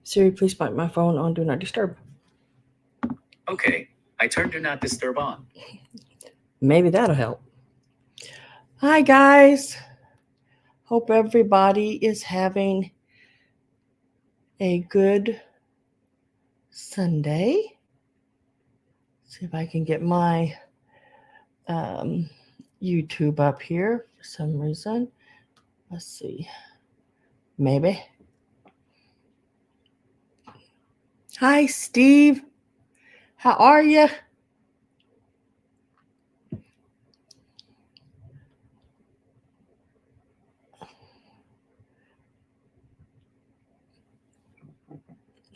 Siri, please put my phone on Do Not Disturb. Okay, I turned Do Not Disturb on. Maybe that'll help. Hi, guys. Hope everybody is having a good Sunday. See if I can get my YouTube up here for some reason. Let's see. Maybe. Hi, Steve. How are you?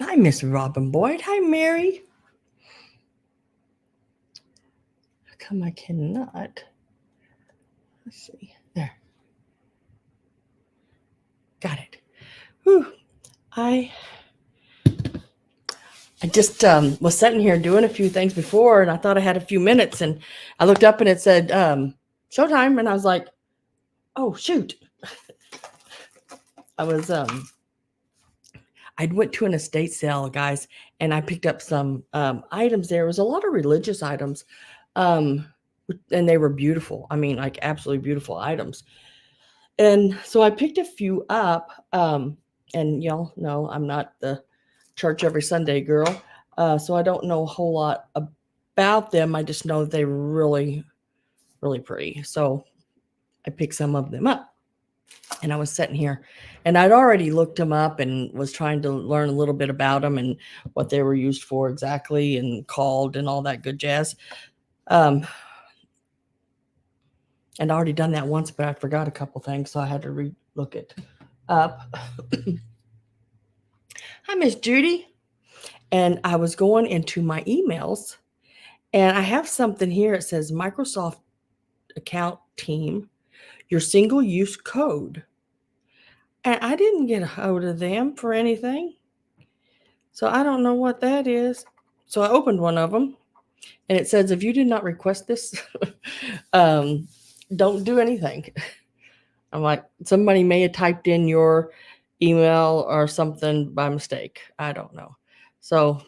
Hi, Miss Robin Boyd. Hi, Mary. How come I cannot? Let's see. There. Got it. Whew. I just was sitting here doing a few things before, and I thought I had a few minutes, and I looked up and it said showtime, and I was like, oh shoot. I was I went to an estate sale, guys, and I picked up some items there. It was a lot of religious items, and they were beautiful. I mean, like absolutely beautiful items. And so I picked a few up, and y'all know I'm not the church every Sunday girl, so I don't know a whole lot about them. I just know they were really, really pretty. So I picked some of them up. And I was sitting here, and I'd already looked them up and was trying to learn a little bit about them and what they were used for exactly and called and all that good jazz. And I'd already done that once, but I forgot a couple things, so I had to re-look it up. Hi, Miss Judy. And I was going into my emails, and I have something here. It says Microsoft account team, your single-use code. And I didn't get a hold of them for anything. So I don't know what that is. So I opened one of them, and it says, if you did not request this, don't do anything. I'm like, somebody may have typed in your email or something by mistake. I don't know. So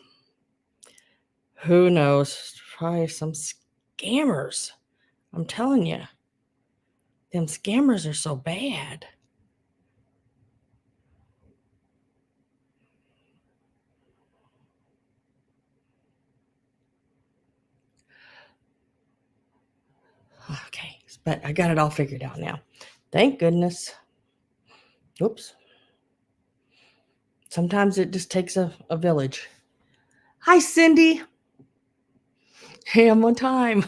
who knows? Probably some scammers. I'm telling you, them scammers are so bad. Okay, but I got it all figured out now. Thank goodness. Oops. Sometimes it just takes a village. Hi, Cindy. Hey, I'm on time.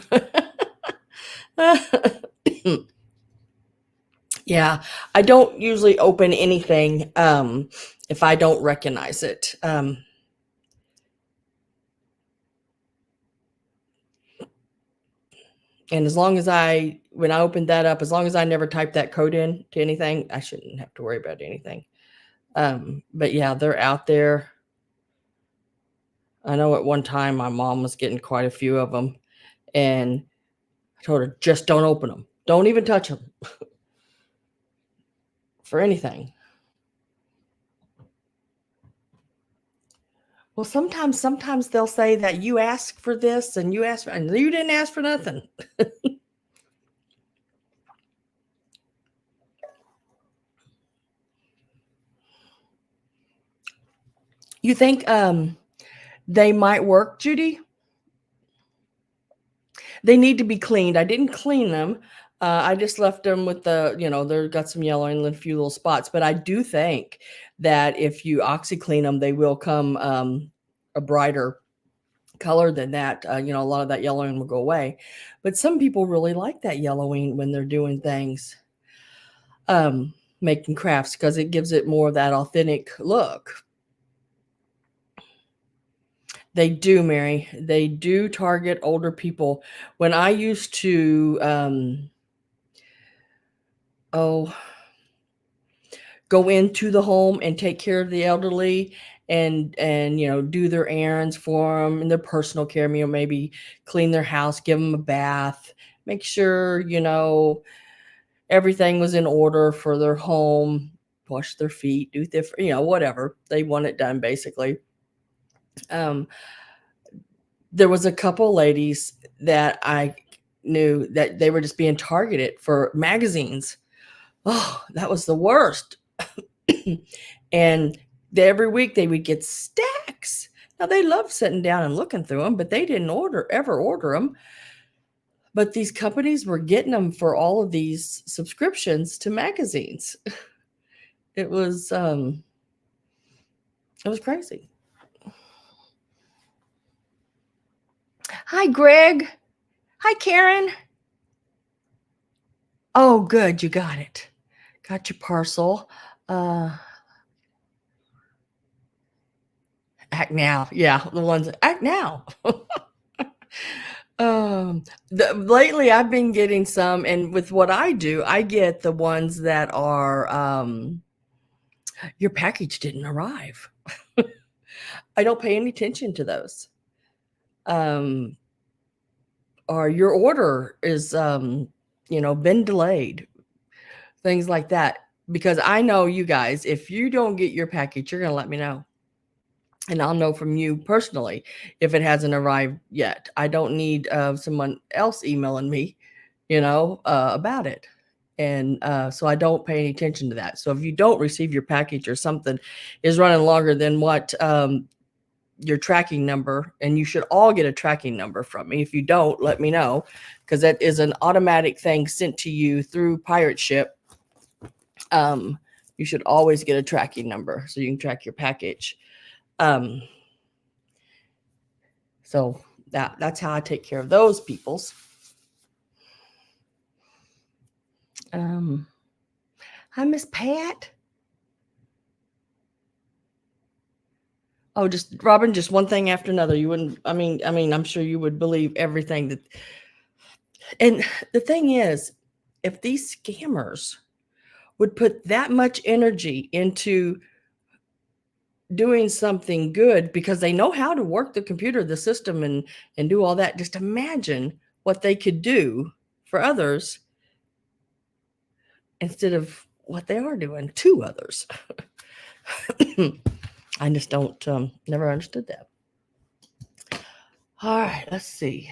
Yeah, I don't usually open anything if I don't recognize it. And as long as when I opened that up, as long as I never type that code in to anything, I shouldn't have to worry about anything. But yeah, they're out there. I know at one time my mom was getting quite a few of them, and I told her, just don't open them. Don't even touch them for anything. Well, sometimes they'll say that you asked for this and you didn't ask for nothing. You think they might work, Judy? They need to be cleaned. I didn't clean them. I just left them with they've got some yellow and a few little spots. But I do think that if you OxyClean them, they will come a brighter color than that. A lot of that yellowing will go away. But some people really like that yellowing when they're doing things, making crafts, because it gives it more of that authentic look. They do, Mary. They do target older people. When I used to, go into the home and take care of the elderly and do their errands for them and their personal care, maybe clean their house, give them a bath, make sure, everything was in order for their home. wash their feet, do different, whatever they want it done, basically. There was a couple ladies that I knew that they were just being targeted for magazines. Oh, that was the worst. And every week they would get stacks. Now they loved sitting down and looking through them, but they didn't ever order them. But these companies were getting them for all of these subscriptions to magazines. It was crazy. Hi, Greg. Hi, Karen. Oh, good. You got it. Got your parcel. Act now. Yeah, the ones act now. Lately I've been getting some, and with what I do, I get the ones that are your package didn't arrive. I don't pay any attention to those. Or your order is been delayed. Things like that. Because I know you guys, if you don't get your package, you're gonna let me know. And I'll know from you personally if it hasn't arrived yet. I don't need someone else emailing me, about it. And so I don't pay any attention to that. So if you don't receive your package or something is running longer than what your tracking number, and you should all get a tracking number from me. If you don't, let me know, because that is an automatic thing sent to you through pirate ship. You should always get a tracking number so you can track your package. So that's how I take care of those peoples. Hi, Miss Pat. Oh, just Robin, just one thing after another. You wouldn't, I mean, I'm sure you would believe everything that, and the thing is, if these scammers would put that much energy into doing something good because they know how to work the computer, the system, and do all that, just imagine what they could do for others instead of what they are doing to others. I just don't never understood that. All right, let's see.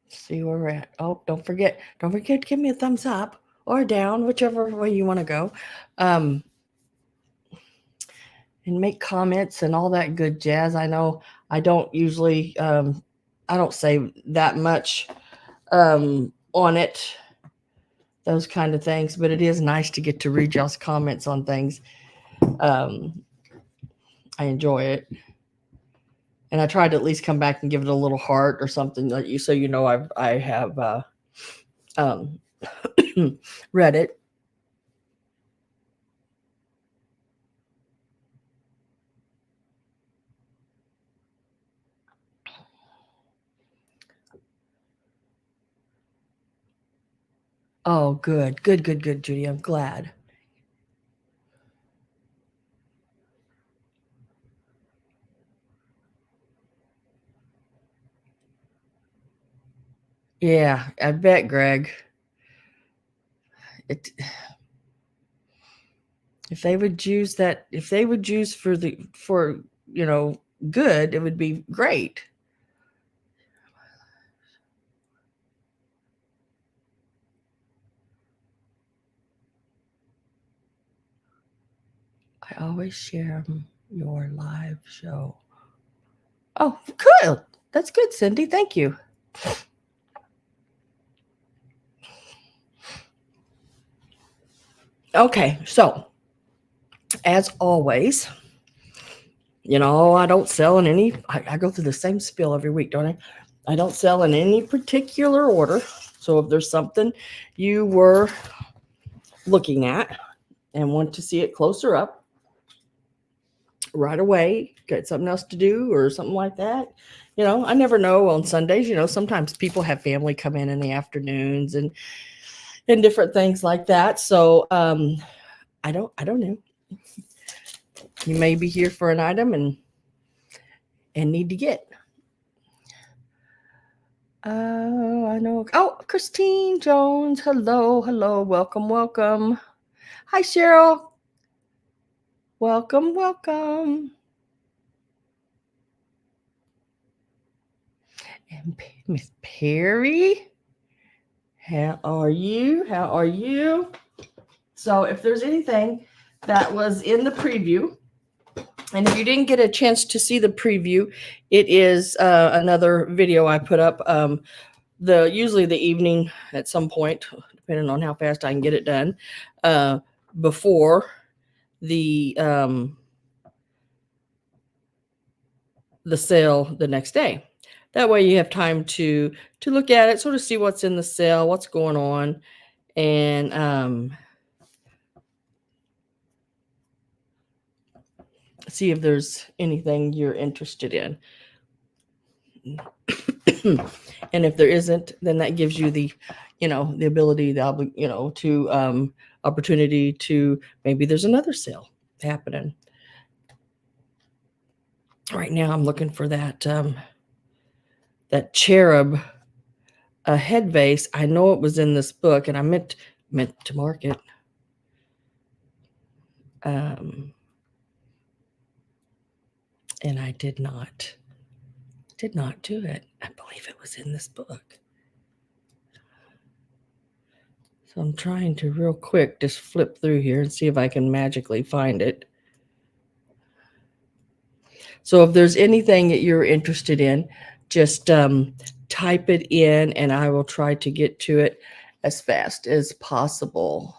See where we're at. Oh, don't forget to give me a thumbs up or down, whichever way you want to go. And make comments and all that good jazz. I know I don't usually I don't say that much on it, those kind of things, but it is nice to get to read y'all's comments on things. I enjoy it. And I try to at least come back and give it a little heart or something like you, so I have read it. Oh, good, Judy. I'm glad. Yeah, I bet, Greg. If they would use for good, it would be great. I always share your live show. Oh, good. That's good, Cindy. Thank you. Okay, so as always, I don't sell in any, I go through the same spiel every week, don't I? I don't sell in any particular order. So if there's something you were looking at and want to see it closer up right away, got something else to do or something like that, I never know on Sundays, sometimes people have family come in the afternoons and different things like that. So I don't know. You may be here for an item and need to get. I know. Oh, Christine Jones. Hello, hello. Welcome, welcome. Hi, Cheryl. Welcome, welcome. And Miss Perry, how are you? How are you? So, if there's anything that was in the preview, and if you didn't get a chance to see the preview, it is another video I put up. Usually the evening at some point, depending on how fast I can get it done, before the sale the next day. That way you have time to look at it, sort of see what's in the sale, what's going on, and see if there's anything you're interested in. And if there isn't, then that gives you the ability, to opportunity to, maybe there's another sale happening. Right now I'm looking for that cherub head vase. I know it was in this book, and I meant to mark it. And I did not do it. I believe it was in this book. So I'm trying to real quick just flip through here and see if I can magically find it. So if there's anything that you're interested in, just type it in and I will try to get to it as fast as possible.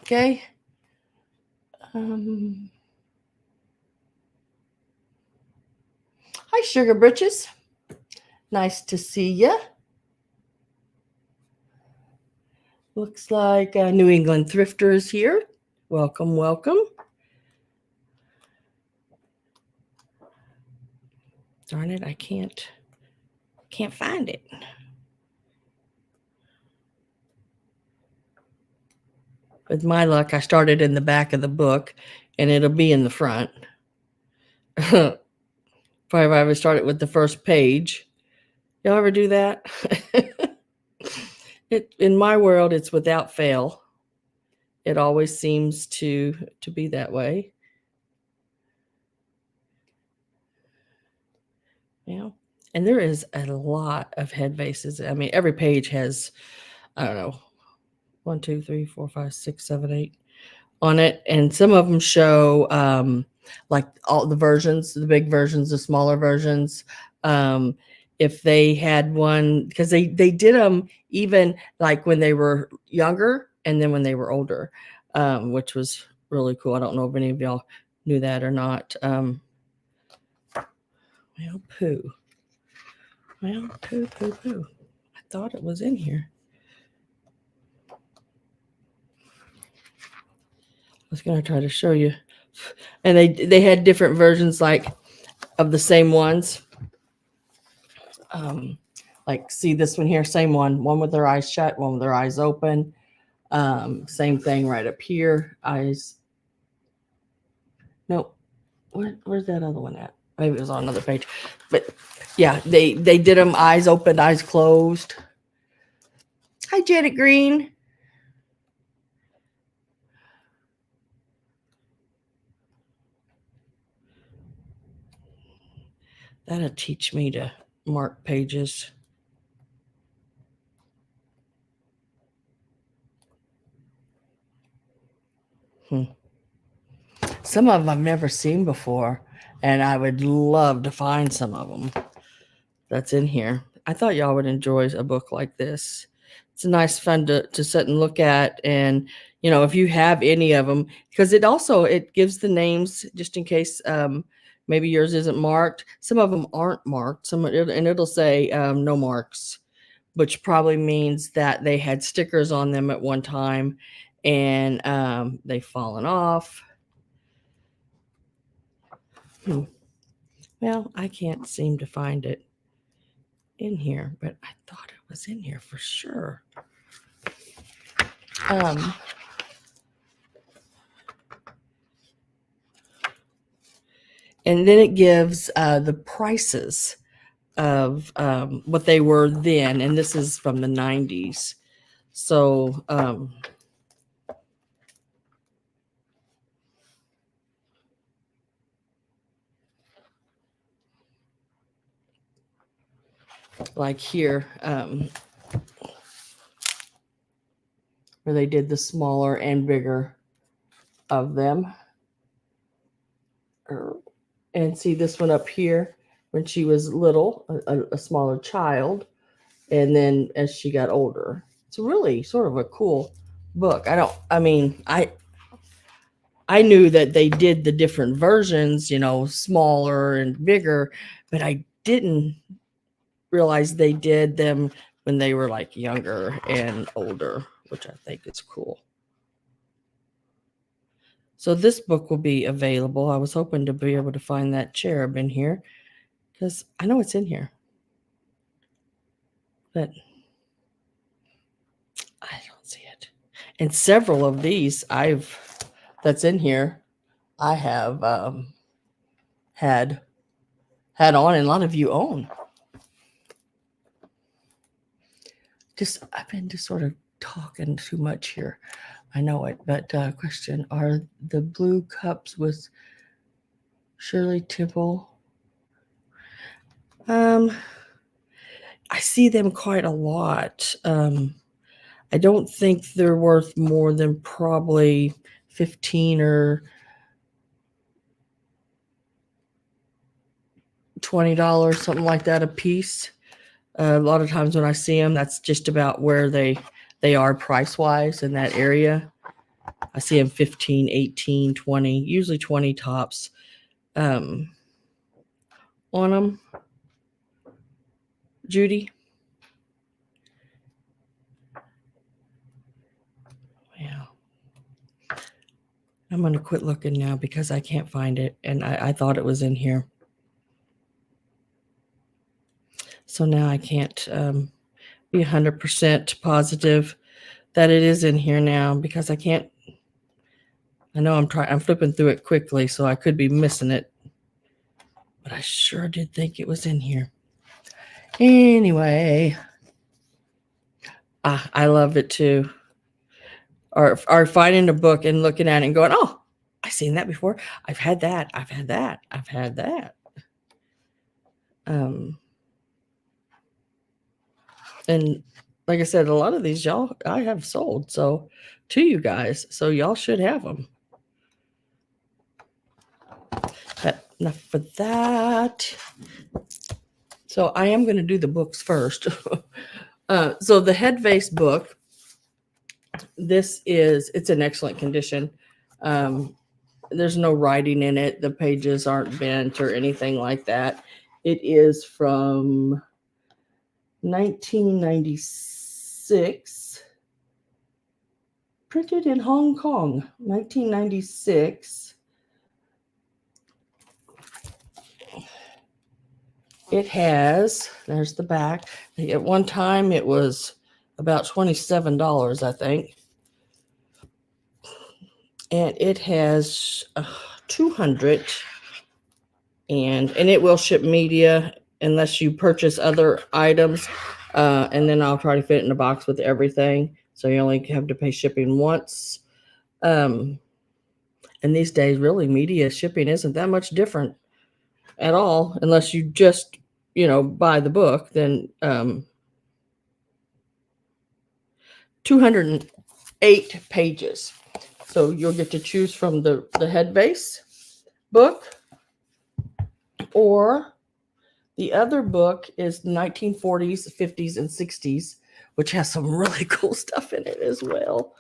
Okay. Hi, Sugar Britches. Nice to see you. Looks like New England Thrifters here. Welcome, welcome. Darn it, I can't find it. With my luck, I started in the back of the book, and it'll be in the front. Probably if I ever started with the first page. Y'all ever do that? In my world, it's without fail. It always seems to be that way. Yeah. And there is a lot of head vases. I mean, every page has, I don't know, 1, 2, 3, 4, 5, 6, 7, 8 on it. And some of them show like all the versions, the big versions, the smaller versions. If they had one, because they did them even like when they were younger and then when they were older, which was really cool. I don't know if any of y'all knew that or not. Well, poo. I thought it was in here. I was going to try to show you. And they had different versions, like, of the same ones. Like, see this one here, same one with their eyes shut, one with their eyes open. Same thing right up here, eyes. Nope. Where's that other one at? Maybe it was on another page. But yeah, they did them eyes open, eyes closed. Hi, Janet Green. That'll teach me to mark pages. Some of them I've never seen before, and I would love to find some of them that's in here. I thought y'all would enjoy a book like this. It's a nice fun to sit and look at, and if you have any of them, because it gives the names just in case maybe yours isn't marked. Some of them aren't marked. It'll say no marks, which probably means that they had stickers on them at one time and they've fallen off. Well, I can't seem to find it in here, but I thought it was in here for sure. And then it gives the prices of what they were then, and this is from the 90s. So like here, where they did the smaller and bigger of them. And see this one up here when she was little, a smaller child, and then as she got older. It's really sort of a cool book. I knew that they did the different versions, smaller and bigger, but I didn't realize they did them when they were like younger and older, which I think is cool. So this book will be available. I was hoping to be able to find that Cherub in here because I know it's in here, but I don't see it. And several of these that's in here, I have had on, and a lot of you own. I've been just sort of talking too much here. I know it, but question: are the blue cups with Shirley Temple? I see them quite a lot. I don't think they're worth more than probably $15 or $20, something like that a piece. A lot of times when I see them, that's just about where they are price-wise in that area. I see them 15, 18, 20, usually 20 tops on them. Judy? Yeah. I'm going to quit looking now because I can't find it, and I thought it was in here. So now I can't be 100% positive that it is in here now because I can't. I know I'm flipping through it quickly, so I could be missing it. But I sure did think it was in here. Anyway, I love it too. Or finding a book and looking at it and going, oh, I've seen that before. I've had that. I've had that. I've had that. And like I said, a lot of these I have sold to you guys, so y'all should have them. But enough for that. So I am going to do the books first. So the head vase book, it's in excellent condition. There's no writing in it. The pages aren't bent or anything like that. It is from 1996, printed in Hong Kong, 1996. It has, there's the back. At one time, it was about $27, I think. And it has 200, and it will ship media unless you purchase other items. And then I'll try to fit it in a box with everything. So you only have to pay shipping once. And these days, really, media shipping isn't that much different at all, unless you just, buy the book. Then 208 pages. So you'll get to choose from the head vase book, or the other book is 1940s, 50s, and 60s, which has some really cool stuff in it as well.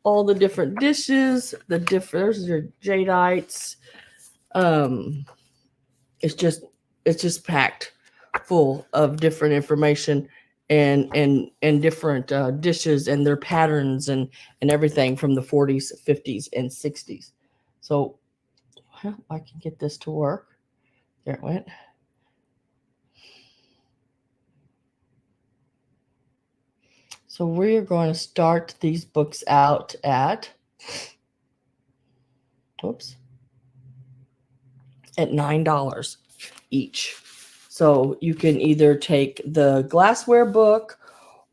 All the different dishes, there's your jadeites. It's just packed full of different information and different dishes and their patterns and everything from the 40s, 50s, and 60s. So I can get this to work. There it went. So we're going to start these books out at $9 each. So you can either take the glassware book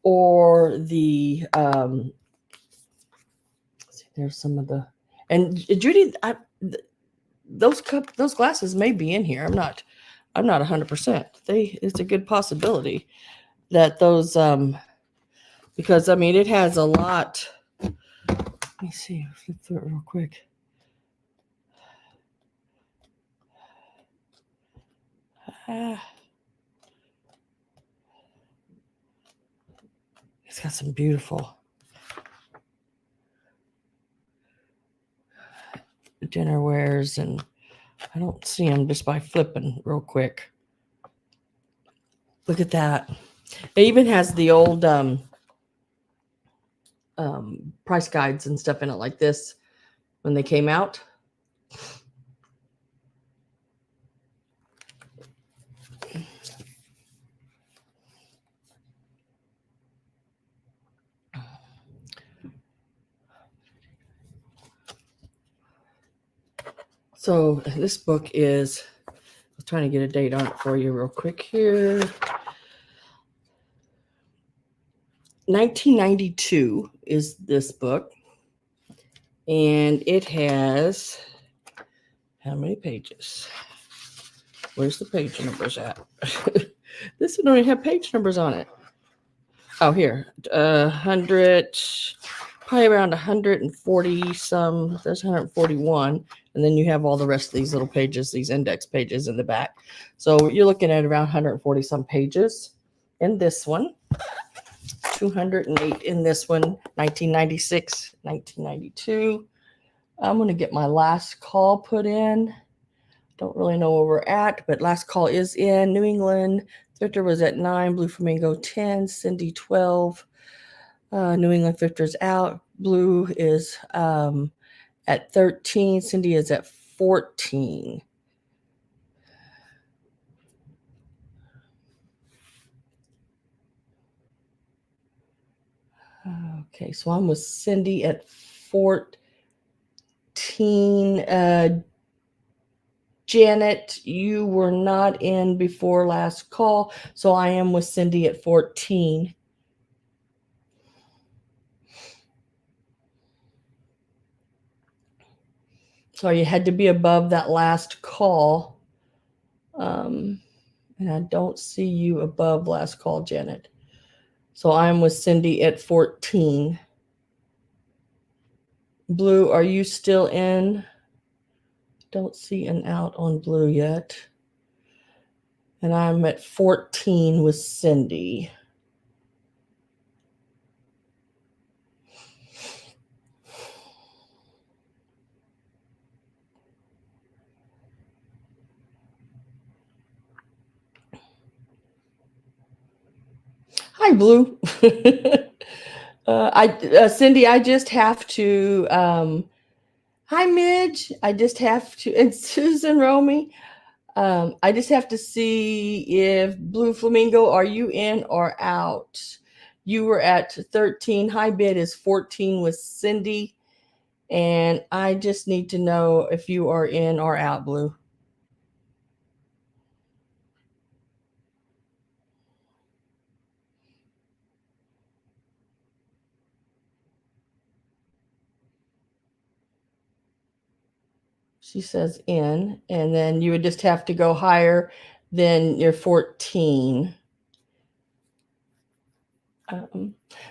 or the there's some of the, and Judy, those glasses may be in here. I'm not 100%. It's a good possibility that those because I mean it has a lot. Let me see, flip through it real quick. It's got some beautiful dinnerwares, and I don't see them just by flipping real quick. Look at that. It even has the old price guides and stuff in it like this when they came out. So this book is, I'm trying to get a date on it for you real quick here. 1992 is this book. And it has how many pages? Where's the page numbers at? This one don't even have page numbers on it. Oh, here, 100, probably around 140 some. There's 141, and then you have all the rest of these little pages, these index pages in the back. So you're looking at around 140 some pages in this one. 208 in this one. 1996, 1992. I'm going to get my last call put in. Don't really know where we're at, but last call is in. New England Thrifter was at 9, Blue Flamingo 10, Cindy 12. New England Thrifter's out. Blue is at 13. Cindy is at 14. Okay, so I'm with Cindy at 14. Janet, you were not in before last call, so I am with Cindy at 14. So you had to be above that last call. And I don't see you above last call, Janet. So I'm with Cindy at 14. Blue, are you still in? Don't see an out on Blue yet. And I'm at 14 with Cindy. Hi, Blue. Cindy, I just have to. Hi, Midge. I just have to, and Susan Romy. I just have to see if Blue Flamingo, are you in or out? You were at 13. High bid is 14 with Cindy. And I just need to know if you are in or out, Blue. She says in, and then you would just have to go higher than your 14.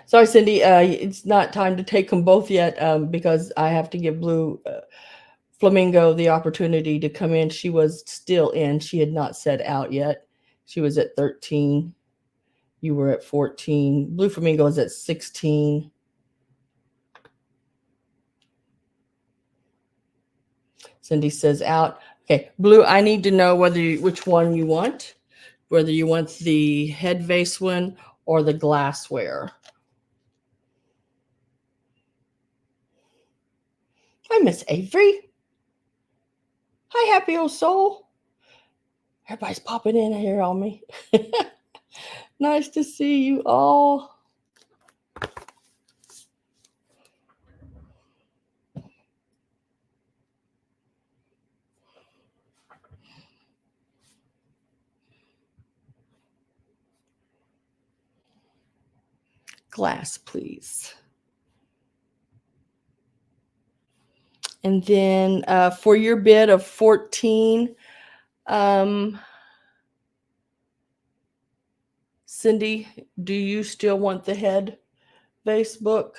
Sorry, Cindy, it's not time to take them both yet because I have to give Blue Flamingo the opportunity to come in. She was still in. She had not said out yet. She was at 13. You were at 14. Blue Flamingo is at 16. Cindy says out. Okay, Blue, I need to know which one you want, whether you want the head vase one or the glassware. Hi, Miss Avery. Hi, happy old soul. Everybody's popping in here on me. Nice to see you all. glass, please. And then for your bid of 14, Cindy, do you still want the head vase book?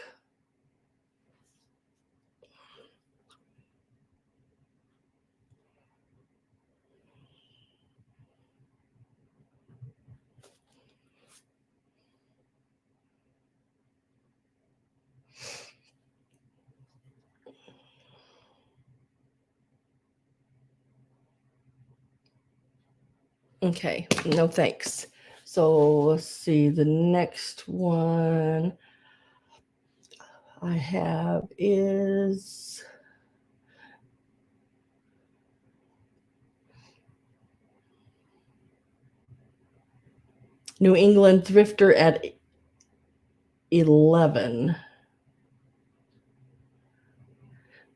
Okay, no thanks. So let's see, the next one I have is New England Thrifter at 11.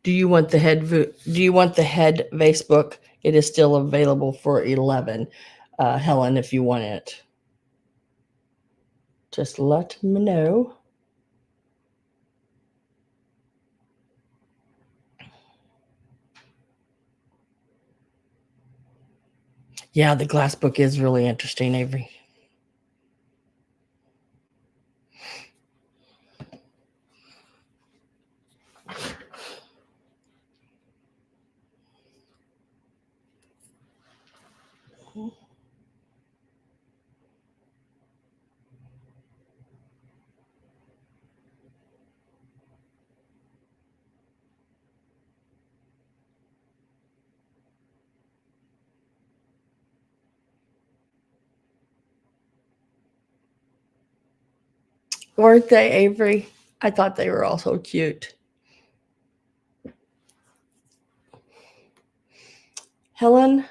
Do you want the head vase book? It is still available for 11. Helen, if you want it, just let me know. Yeah, the glass book is really interesting, Avery. Weren't they, Avery? I thought they were all so cute. Helen?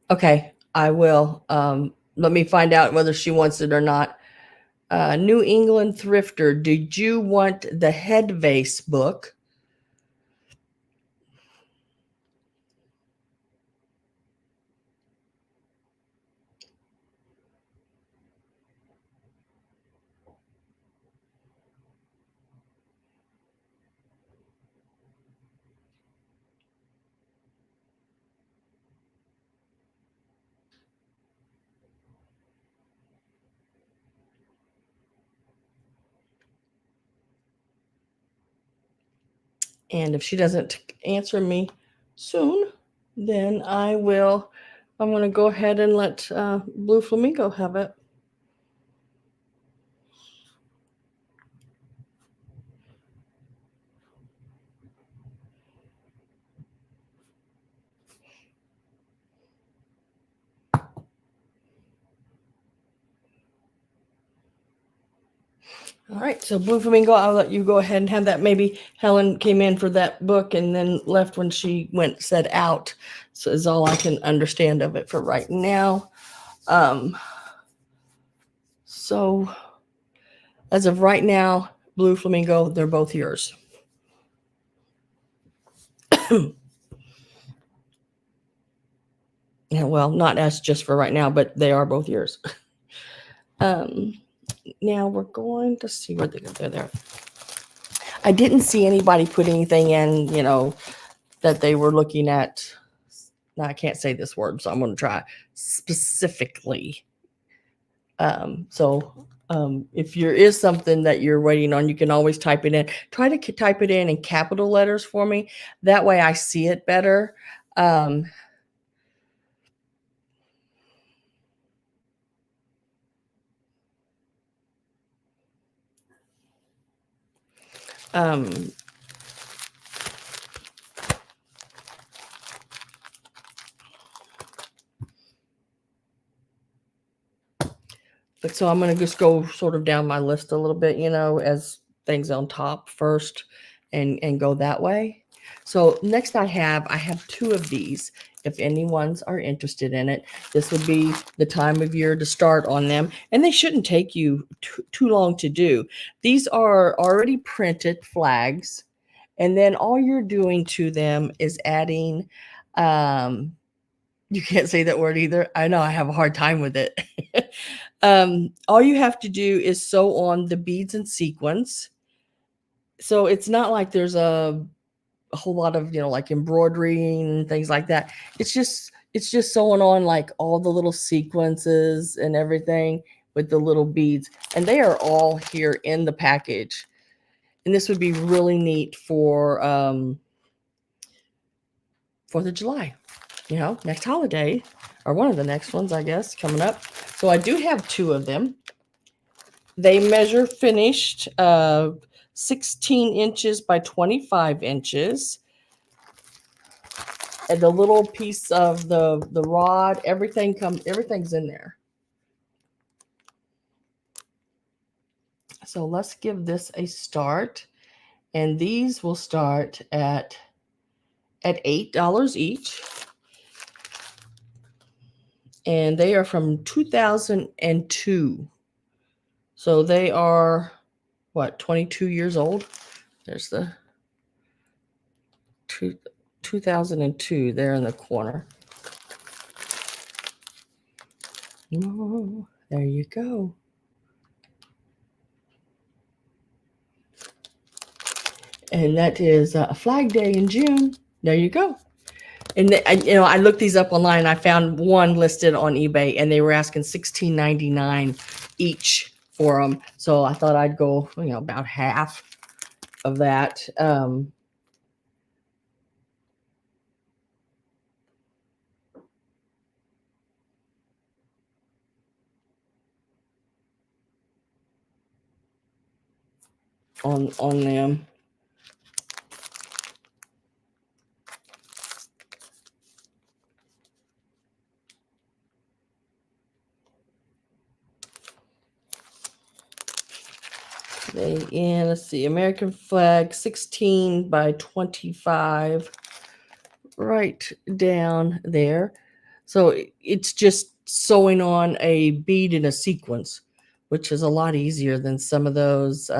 Okay, I will. Let me find out whether she wants it or not. New England Thrifter, did you want the head vase book? And if she doesn't answer me soon, then I'm going to go ahead and let Blue Flamingo have it. All right, so Blue Flamingo, I'll let you go ahead and have that. Maybe Helen came in for that book and then left when she said out. So is all I can understand of it for right now. So as of right now, Blue Flamingo, they're both yours. Yeah, well, not as just for right now, but they are both yours. Now we're going to see where they're there. I didn't see anybody put anything in, that they were looking at. Now I can't say this word, so I'm going to try specifically. If there is something that you're waiting on, you can always type it in. Try to type it in capital letters for me. That way I see it better. But so I'm going to just go sort of down my list a little bit, as things on top first and go that way. So next I have two of these. If anyone's are interested in it, this would be the time of year to start on them. And they shouldn't take you too long to do. These are already printed flags. And then all you're doing to them is adding You can't say that word either. I know I have a hard time with it. All you have to do is sew on the beads and sequins. So it's not like there's a whole lot of, like embroidery and things like that. It's just sewing on like all the little sequences and everything with the little beads. And they are all here in the package. And this would be really neat for 4th of July, next holiday, or one of the next ones, I guess, coming up. So I do have 2 of them. They measure finished 16 inches by 25 inches. And the little piece of the rod, everything's in there. So let's give this a start. And these will start at $8 each. And they are from 2002. So they are, 22 years old? There's the 2002 there in the corner. Oh, there you go. And that is a Flag Day in June. There you go. And I looked these up online. And I found one listed on eBay, and they were asking $16.99 each for them. So I thought I'd go, about half of that. On them. Let's see, American flag, 16 by 25, right down there. So it's just sewing on a bead in a sequence, which is a lot easier than some of those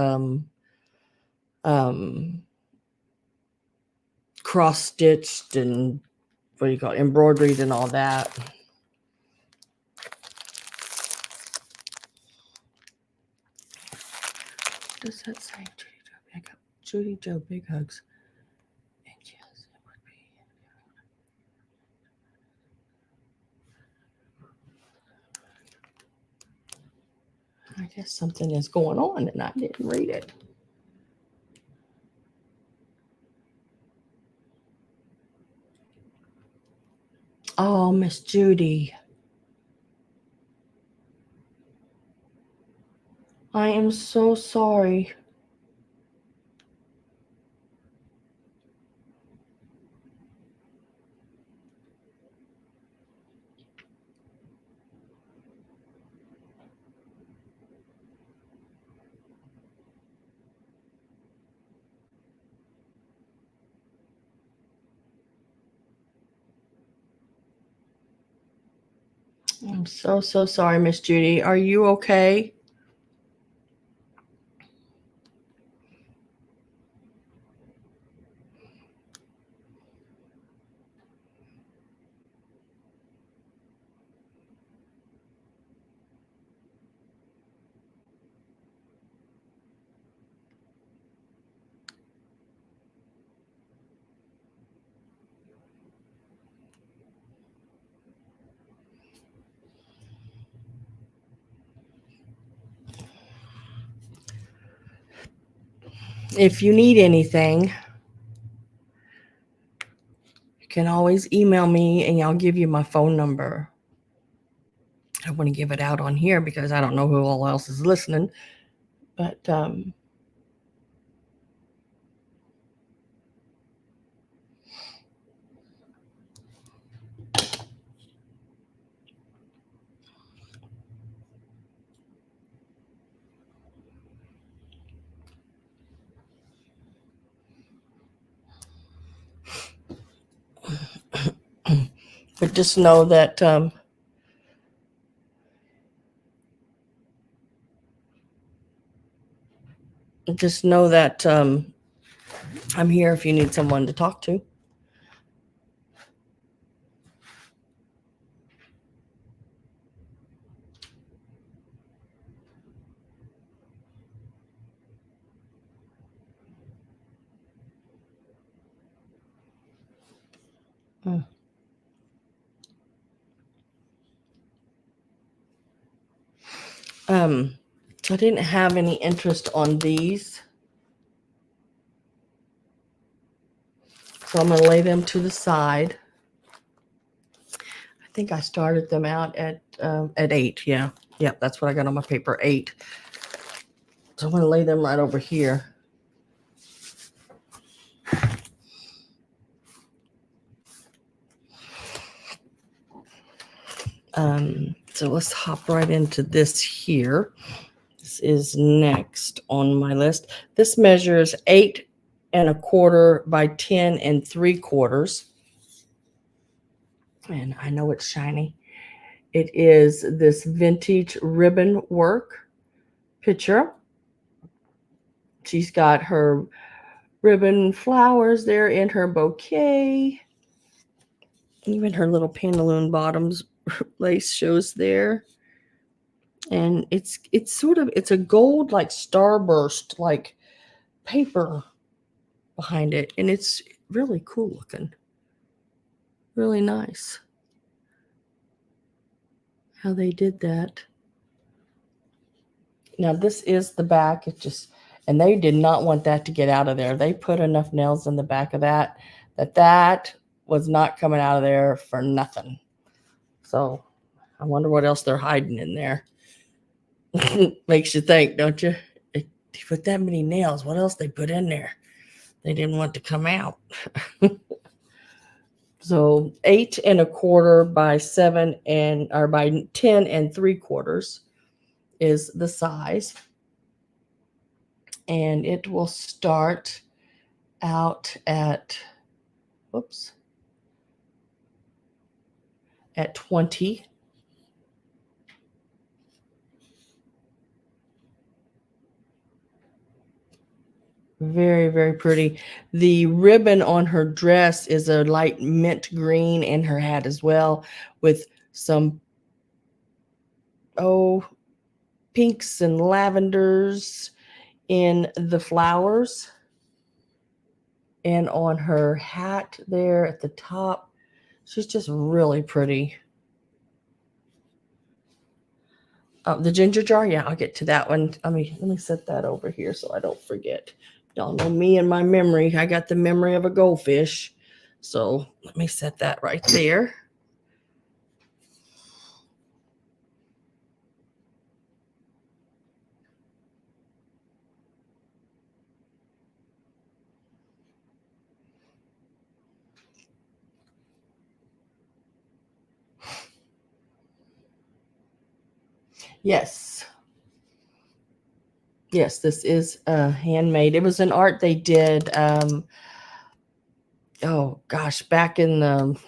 cross-stitched and embroidered and all that. What does that say? Judy Joe, big hugs. And yes, it would be. I guess something is going on and I didn't read it. Oh, Miss Judy. I am so sorry. I'm so sorry, Miss Judy. Are you okay? If you need anything, you can always email me and I'll give you my phone number. I don't want to give it out on here because I don't know who all else is listening. But just know that I'm here if you need someone to talk to. Mm. So I didn't have any interest on these. So I'm going to lay them to the side. I think I started them out at 8. Yeah. Yep, that's what I got on my paper, 8. So I'm going to lay them right over here. So let's hop right into this here. This is next on my list. This measures 8 1/4 by 10 3/4. And I know it's shiny. It is this vintage ribbon work picture. She's got her ribbon flowers there in her bouquet. Even her little pantaloon bottoms lace shows there. And it's a gold like starburst like paper behind it, and it's really cool looking, really nice how they did that. Now this is the back. And they did not want that to get out of there. They put enough nails in the back of that was not coming out of there for nothing. So I wonder what else they're hiding in there. Makes you think, don't you? They put that many nails. What else they put in there? They didn't want to come out. So 8 1/4 by 7 by 10 3/4 is the size. And it will start out at 20. Very, very pretty. The ribbon on her dress is a light mint green, and her hat as well, with some pinks and lavenders in the flowers. And on her hat there at the top, she's just really pretty. The ginger jar, yeah, I'll get to that one. Let me set that over here so I don't forget. Y'all know me and my memory. I got the memory of a goldfish. So let me set that right there. Yes. Yes, this is handmade. It was an art they did. Back in the,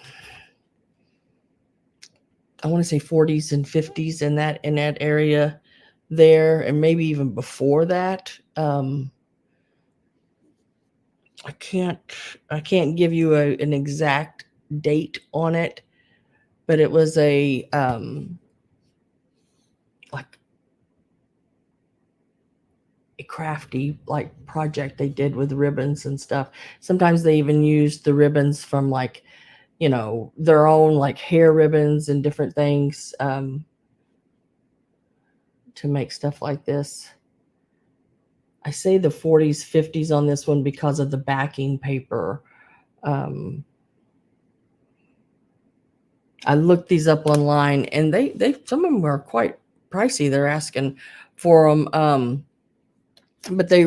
I want to say 40s and 50s in that area there, and maybe even before that. I can't give you an exact date on it, but it was a like a crafty like project they did with ribbons and stuff. Sometimes they even used the ribbons from like, their own like hair ribbons and different things to make stuff like this. I say the 40s, 50s on this one because of the backing paper. I looked these up online, and they some of them are quite pricey. They're asking for them, but they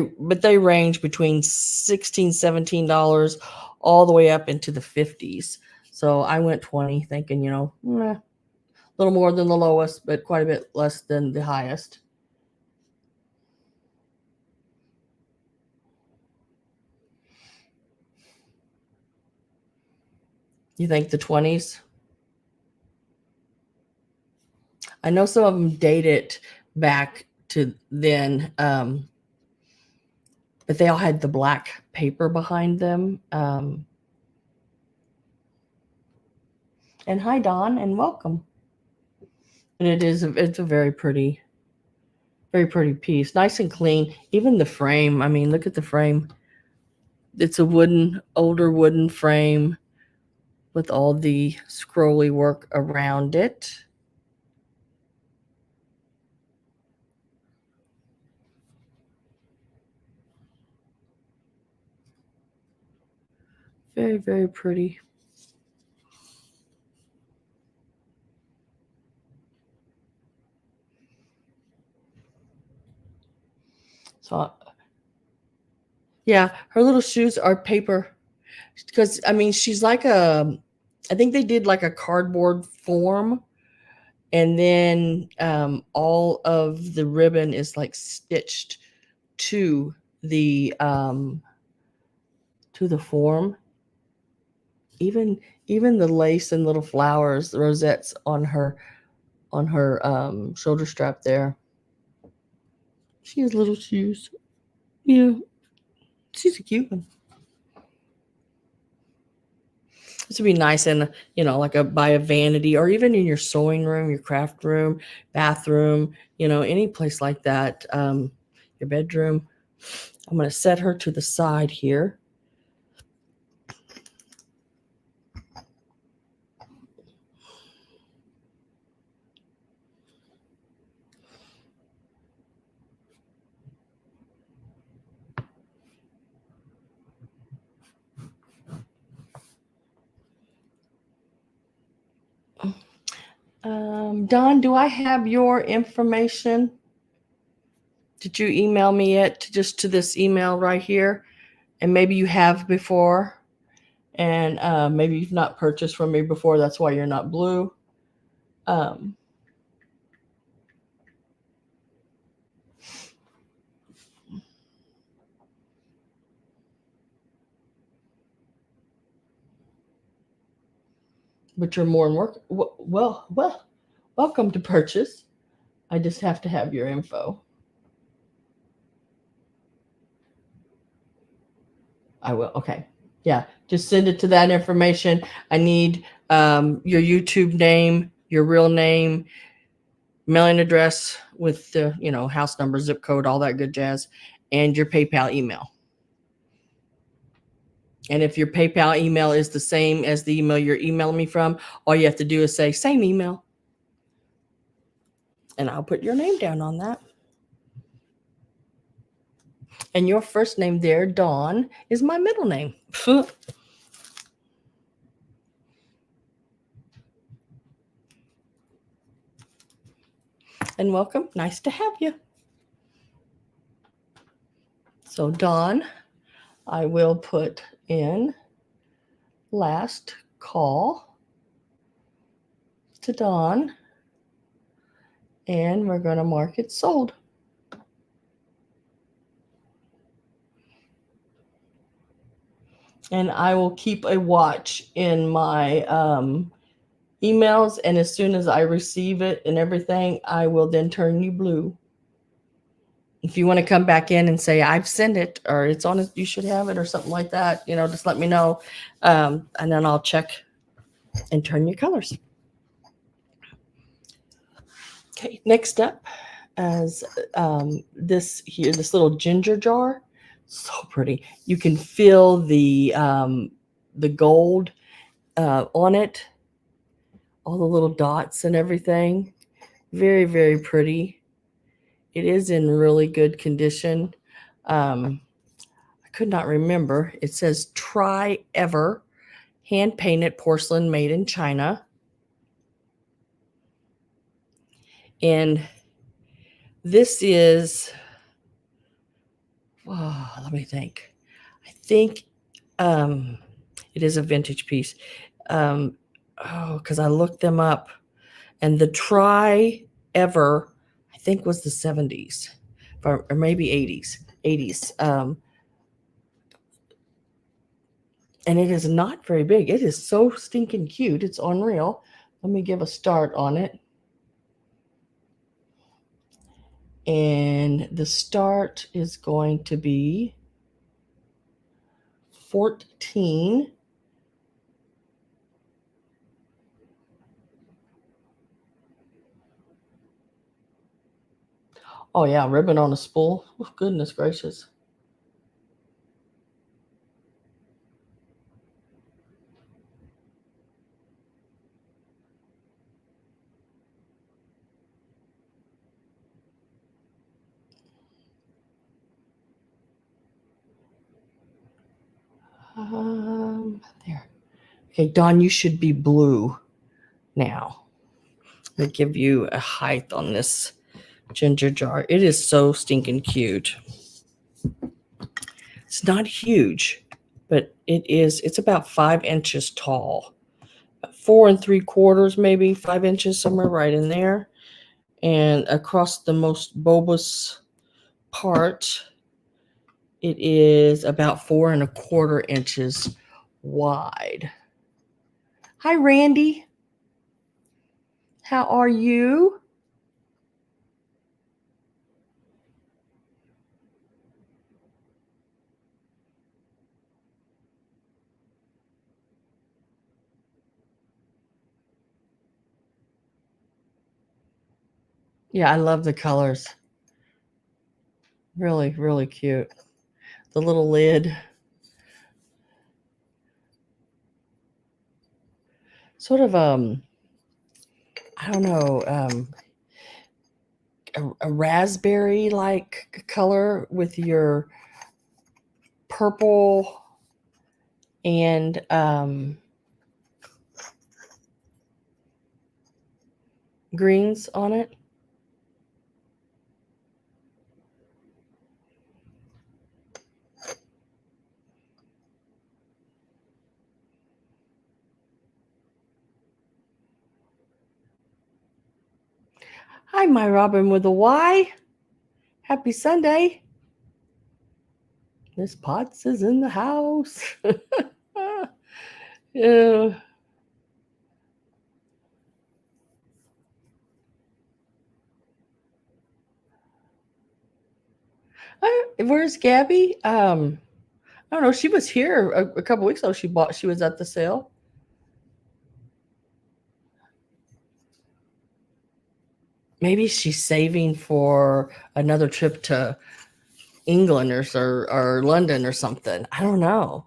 range between $16, $17 all the way up into the 50s. So I went 20, thinking, a little more than the lowest, but quite a bit less than the highest. You think the 20s? I know some of them date it back to then, but they all had the black paper behind them. And hi, Dawn, and welcome. And it's a very pretty piece, nice and clean. Even the frame. I mean, look at the frame. It's a older wooden frame with all the scrolly work around it. Very, very pretty. So, yeah, her little shoes are paper. Because, I mean, she's like I think they did like a cardboard form. And then all of the ribbon is like stitched to the form. Even the lace and little flowers, the rosettes on her shoulder strap there. She has little shoes. Yeah, she's a cute one. This would be nice in, like by a vanity, or even in your sewing room, your craft room, bathroom, any place like that. Your bedroom. I'm going to set her to the side here. Don, do I have your information? Did you email me it just to this email right here? And maybe you have before, and maybe you've not purchased from me before. That's why you're not blue. But you're more than welcome to purchase. I just have to have your info. I will. Okay. Yeah. Just send it to that information. I need your YouTube name, your real name, mailing address with the, house number, zip code, all that good jazz, and your PayPal email. And if your PayPal email is the same as the email you're emailing me from, all you have to do is say same email. And I'll put your name down on that. And your first name there, Dawn, is my middle name. And welcome. Nice to have you. So, Dawn, I will put in last call to Dawn, and we're going to mark it sold. And I will keep a watch in my emails, and as soon as I receive it and everything, I will then turn you blue. If you want to come back in and say I've sent it, or it's on it, you should have it, or something like that, just let me know, and then I'll check and turn your colors. Okay, next up is this little ginger jar. So pretty. You can feel the gold on it, all the little dots and everything. Very, very pretty. It is in really good condition. I could not remember. It says try ever, hand painted porcelain made in China. And this is, let me think. I think it is a vintage piece. Because I looked them up, and the try ever, I think, was the 70s, or maybe 80s. And it is not very big. It is so stinking cute. It's unreal. Let me give a start on it. And the start is going to be 14. Oh yeah, ribbon on a spool. Oh, goodness gracious. There. Okay, Dawn, you should be blue now. Let me give you a height on this ginger jar. It is so stinking cute. It's not huge, but it's about 5 inches tall. 4 3/4, maybe 5 inches, somewhere right in there. And across the most bulbous part, it is about 4 1/4 inches wide. Hi, Randy. How are you? Yeah, I love the colors. Really, really cute. The little lid. Sort of I don't know, a raspberry like color with your purple and greens on it. Hi, my Robin with a Y. Happy Sunday. Miss Potts is in the house. Yeah. Where's Gabby? I don't know. She was here a couple weeks ago. She was at the sale. Maybe she's saving for another trip to England or London or something. I don't know.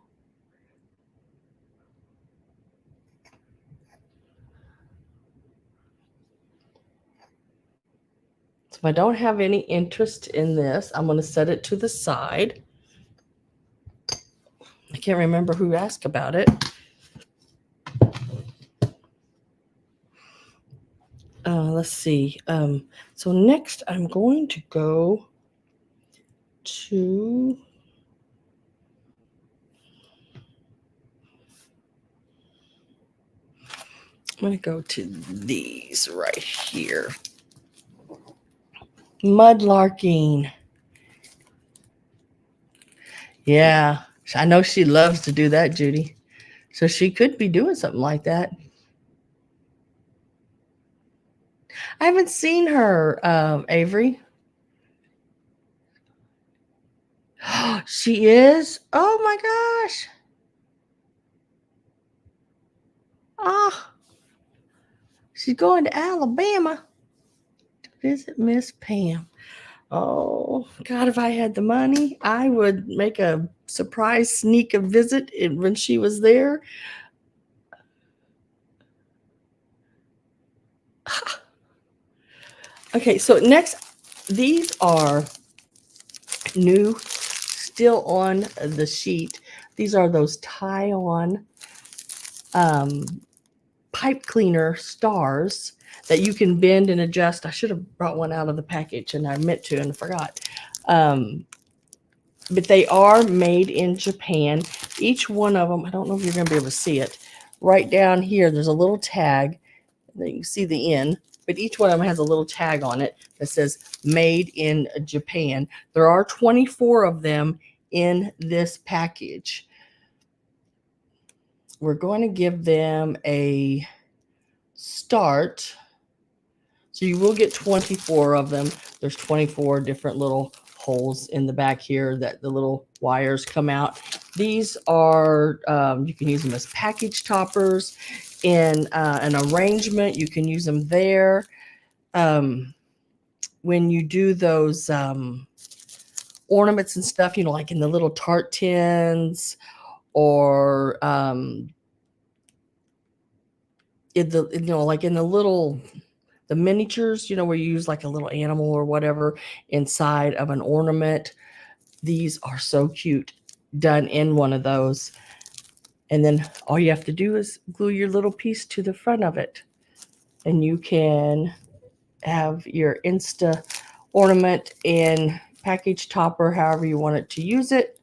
So if I don't have any interest in this, I'm going to set it to the side. I can't remember who asked about it. Let's see. So next I'm going to go to these right here. Mudlarking. Yeah, I know she loves to do that, Judy. So she could be doing something like that. I haven't seen her, Avery. She is? Oh my gosh. Ah, she's going to Alabama to visit Miss Pam. Oh, God, if I had the money, I would make a surprise sneak a visit when she was there. Okay, so next, these are new, still on the sheet. These are those tie-on pipe cleaner stars that you can bend and adjust. I should have brought one out of the package, and I meant to and forgot. But they are made in Japan. Each one of them, I don't know if you're going to be able to see it. Right down here, there's a little tag. You can see the N, but each one of them has a little tag on it that says made in Japan. There are 24 of them in this package. We're going to give them a start. So you will get 24 of them. There's 24 different little holes in the back here that the little wires come out. These are, you can use them as package toppers. In an arrangement, you can use them there. When you do those ornaments and stuff, like in the little tart tins or like in the little the miniatures, where you use like a little animal or whatever inside of an ornament. These are so cute. done in one of those. And then all you have to do is glue your little piece to the front of it. And you can have your Insta ornament in package topper, however you want it to use it.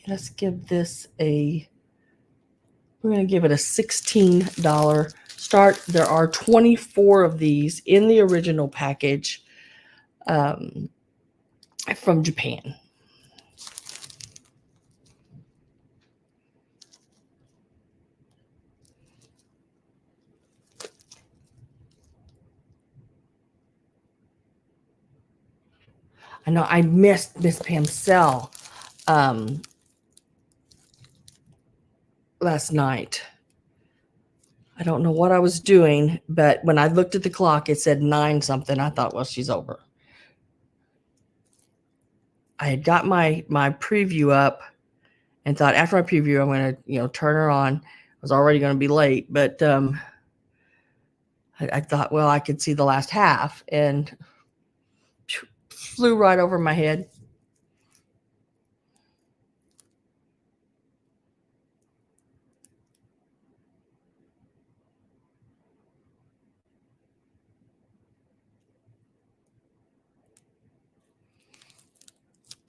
Let's give this we're going to give it a $16 start. There are 24 of these in the original package from Japan. I know I missed Miss Pam's cell last night. I don't know what I was doing, but when I looked at the clock, it said 9 something. I thought, well, she's over. I had got my preview up and thought after my preview, I'm going to, turn her on. I was already going to be late, but I thought, well, I could see the last half, and flew right over my head.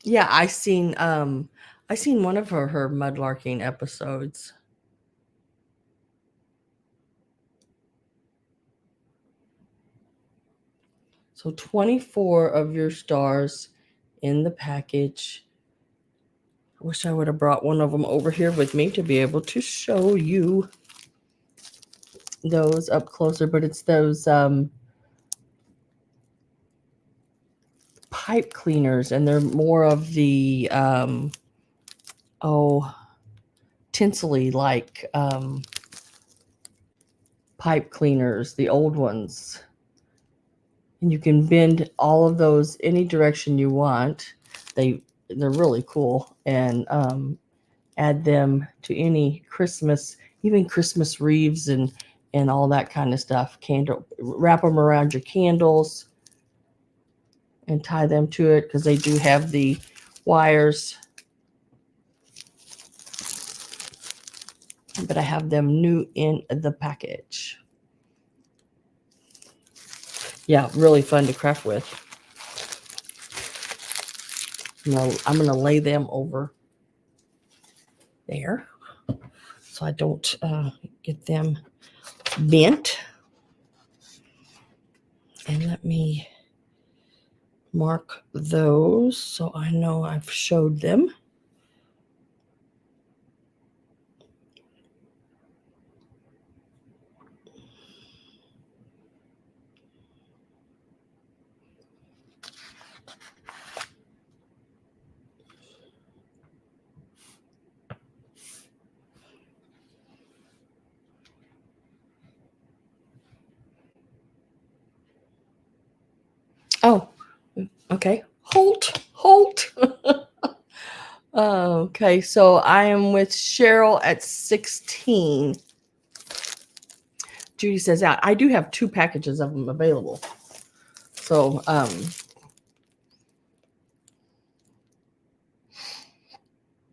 Yeah, I seen one of her mudlarking episodes. So 24 of your stars in the package. I wish I would have brought one of them over here with me to be able to show you those up closer, but it's those pipe cleaners, and they're more of the tinsely like pipe cleaners, the old ones. And you can bend all of those any direction you want. They're really cool, and add them to any Christmas, even Christmas wreaths and all that kind of stuff. Wrap them around your candles and tie them to it, because they do have the wires. But I have them new in the package. Yeah, really fun to craft with. I'm going to lay them over there so I don't get them bent. And let me mark those so I know I've showed them. Oh, okay. Halt. Okay, so I am with Cheryl at 16. Judy says, "Out. I do have 2 packages of them available." So,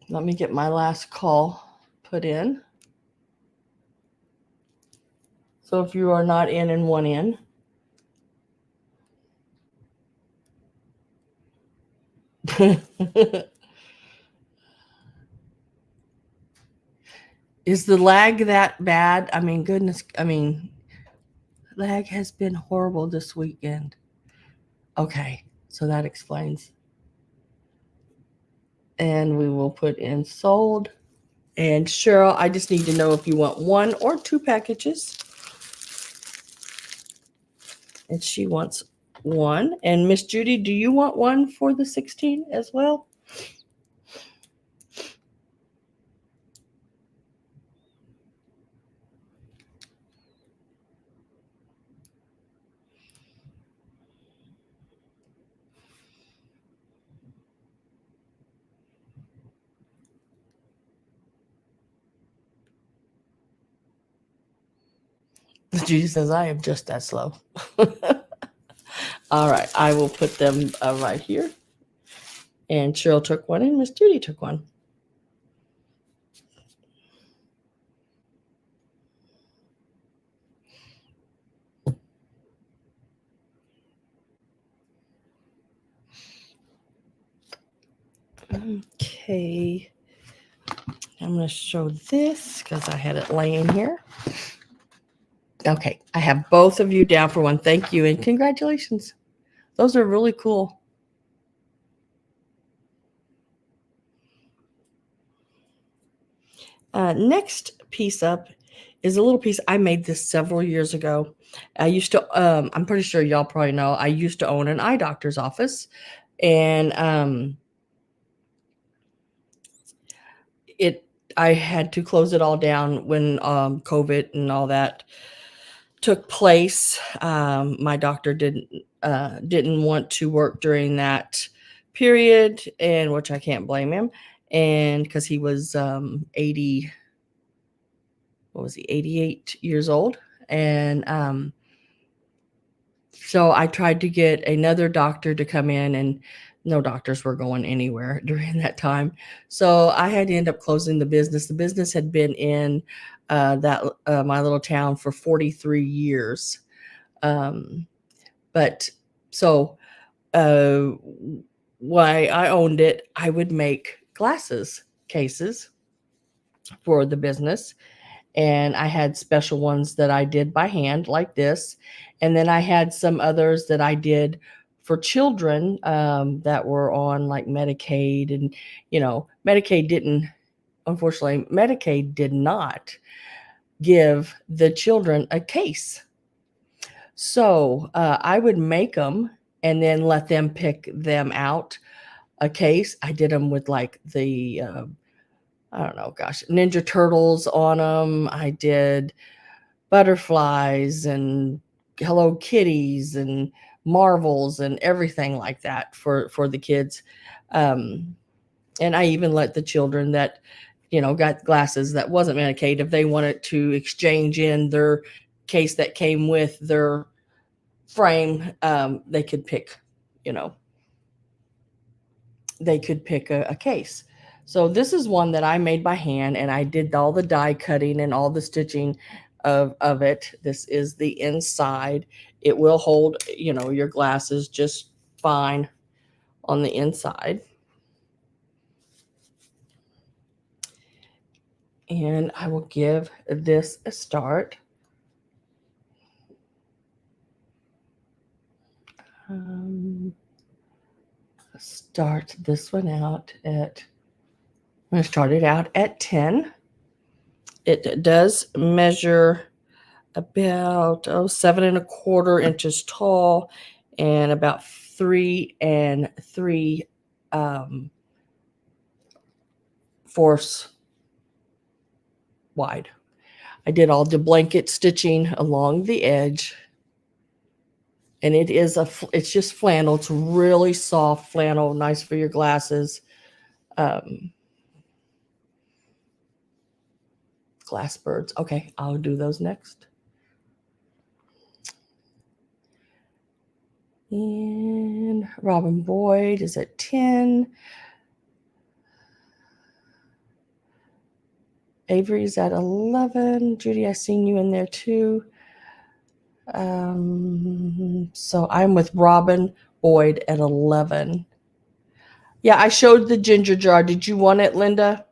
let me get my last call put in. So if you are not in and one in, is the lag that bad? I mean, goodness, lag has been horrible this weekend. Okay, so that explains. And we will put in sold. And Cheryl, I just need to know if you want 1 or 2 packages. And she wants 1. And Miss Judy, do you want 1 for the 16 as well? Judy says, I am just that slow. All right, I will put them right here. And Cheryl took one and Miss Judy took one. Okay. I'm going to show this because I had it laying here. Okay. I have both of you down for one. Thank you and congratulations. Those are really cool. Next piece up is a little piece. I made this several years ago. I used to, I'm pretty sure y'all probably know, I used to own an eye doctor's office. And I had to close it all down when COVID and all that took place. My doctor didn't want to work during that period, and which I can't blame him. And because he was 80, what was he, 88 years old. And so I tried to get another doctor to come in, and no doctors were going anywhere during that time. So I had to end up closing the business. The business had been in my little town for 43 years. But so why I owned it, I would make glasses cases for the business. And I had special ones that I did by hand like this. And then I had some others that I did for children that were on like Medicaid. And, unfortunately, Medicaid did not give the children a case. So I would make them and then let them pick them out a case. I did them with like the I don't know, gosh, Ninja Turtles on them. I did butterflies and Hello Kitties and Marvels and everything like that for the kids. And I even let the children that, got glasses that wasn't Medicaid, if they wanted to exchange in their case that came with their frame, they could pick, they could pick a case. So this is one that I made by hand, and I did all the die cutting and all the stitching of it. This is the inside. It will hold, your glasses just fine on the inside. And I will give this a start. Start this one out at, I'm going to start it out at 10. It does measure about 7¼ inches tall and about 3 3/4 wide. I did all the blanket stitching along the edge, and it's just flannel. It's really soft flannel, nice for your glasses. Glass birds. Okay, I'll do those next. And Robin Boyd is at 10. Avery's at 11. Judy, I seen you in there too. So I'm with Robin Boyd at 11. Yeah, I showed the ginger jar. Did you want it, Linda?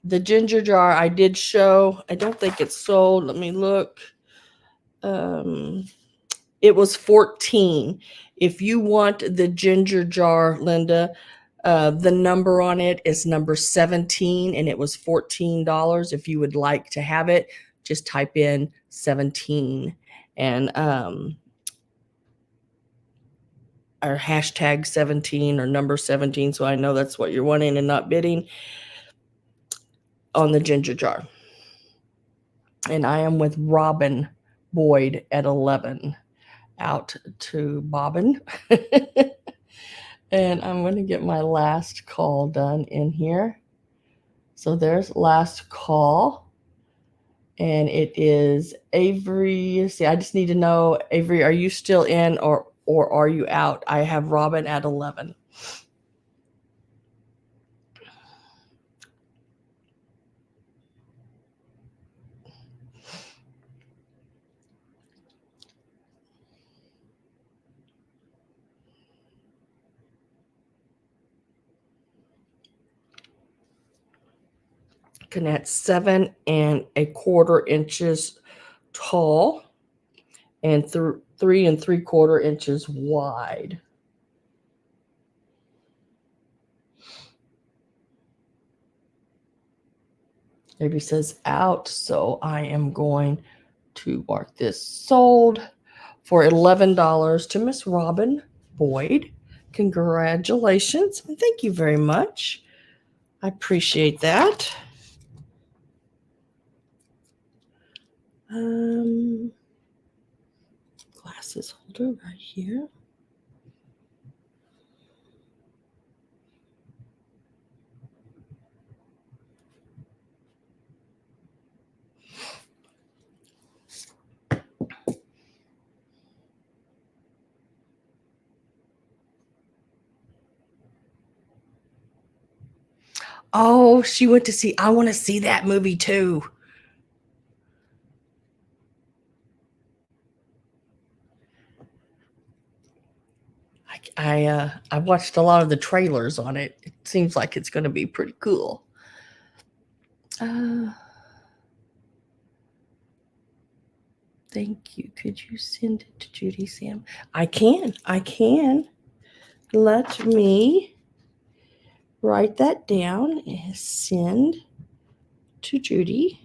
The ginger jar I did show. I don't think it's sold. Let me look. It was 14. If you want the ginger jar, Linda, the number on it is number 17, and it was $14. If you would like to have it, just type in 17 and or hashtag 17 or number 17, so I know that's what you're wanting and not bidding on the ginger jar. And I am with Robin Boyd at 11. Out to Bobbin. And I'm going to get my last call done in here. So there's last call. And it is Avery. See, I just need to know, Avery, are you still in or are you out? I have Robin at 11. looking at 7.25 inches tall and 3 3/4 inches wide. Maybe says out, so I am going to mark this sold for $11 to Miss Robin Boyd. Congratulations and thank you very much. I appreciate that. Glasses holder right here. Oh, she went to see, I want to see that movie too. I watched a lot of the trailers on it. It seems like it's going to be pretty cool. Thank you. Could you send it to Judy, Sam? I can. Let me write that down and send to Judy.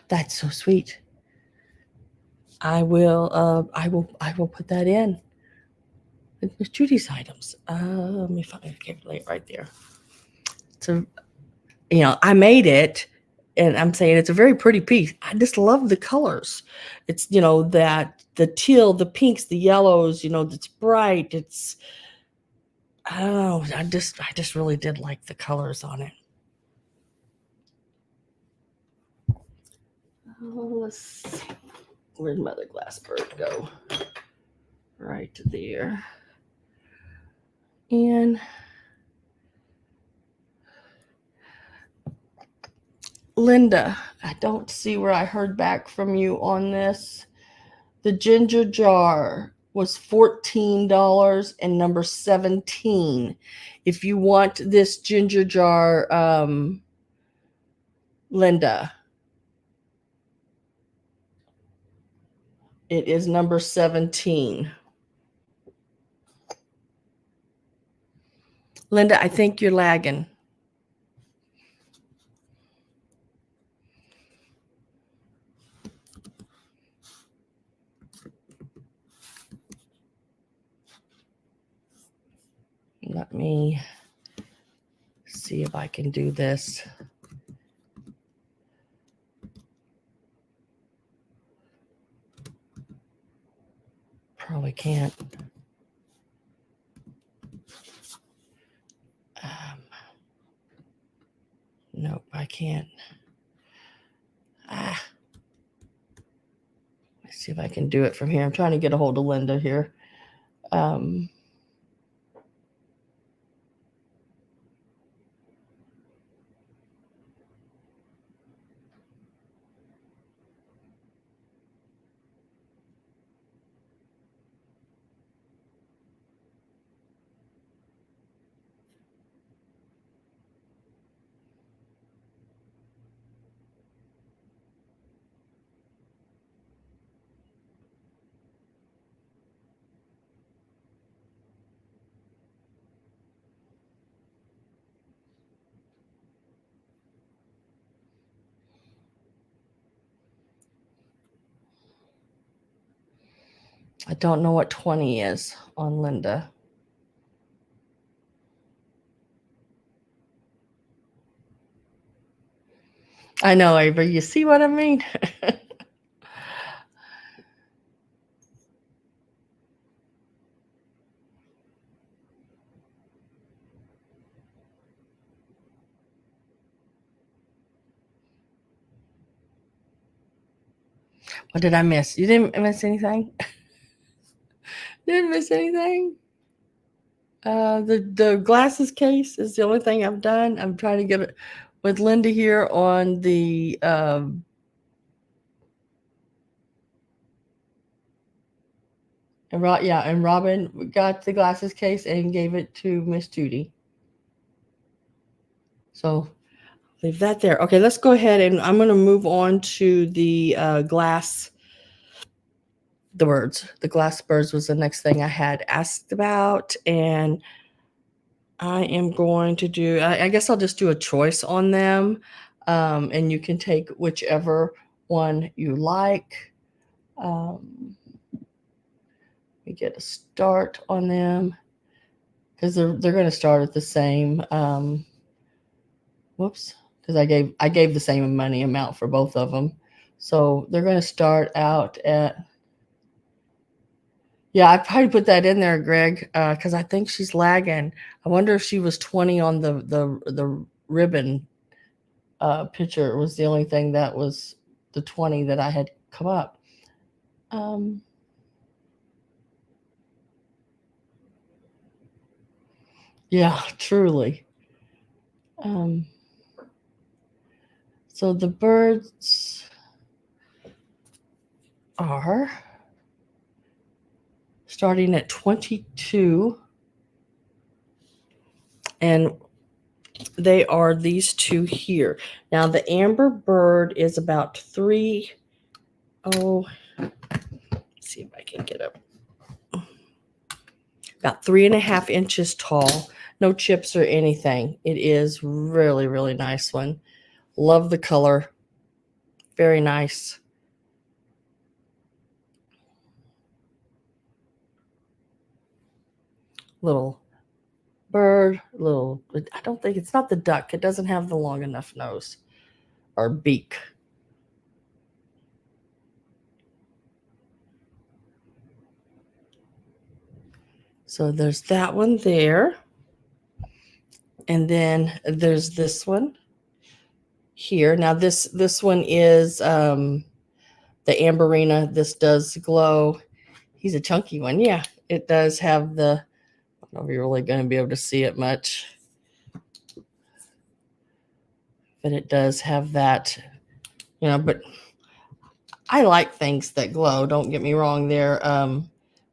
That's so sweet. I will put that in with Judy's items. Let me find it right there. So, I made it, and I'm saying it's a very pretty piece. I just love the colors. It's that the teal, the pinks, the yellows. It's bright. It's I don't know. I just really did like the colors on it. Oh, let's see. Where'd Mother Glassbird go? Right there. And Linda, I don't see where I heard back from you on this. The ginger jar was $14 and number 17. If you want this ginger jar, Linda, it is number 17. Linda, I think you're lagging. Let me see if I can do this. Probably can't. Nope, I can't. Let's see if I can do it from here. I'm trying to get a hold of Linda here. I don't know what 20 is on Linda. I know, Avery. You see what I mean? What did I miss? You didn't miss anything? Didn't miss anything? The glasses case is the only thing I've done. I'm trying to get it with Linda here on the And and Robin got the glasses case and gave it to Miss Judy. So leave that there. Okay, let's go ahead and I'm going to move on to the glass. The birds. The glass birds was the next thing I had asked about, and I am going to do. I guess I'll just do a choice on them, and you can take whichever one you like. We get a start on them because they're going to start at the same. Whoops, because I gave the same money amount for both of them, so they're going to start out at. Yeah, I probably put that in there, Greg, because I think she's lagging. I wonder if she was 20 on the ribbon picture. It was the only thing that was the 20 that I had come up. Yeah, truly. So the birds are starting at 22, and they are these two here. Now the amber bird is about 3. Oh, let's see if I can get up. About 3.5 inches tall. No chips or anything. It is really, really nice one. Love the color. Very nice. Little bird, I don't think it's not the duck. It doesn't have the long enough nose or beak. So there's that one there. And then there's this one here. Now this one is the Amberina. This does glow. He's a chunky one. Yeah, it does have the, I don't know if you're really going to be able to see it much, but it does have that, but I like things that glow. Don't get me wrong there.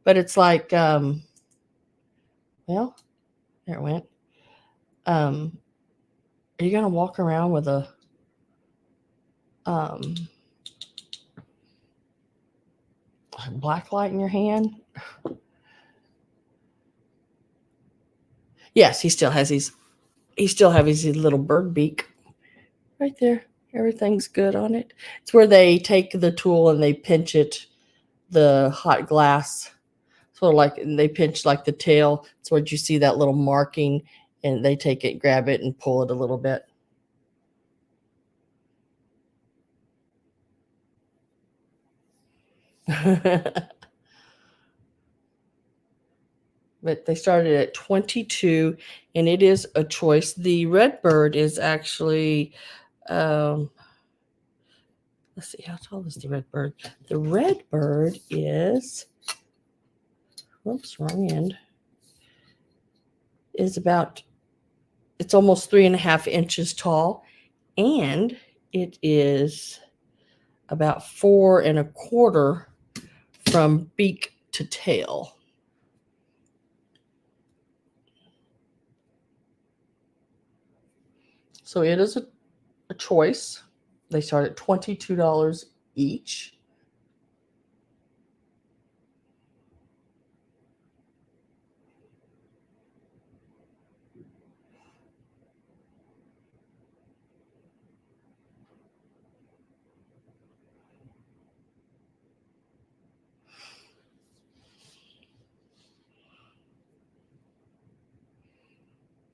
But it's like, well, there it went. Are you going to walk around with a, black light in your hand? Yes, he still has his little bird beak right there. Everything's good on it. It's where they take the tool and they pinch it, the hot glass. Sort of like they pinch like the tail. It's where you see that little marking, and they take it, grab it, and pull it a little bit. But they started at 22, and it is a choice. The red bird is actually, let's see, how tall is the red bird? The red bird is, whoops, wrong end, is about, it's almost 3.5 inches tall, and it is about 4.25 from beak to tail. So it is a choice. They start at $22 each.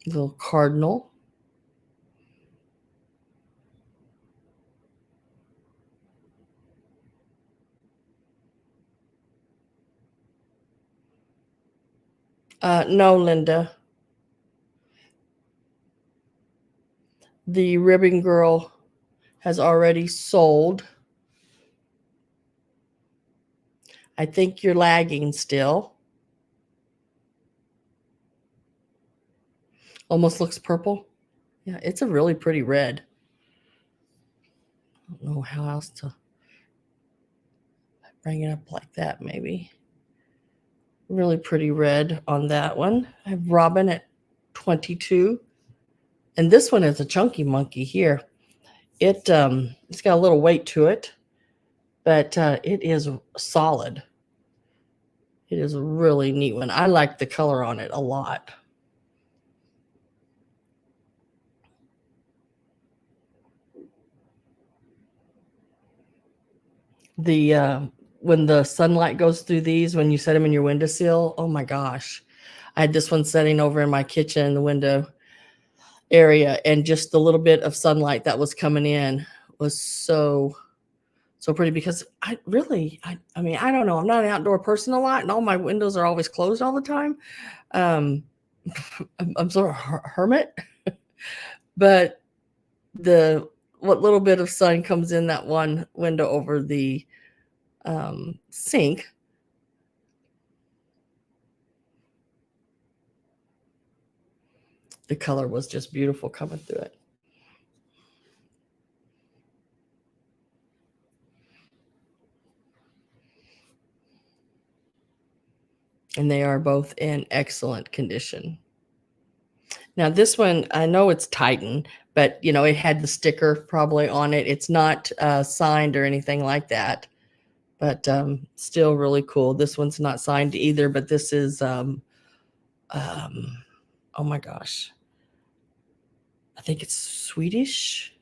Little cardinal. No, Linda. The ribbon girl has already sold. I think you're lagging still. Almost looks purple. Yeah, it's a really pretty red. I don't know how else to bring it up like that, maybe. really pretty red on that one. I have Robin at 22. And this one is a chunky monkey here. It's got a little weight to it, but it is solid. It is a really neat one. I like the color on it a lot. The when the sunlight goes through these, when you set them in your windowsill, oh my gosh. I had this one setting over in my kitchen in the window area, and just the little bit of sunlight that was coming in was so pretty, because I mean, I don't know, I'm not an outdoor person a lot, and all my windows are always closed all the time. I'm sort of hermit, but what little bit of sun comes in that one window over the sink, the color was just beautiful coming through it. And they are both in excellent condition. Now this one, I know it's Titan, but it had the sticker probably on it. It's not signed or anything like that, but still really cool. This one's not signed either, but this is oh my gosh, I think it's Swedish,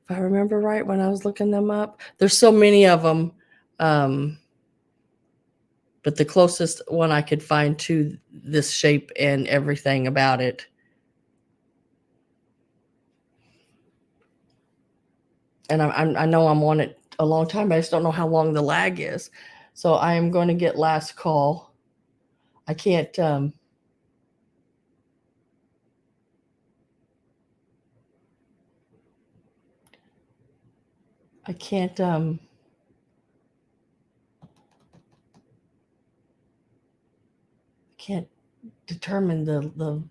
if I remember right when I was looking them up. There's so many of them, but the closest one I could find to this shape and everything about it. And I know I'm on it a long time, but I just don't know how long the lag is. So I am going to get last call. I can't can't determine the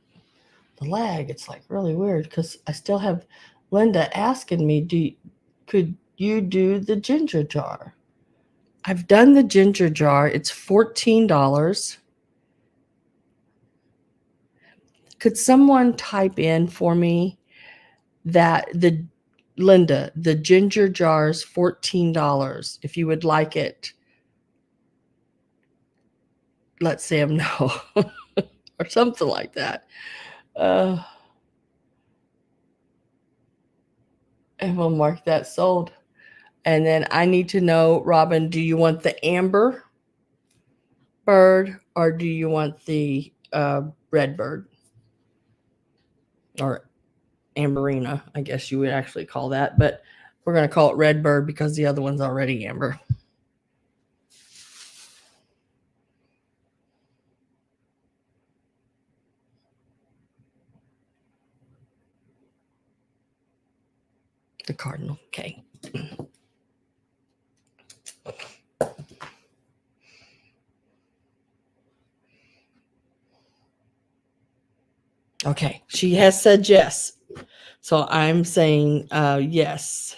lag. It's like really weird, because I still have Linda asking me, could you do the ginger jar? I've done the ginger jar. It's $14. Could someone type in for me that Linda, the ginger jar's $14. If you would like it, let Sam know or something like that. And we'll mark that sold. And then I need to know, Robin, do you want the amber bird or do you want the red bird? Or amberina, I guess you would actually call that, but we're going to call it red bird because the other one's already amber. The cardinal. Okay. Okay. She has said yes. So I'm saying yes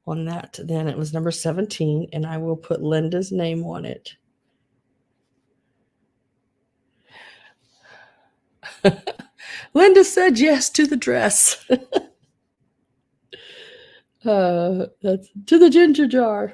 on that. Then it was number 17, and I will put Linda's name on it. Linda said yes to the dress. That's to the ginger jar.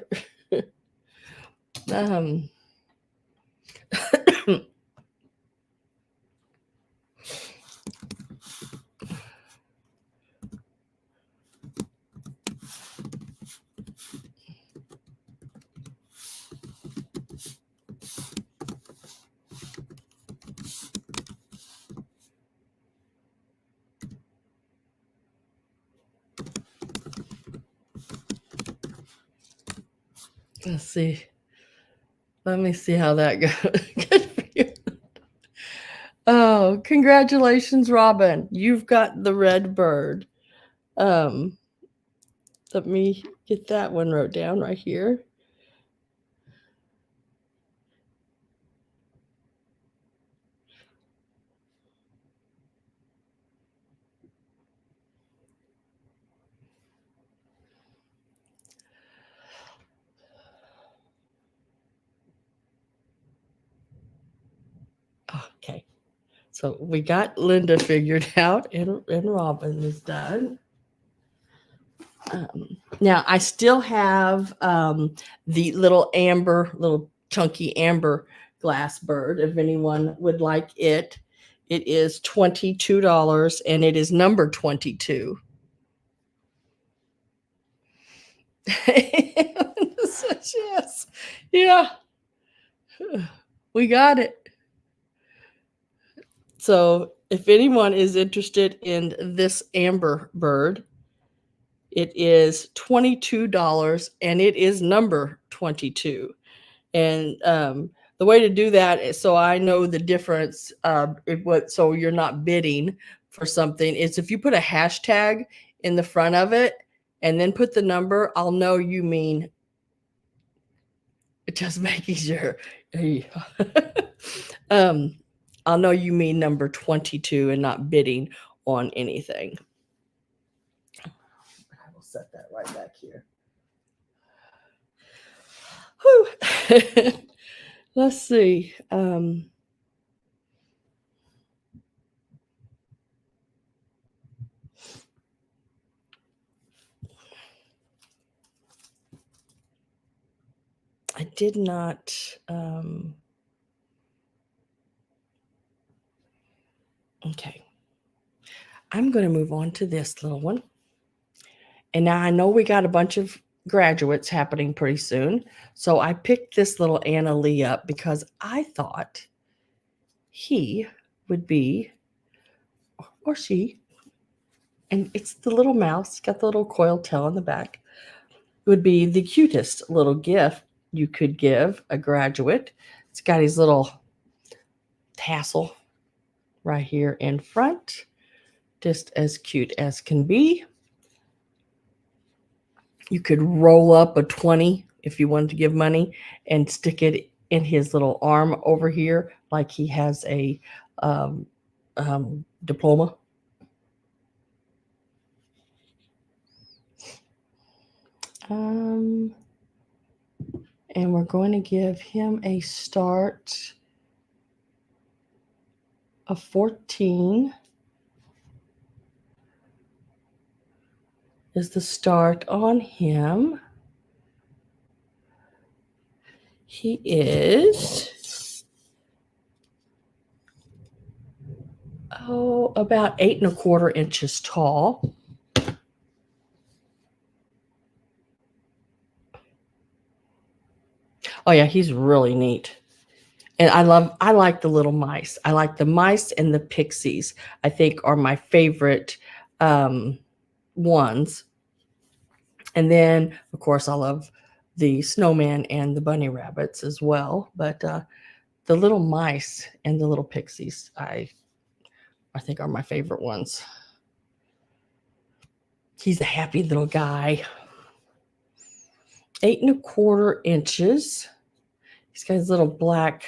Let's see. Let me see how that goes. Good for you. Oh, congratulations, Robin. You've got the red bird. Let me get that one wrote down right here. Okay. So we got Linda figured out, and Robin is done. Now I still have the little chunky amber glass bird. If anyone would like it, it is $22 and it is number 22. Yes, yeah, we got it. So if anyone is interested in this amber bird, it is $22 and it is number 22. And the way to do that is so I know the difference. So you're not bidding for something. Is if you put a hashtag in the front of it and then put the number, I'll know you mean. Just making sure. I'll know you mean number 22 and not bidding on anything. I will set that right back here. Whew. Let's see. I did not. Okay. I'm going to move on to this little one. And now I know we got a bunch of graduates happening pretty soon. So I picked this little Analee up because I thought he would be, or she, and it's the little mouse, got the little coil tail on the back, would be the cutest little gift you could give a graduate. It's got his little tassel right here in front, just as cute as can be. You could roll up a 20 if you wanted to give money and stick it in his little arm over here like he has a diploma. And we're going to give him a start of 14 is the start on him. He is about 8¼ inches tall. Oh yeah, he's really neat. And I like the little mice. I like the mice and the pixies, I think are my favorite ones. And then, of course, I love the snowman and the bunny rabbits as well. But the little mice and the little pixies, I think are my favorite ones. He's a happy little guy. 8¼ inches. He's got his little black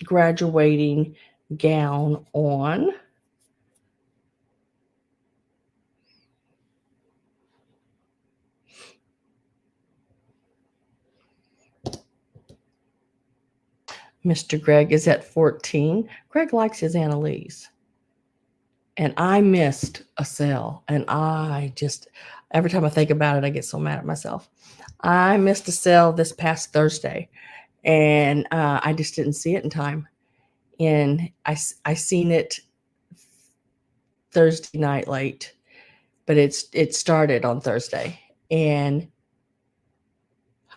graduating gown on. Mr. Greg is at 14. Greg likes his Annalees. And I missed a sale. And I just, every time I think about it, I get so mad at myself. I missed a sale this past Thursday. And I just didn't see it in time. And I seen it Thursday night late. But it started on Thursday. And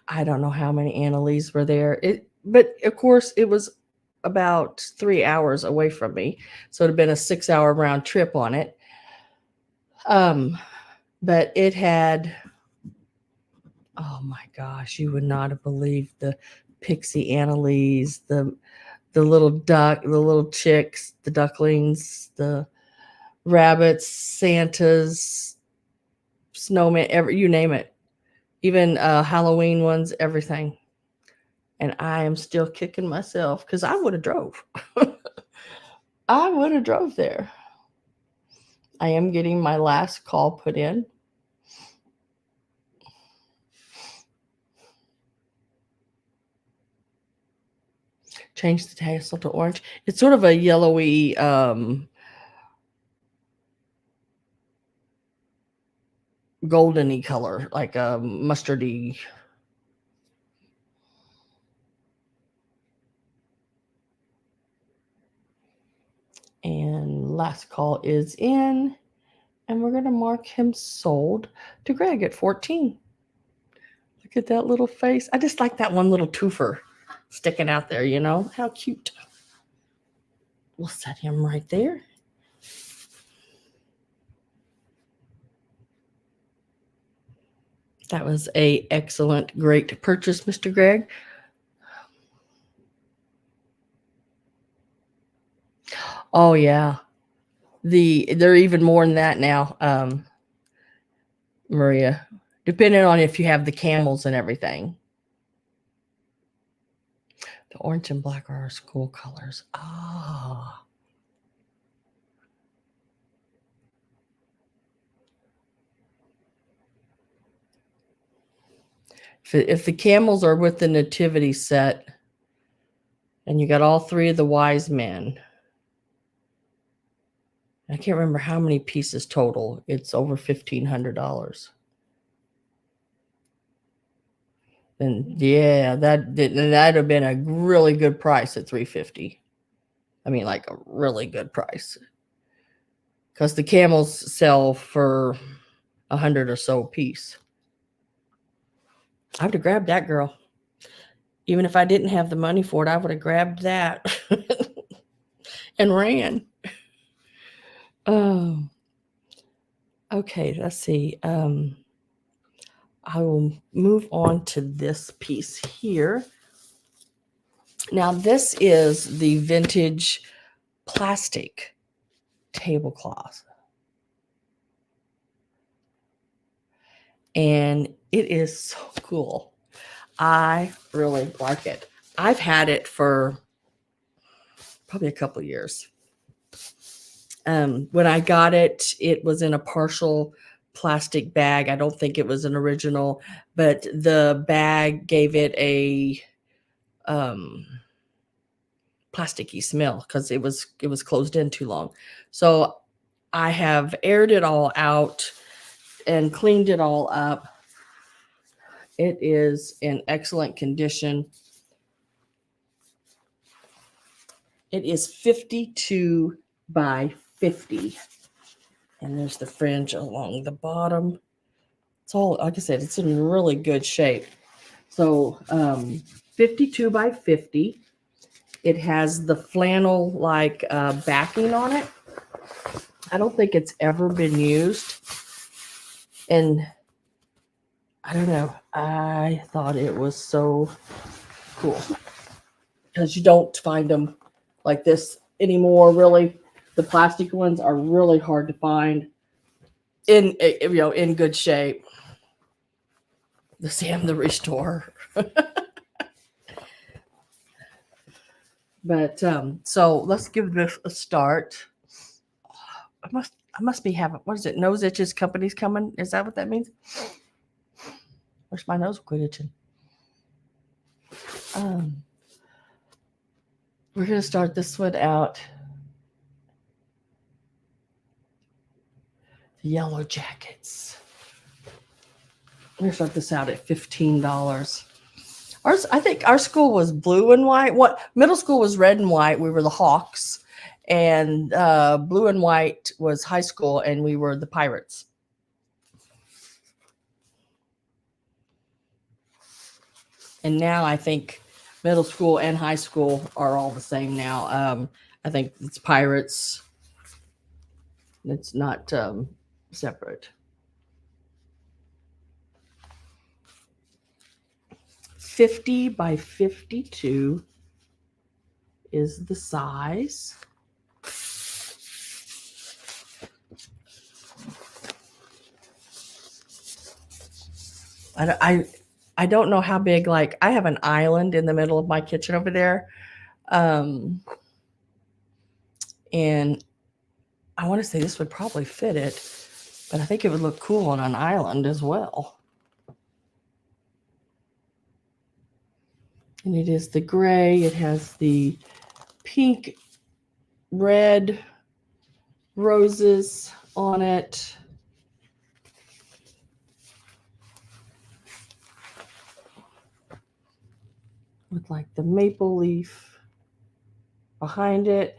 I don't know how many Annalees were there. But of course, it was about 3 hours away from me. So it had been a 6-hour round trip on it. But it had, oh my gosh, you would not have believed the pixie Annalees, the little duck, the little chicks, the ducklings, the rabbits, Santas, snowman, you name it. Even Halloween ones, everything. And I am still kicking myself because I would have drove. I would have drove there. I am getting my last call put in. Change the tassel to orange. It's sort of a yellowy, goldeny color, like a mustardy. And last call is in, and we're going to mark him sold to Greg at 14. Look at that little face. I just like that one little twofer sticking out there, you know? How cute. We'll set him right there. That was a excellent, great purchase, Mr. Greg. Oh yeah. They're even more than that now, Maria, depending on if you have the camels and everything. The orange and black are our school colors. Ah. If the camels are with the nativity set, and you got all three of the wise men, I can't remember how many pieces total. It's over $1,500. Then yeah, that'd have been a really good price at $350. I mean, like a really good price, because the camels sell for $100 or so a piece. I would have grabbed that, girl. Even if I didn't have the money for it, I would have grabbed that and ran. Oh, okay. Let's see. I will move on to this piece here. Now, this is the vintage plastic tablecloth. And it is so cool. I really like it. I've had it for probably a couple of years. When I got it, it was in a partial plastic bag. I don't think it was an original, but the bag gave it a plasticky smell because it was closed in too long. So I have aired it all out and cleaned it all up. It is in excellent condition. It is 52 by 50. And there's the fringe along the bottom. It's all, like I said, it's in really good shape. So 52 by 50. It has the flannel like backing on it. I don't think it's ever been used. And I don't know. I thought it was so cool, because you don't find them like this anymore. Really, the plastic ones are really hard to find in good shape. The Sam the Restore. But so let's give this a start. I must be having, what is it? Nose itches, company's coming. Is that what that means? Wish my nose would quit itching. We're going to start this one out. The Yellow Jackets. We're going to start this out at $15. I think our school was blue and white. What middle school was red and white. We were the Hawks, and blue and white was high school, and we were the Pirates. And now I think middle school and high school are all the same now. I think it's Pirates. It's not separate. 50 by 52 is the size. I don't know how big, like I have an island in the middle of my kitchen over there. And I want to say this would probably fit it, but I think it would look cool on an island as well. And it is the gray. It has the pink, red roses on it. With like the maple leaf behind it.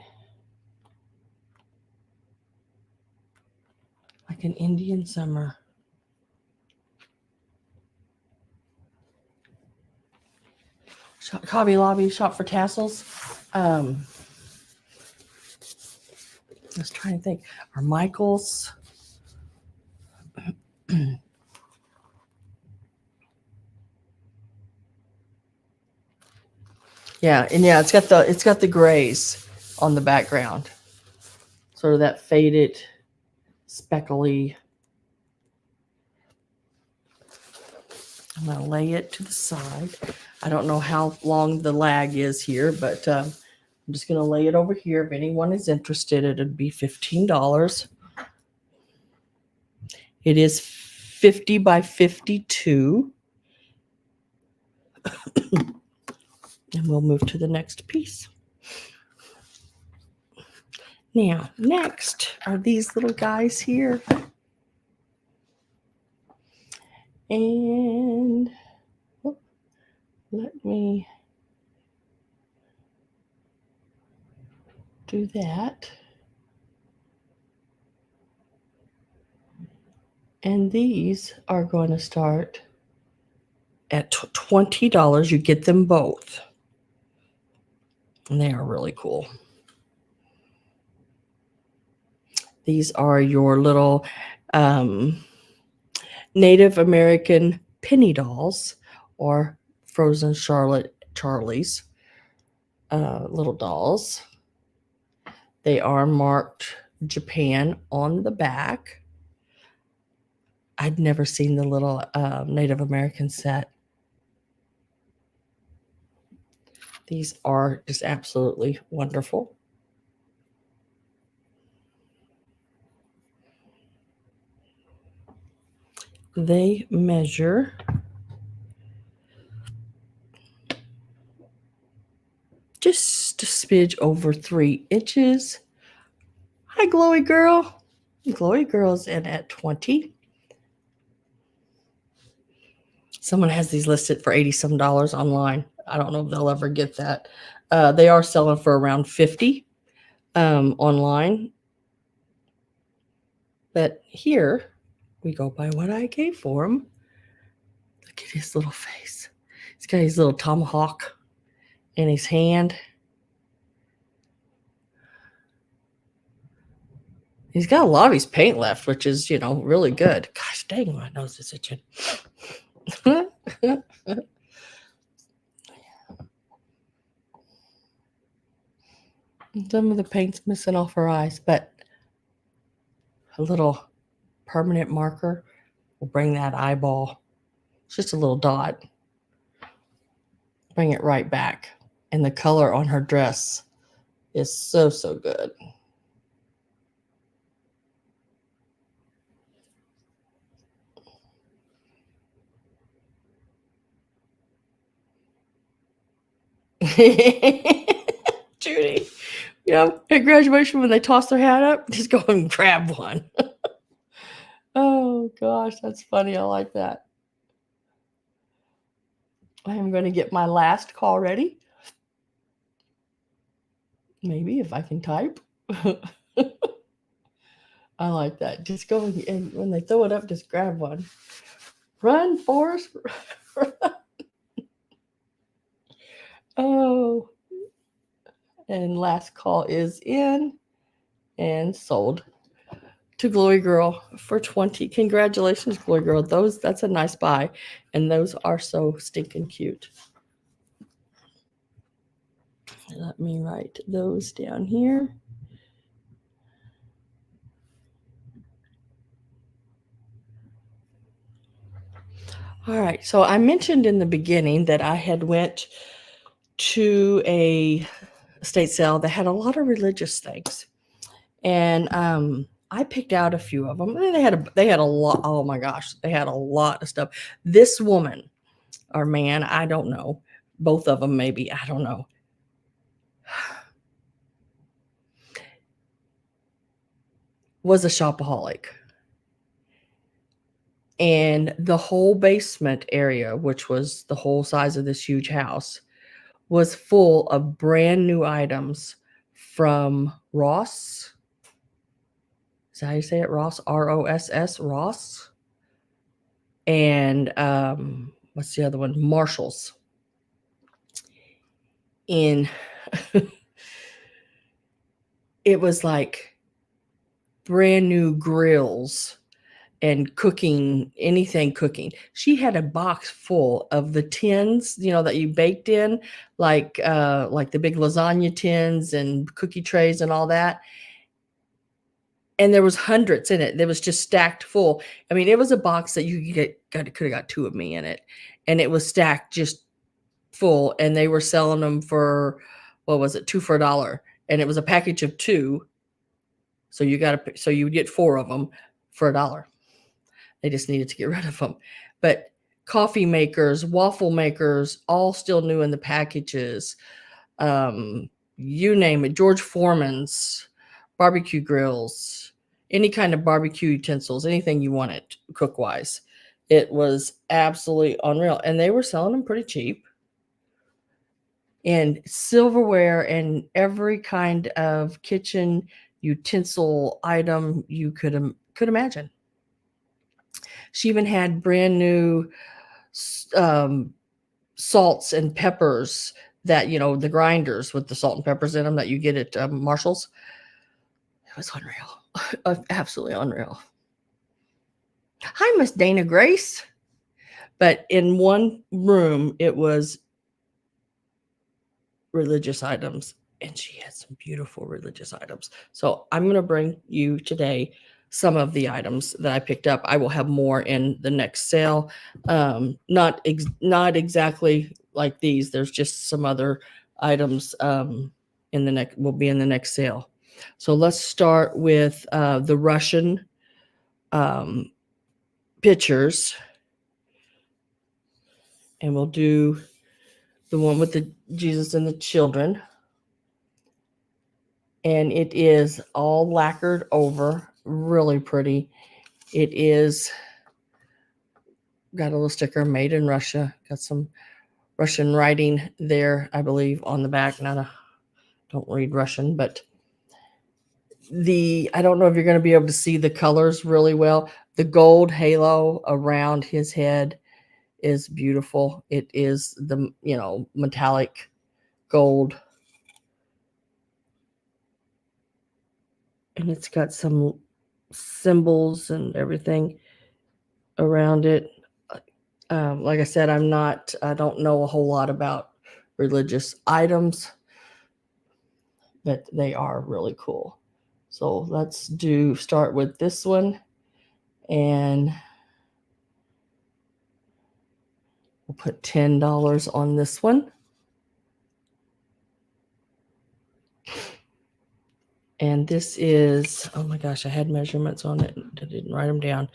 Like an Indian summer. Hobby Lobby, shop for tassels. I was trying to think. Or Michael's. Yeah, and yeah, it's got the grays on the background. Sort of that faded, speckly. I'm going to lay it to the side. I don't know how long the lag is here, but I'm just going to lay it over here. If anyone is interested, it'd be $15. It is 50 by 52. And we'll move to the next piece. Now, next are these little guys here. And let me do that. And these are going to start at $20. You get them both. And they are really cool. These are your little Native American penny dolls or frozen Charlie's little dolls. They are marked Japan on the back. I'd never seen the little Native American set. These are just absolutely wonderful. They measure just a smidge over 3 inches. Hi, Glowy Girl. Glowy Girl's in at 20. Someone has these listed for $80-some online. I don't know if they'll ever get that. They are selling for around $50 online. But here we go by what I gave for him. Look at his little face. He's got his little tomahawk in his hand. He's got a lot of his paint left, which is, really good. Gosh dang, my nose is itching. Some of the paint's missing off her eyes, but a little permanent marker will bring that eyeball. It's just a little dot. Bring it right back. And the color on her dress is so, so good. Judy, at graduation when they toss their hat up, just go and grab one. Oh gosh, that's funny. I like that. I am going to get my last call ready. Maybe if I can type. I like that. Just go and when they throw it up, just grab one. Run, Forrest. Oh. And last call is in and sold to Glory Girl for 20. Congratulations, Glory Girl. That's a nice buy. And those are so stinking cute. Let me write those down here. All right. So I mentioned in the beginning that I had went to a estate sale that had a lot of religious things. And I picked out a few of them. And they had a lot. Oh my gosh, they had a lot of stuff. This woman or man, I don't know, both of them maybe, I don't know. Was a shopaholic. And the whole basement area, which was the whole size of this huge house, was full of brand new items from Ross. Is that how you say it? Ross, Ross, Ross. And what's the other one? Marshall's. In it was like brand new grills and cooking, anything cooking. She had a box full of the tins, that you baked in, like the big lasagna tins and cookie trays and all that. And there was hundreds in it. There was just stacked full. I mean, it was a box that you could have got two of me in it, and it was stacked just full. And they were selling them for, what was it, 2 for $1, and it was a package of 2. So you would get 4 of them for $1. They just needed to get rid of them. But coffee makers, waffle makers, all still new in the packages. You name it. George Foreman's, barbecue grills, any kind of barbecue utensils, anything you wanted cook-wise. It was absolutely unreal. And they were selling them pretty cheap. And silverware and every kind of kitchen utensil item you could imagine. She even had brand new salts and peppers that, the grinders with the salt and peppers in them that you get at Marshall's. It was unreal. Absolutely unreal. Hi, Miss Dana Grace. But in one room, it was religious items, and she had some beautiful religious items. So I'm going to bring you today some of the items that I picked up. I will have more in the next sale. Not exactly like these. There's just some other items will be in the next sale. So let's start with the Russian pictures, and we'll do the one with the Jesus and the children. And it is all lacquered over, really pretty. It is got a little sticker, made in Russia. Got some Russian writing there, I believe, on the back. Don't read Russian, but I don't know if you're going to be able to see the colors really well. The gold halo around his head is beautiful. It is the, metallic gold. And it's got some symbols and everything around it. Like I said, I don't know a whole lot about religious items, but they are really cool. So let's start with this one, and we'll put $10 on this one. And this is, oh my gosh, I had measurements on it. I didn't write them down.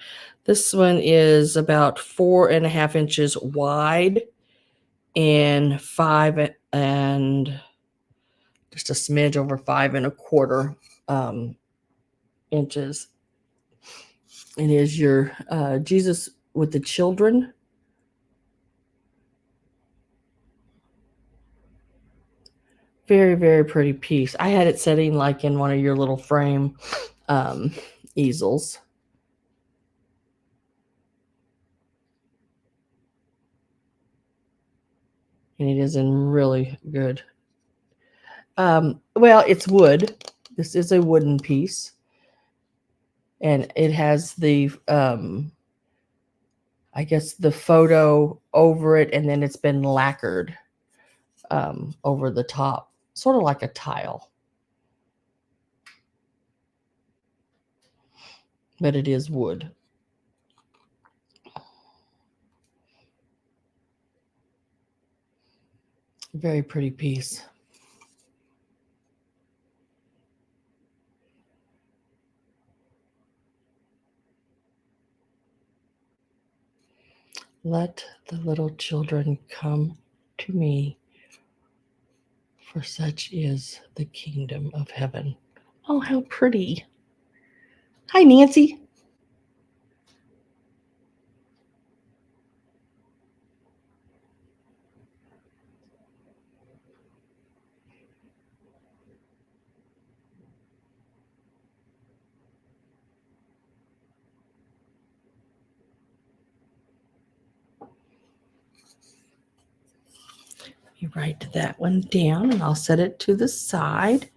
This one is about 4.5 inches wide and 5 and just a smidge over 5.25 inches. It is your Jesus with the children. Very, very pretty piece. I had it sitting like in one of your little frame easels. And it is in really good. Well, it's wood. This is a wooden piece. And it has the, I guess, the photo over it, and then it's been lacquered over the top, sort of like a tile. But it is wood. Very pretty piece. Let the little children come to me, for such is the kingdom of heaven. Oh, how pretty. Hi, Nancy. You write that one down and I'll set it to the side.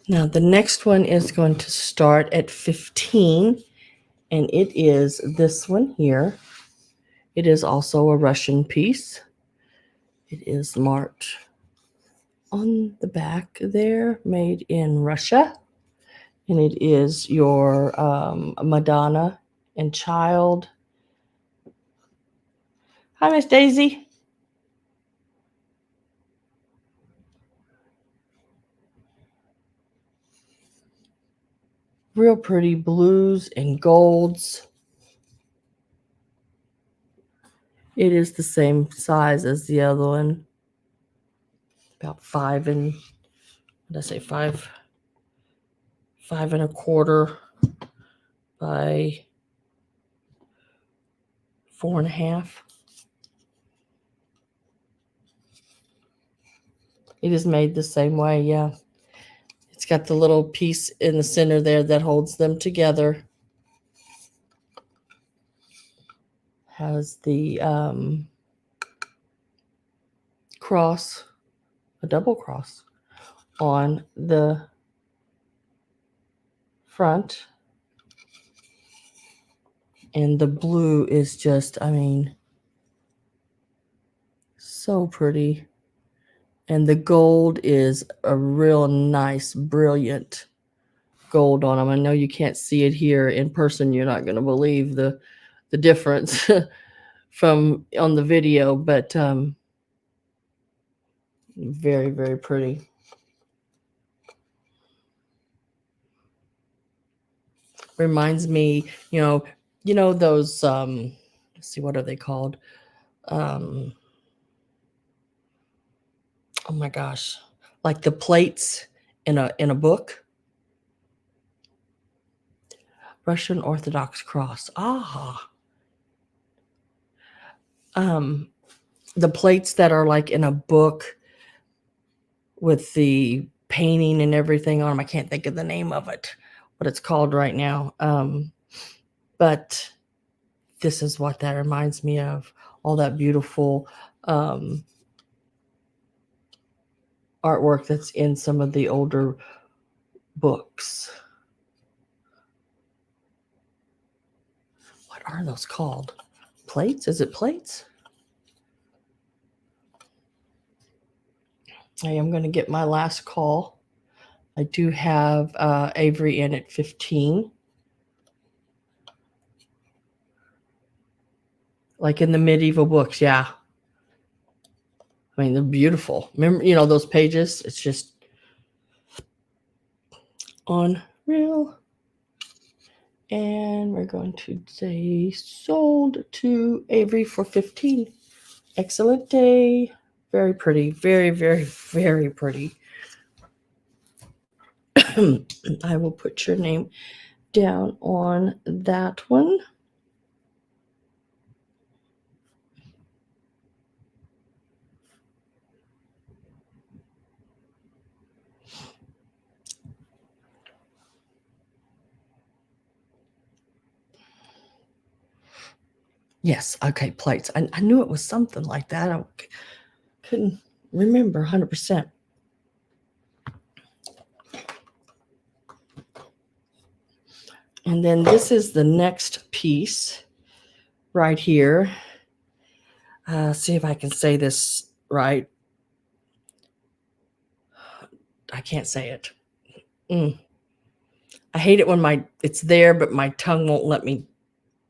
Now the next one is going to start at 15, and it is this one here. It is also a Russian piece. It is marked on the back there, made in Russia. And it is your Madonna and Child. Hi, Miss Daisy. Real pretty blues and golds. It is the same size as the other one. About 5 and, what did I say, 5.25 by 4.5. It is made the same way, yeah. It's got the little piece in the center there that holds them together. Has the cross, a double cross on the front. And the blue is just, I mean, so pretty. And the gold is a real nice, brilliant gold on them. I know you can't see it here in person. You're not going to believe the difference from on the video, but very, very pretty. Reminds me, you know those let's see, what are they called? Oh my gosh, like the plates in a book. Russian Orthodox cross. The plates that are like in a book with the painting and everything on them. I can't think of the name of it, what it's called right now. But this is what that reminds me of. All that beautiful artwork that's in some of the older books. What are those called? Plates? Is it plates? I am going to get my last call. I do have Avery in at 15. Like in the medieval books, yeah. I mean, they're beautiful. Remember, those pages? It's just unreal. And we're going to say sold to Avery for 15. Excellent day. Very pretty. Very, very, very pretty. I will put your name down on that one. Yes, okay, plates. I knew it was something like that. I couldn't remember 100%. And then this is the next piece right here. See if I can say this right. I can't say it. I hate it when it's there, but my tongue won't let me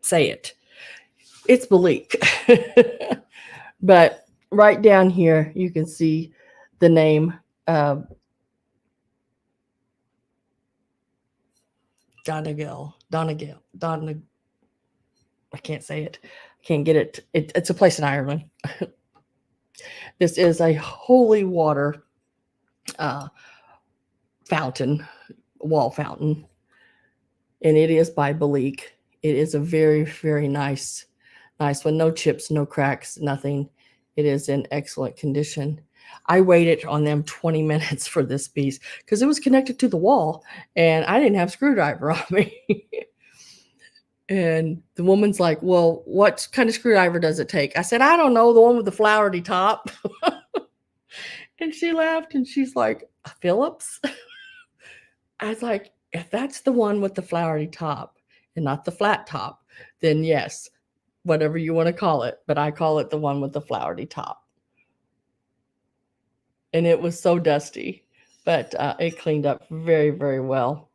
say it. it's bleak. But right down here, you can see the name Donegal. I can't say it. I can't get it. It's a place in Ireland. This is a holy water fountain, wall fountain, and it is by Belique. It is a very, very nice one. No chips, no cracks, nothing. It is in excellent condition. I waited on them 20 minutes for this piece because it was connected to the wall and I didn't have a screwdriver on me. And the woman's like, well, what kind of screwdriver does it take? I said, I don't know, the one with the flowery top. And she laughed and she's like, Phillips? I was like, if that's the one with the flowery top and not the flat top, then yes, whatever you want to call it. But I call it the one with the flowery top. And it was so dusty, but it cleaned up very, very well.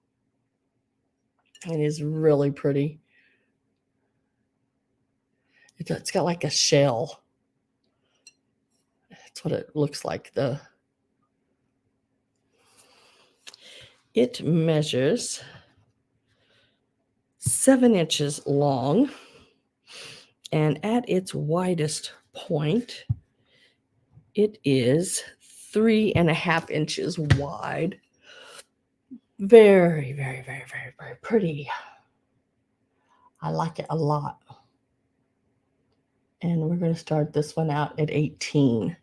It is really pretty. It's got like a shell. That's what it looks like. It measures 7 inches long, and at its widest point, it is 3.5 inches wide. Very, very, very, very, very pretty. I like it a lot. And we're going to start this one out at 18.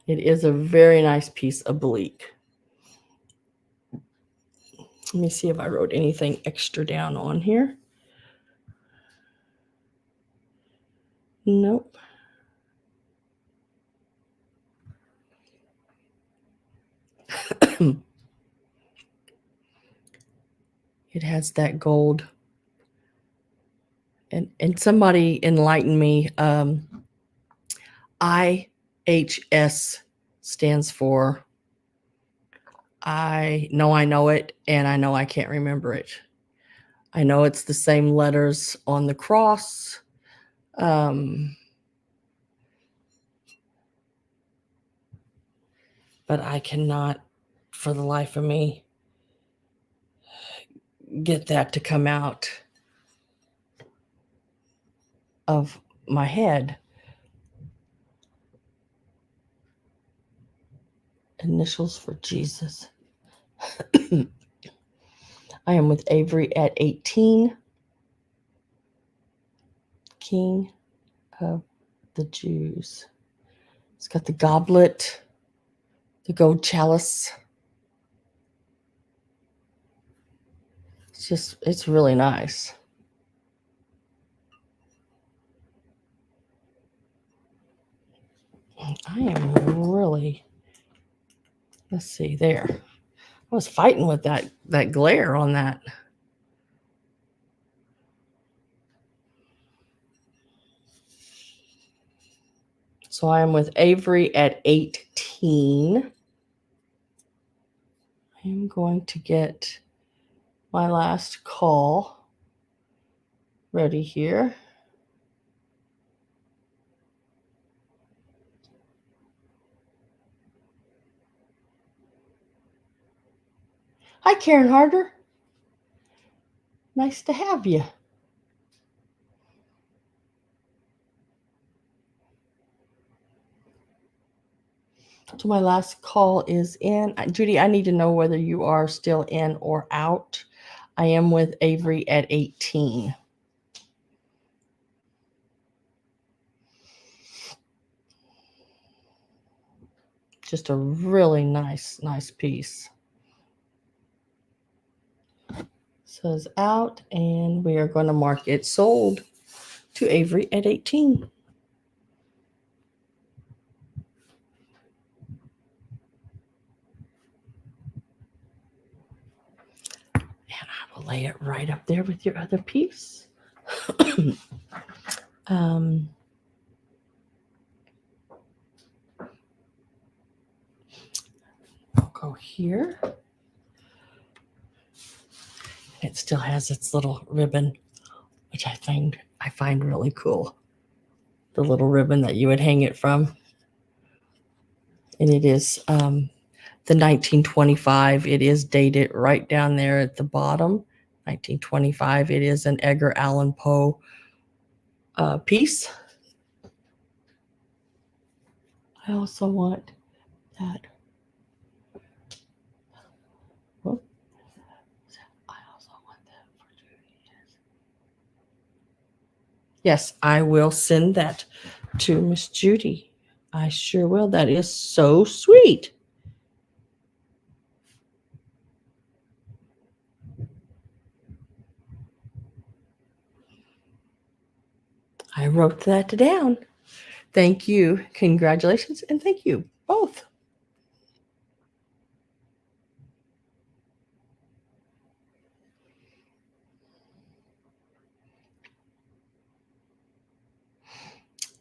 It is a very nice piece of Belique. Let me see if I wrote anything extra down on here. Nope. It has that gold. And somebody enlightened me. IHS stands for I know it, and I know I can't remember it. I know it's the same letters on the cross. But I cannot, for the life of me, get that to come out of my head. Initials for Jesus. I am with Avery at 18. King of the Jews. It's got the goblet, the gold chalice. It's really nice. I am really, let's see there. I was fighting with that glare on that. So I am with Avery at 18. I am going to get my last call ready here. Hi, Karen Harder. Nice to have you. So my last call is in. Judy, I need to know whether you are still in or out. I am with Avery at 18. Just a really nice piece. Says out, and we are going to mark it sold to Avery at 18. And I will lay it right up there with your other piece. I'll go here. It still has its little ribbon, which I find really cool. The little ribbon that you would hang it from. And it is the 1925. It is dated right down there at the bottom. 1925. It is an Edgar Allan Poe piece. I also want that. Oh, I also want that for Judy. Yes, I will send that to Miss Judy. I sure will. That is so sweet. I wrote that down. Thank you. Congratulations. And thank you both.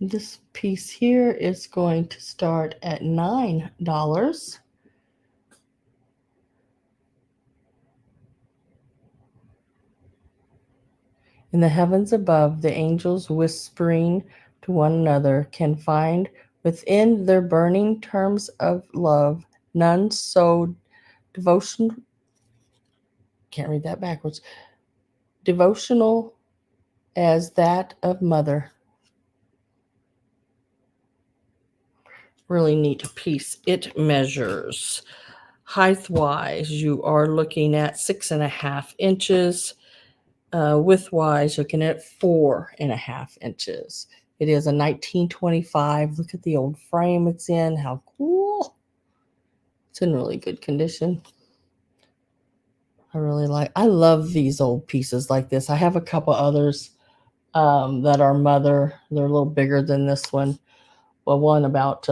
This piece here is going to start at $9. In the heavens above, the angels whispering to one another can find within their burning terms of love none so devotional. Can't read that backwards. Devotional as that of mother. Really neat piece. It measures height wise. You are looking at 6.5 inches. Width wise, looking at 4.5 inches. It is a 1925. Look at the old frame it's in. How cool. It's in really good condition. I love these old pieces like this. I have a couple others that are mother. They're a little bigger than this one. Well, one about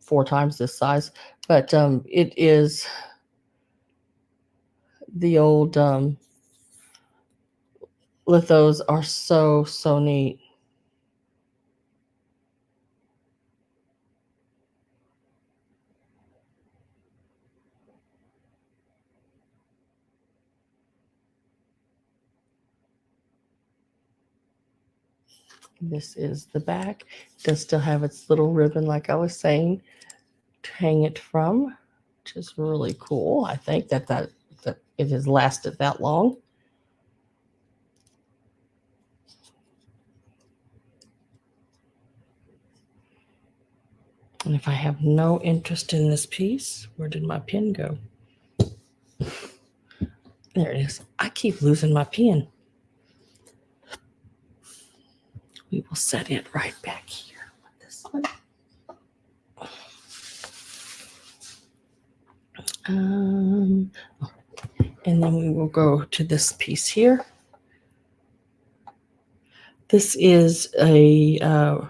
4 times this size. But it is the old lithos are so, so neat. This is the back. It does still have its little ribbon, like I was saying, to hang it from, which is really cool. I think that it has lasted that long. And if I have no interest in this piece, where did my pen go? There it is. I keep losing my pen. We will set it right back here with this one. And then we will go to this piece here. This is a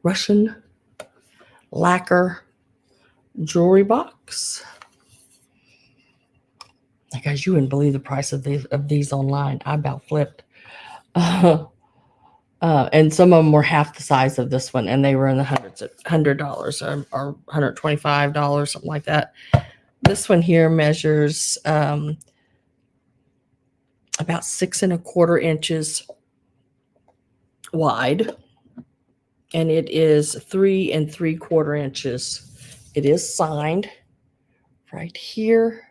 Russian lacquer jewelry box. Guys, you wouldn't believe the price of these online. I about flipped. And some of them were half the size of this one, and they were in the $100 or $125, something like that. This one here measures about 6.25 inches wide, and it is 3 3/4 inches. It is signed right here,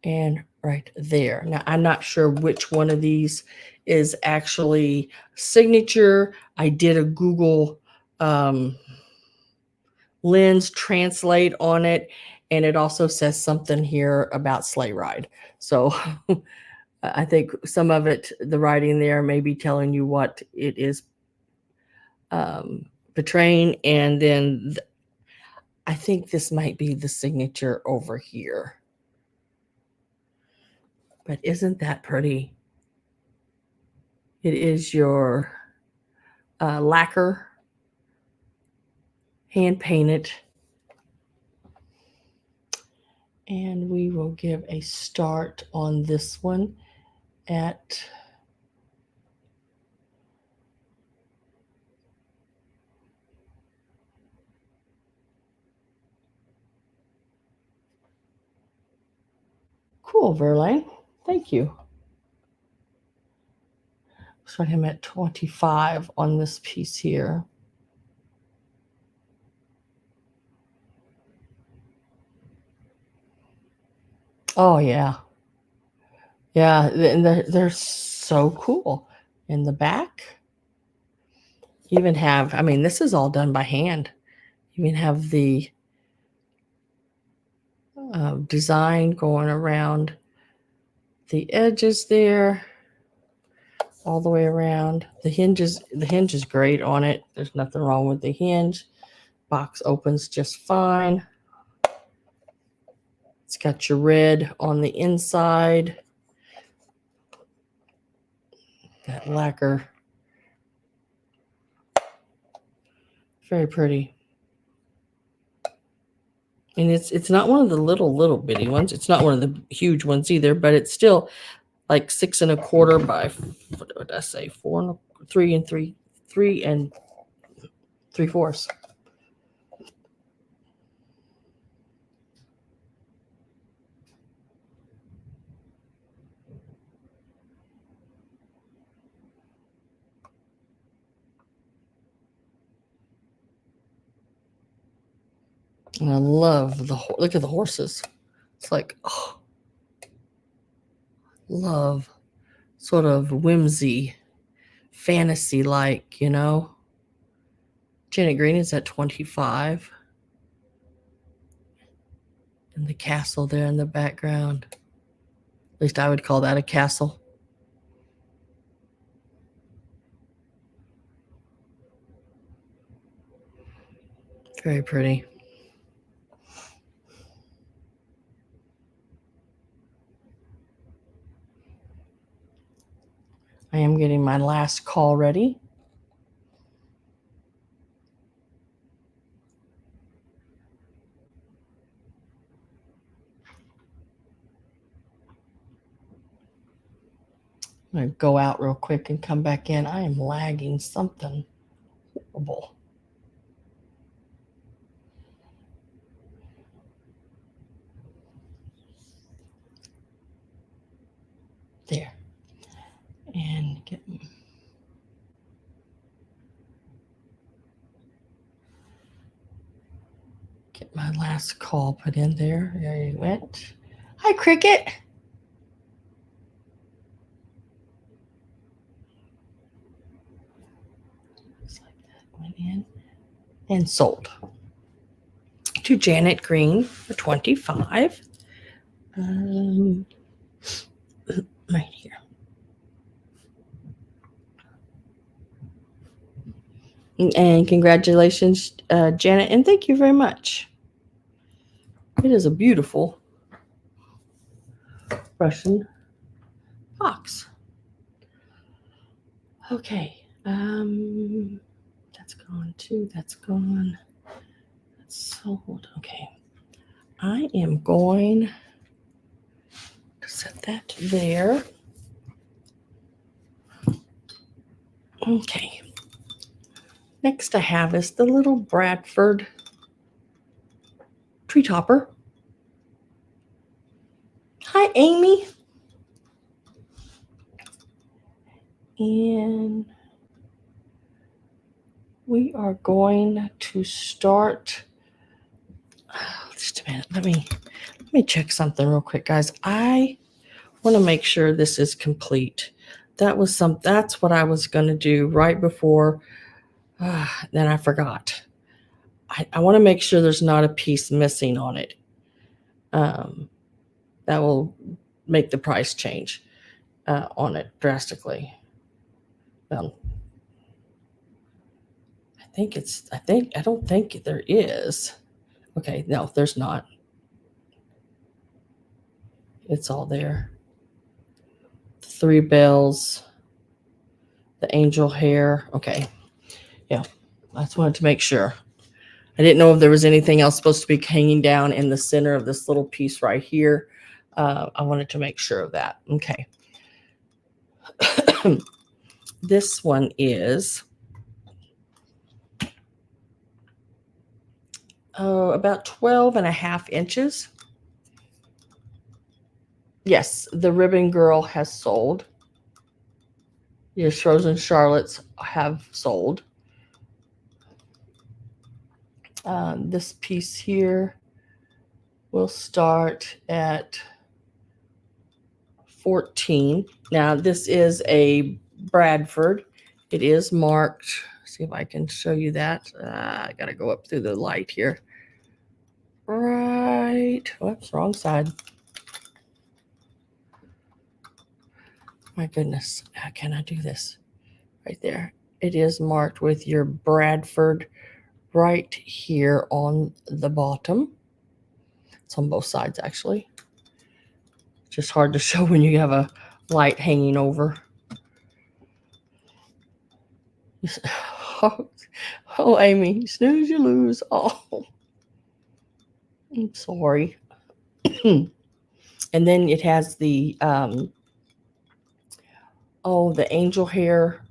and right there. Now, I'm not sure which one of these is actually signature. I did a Google lens translate on it, and it also says something here about sleigh ride. So I think some of it, the writing there may be telling you what it is portraying, and then I think this might be the signature over here. But isn't that pretty? It is your lacquer, hand painted. And we will give a start on this one at Cool, Verlaine. Thank you. So I'm at 25 on this piece here. Oh, yeah. Yeah, and they're so cool. In the back, you even have, I mean, this is all done by hand. You even have the design going around the edges there, all the way around. The hinge is great on it. There's nothing wrong with the hinge. Box opens just fine. It's got your red on the inside. That lacquer. Very pretty. And it's not one of the little bitty ones. It's not one of the huge ones either, but it's still like 6 1/4 by, what did I say, 3 3/4. And I love look at the horses. It's like, oh, love, sort of whimsy, fantasy like, you know. Janet Green is at 25. And the castle there in the background. At least I would call that a castle. Very pretty. I am getting my last call ready. I'm going to go out real quick and come back in. I am lagging something horrible. There. And get my last call put in there. There you went. Hi, Cricket. Just like that. Went in and sold to Janet Green for 25. Right here. And congratulations, Janet, and thank you very much. It is a beautiful Russian box. Okay, that's gone too. That's gone. That's sold. Okay, I am going to set that there. Okay. Next I have is the little Bradford tree topper. Hi, Amy. And we are going to start. Just a minute. Let me check something real quick, guys. I want to make sure this is complete. That's what I was going to do right before. Then I forgot. I want to make sure there's not a piece missing on it. That will make the price change on it drastically. I don't think there is. Okay, no, there's not. It's all there. 3 bells, the angel hair. Okay, yeah, I just wanted to make sure. I didn't know if there was anything else supposed to be hanging down in the center of this little piece right here. I wanted to make sure of that. Okay. This one is about 12 1/2 inches. Yes, the Ribbon Girl has sold. Your Frozen Charlottes have sold. This piece here will start at 14. Now, this is a Bradford. It is marked. See if I can show you that. I got to go up through the light here. Right. Whoops, wrong side. My goodness. How can I do this? Right there. It is marked with your Bradford right here on the bottom. It's on both sides, actually. Just hard to show when you have a light hanging over. Oh, Amy, snooze, you lose. Oh, I'm sorry. And then it has the the angel hair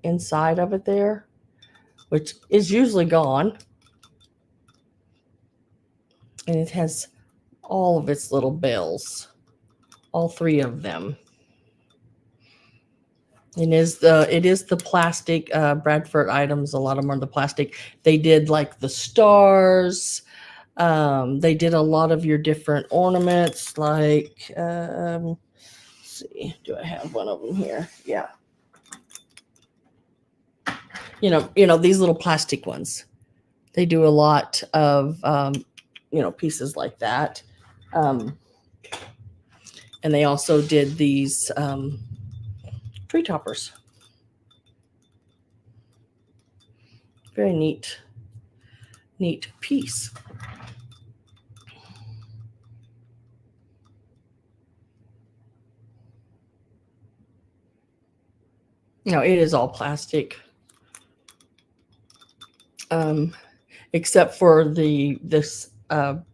inside of it there, which is usually gone. And it has all of its little bells, all three of them. It is the plastic Bradford items. A lot of them are the plastic. They did like the stars. They did a lot of your different ornaments, like let's see, do I have one of them here? Yeah. You know these little plastic ones. They do a lot of pieces like that. And they also did these tree toppers. Very neat piece. No, it is all plastic. Except for this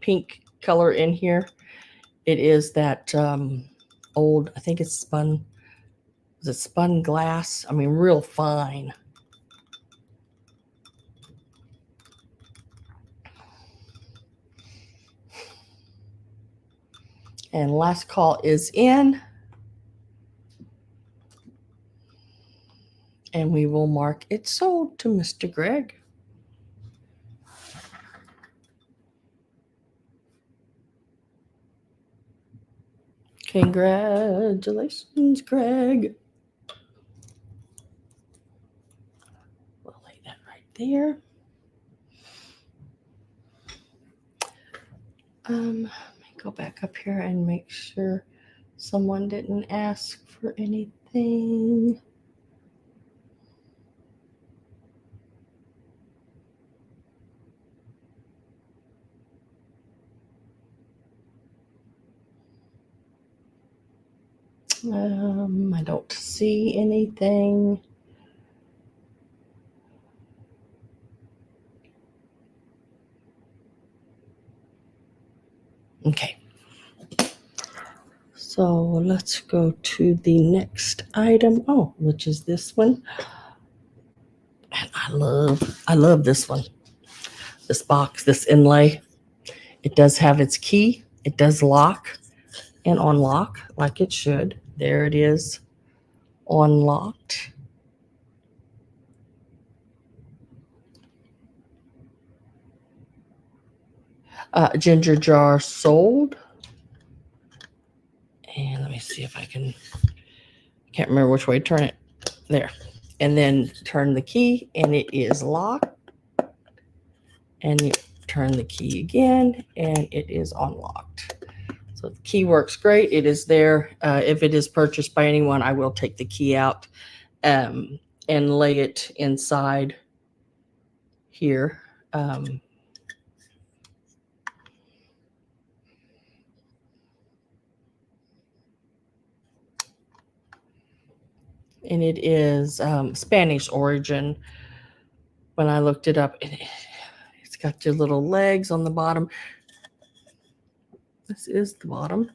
pink color in here. It is that old, I think it's spun, is it spun glass? I mean, real fine. And last call is in. And we will mark it sold to Mr. Greg. Congratulations, Greg. We'll lay that right there. Let me go back up here and make sure someone didn't ask for anything. I don't see anything. Okay. So let's go to the next item. Which is this one. And I love this one. This box, this inlay. It does have its key. It does lock and unlock like it should. There it is, unlocked. Ginger jar sold. And let me see if I can't remember which way to turn it. There. And then turn the key and it is locked. And you turn the key again and it is unlocked. So the key works great. It is there. If it is purchased by anyone, I will take the key out and lay it inside here. And it is Spanish origin. When I looked it up, it's got your little legs on the bottom. This is the bottom.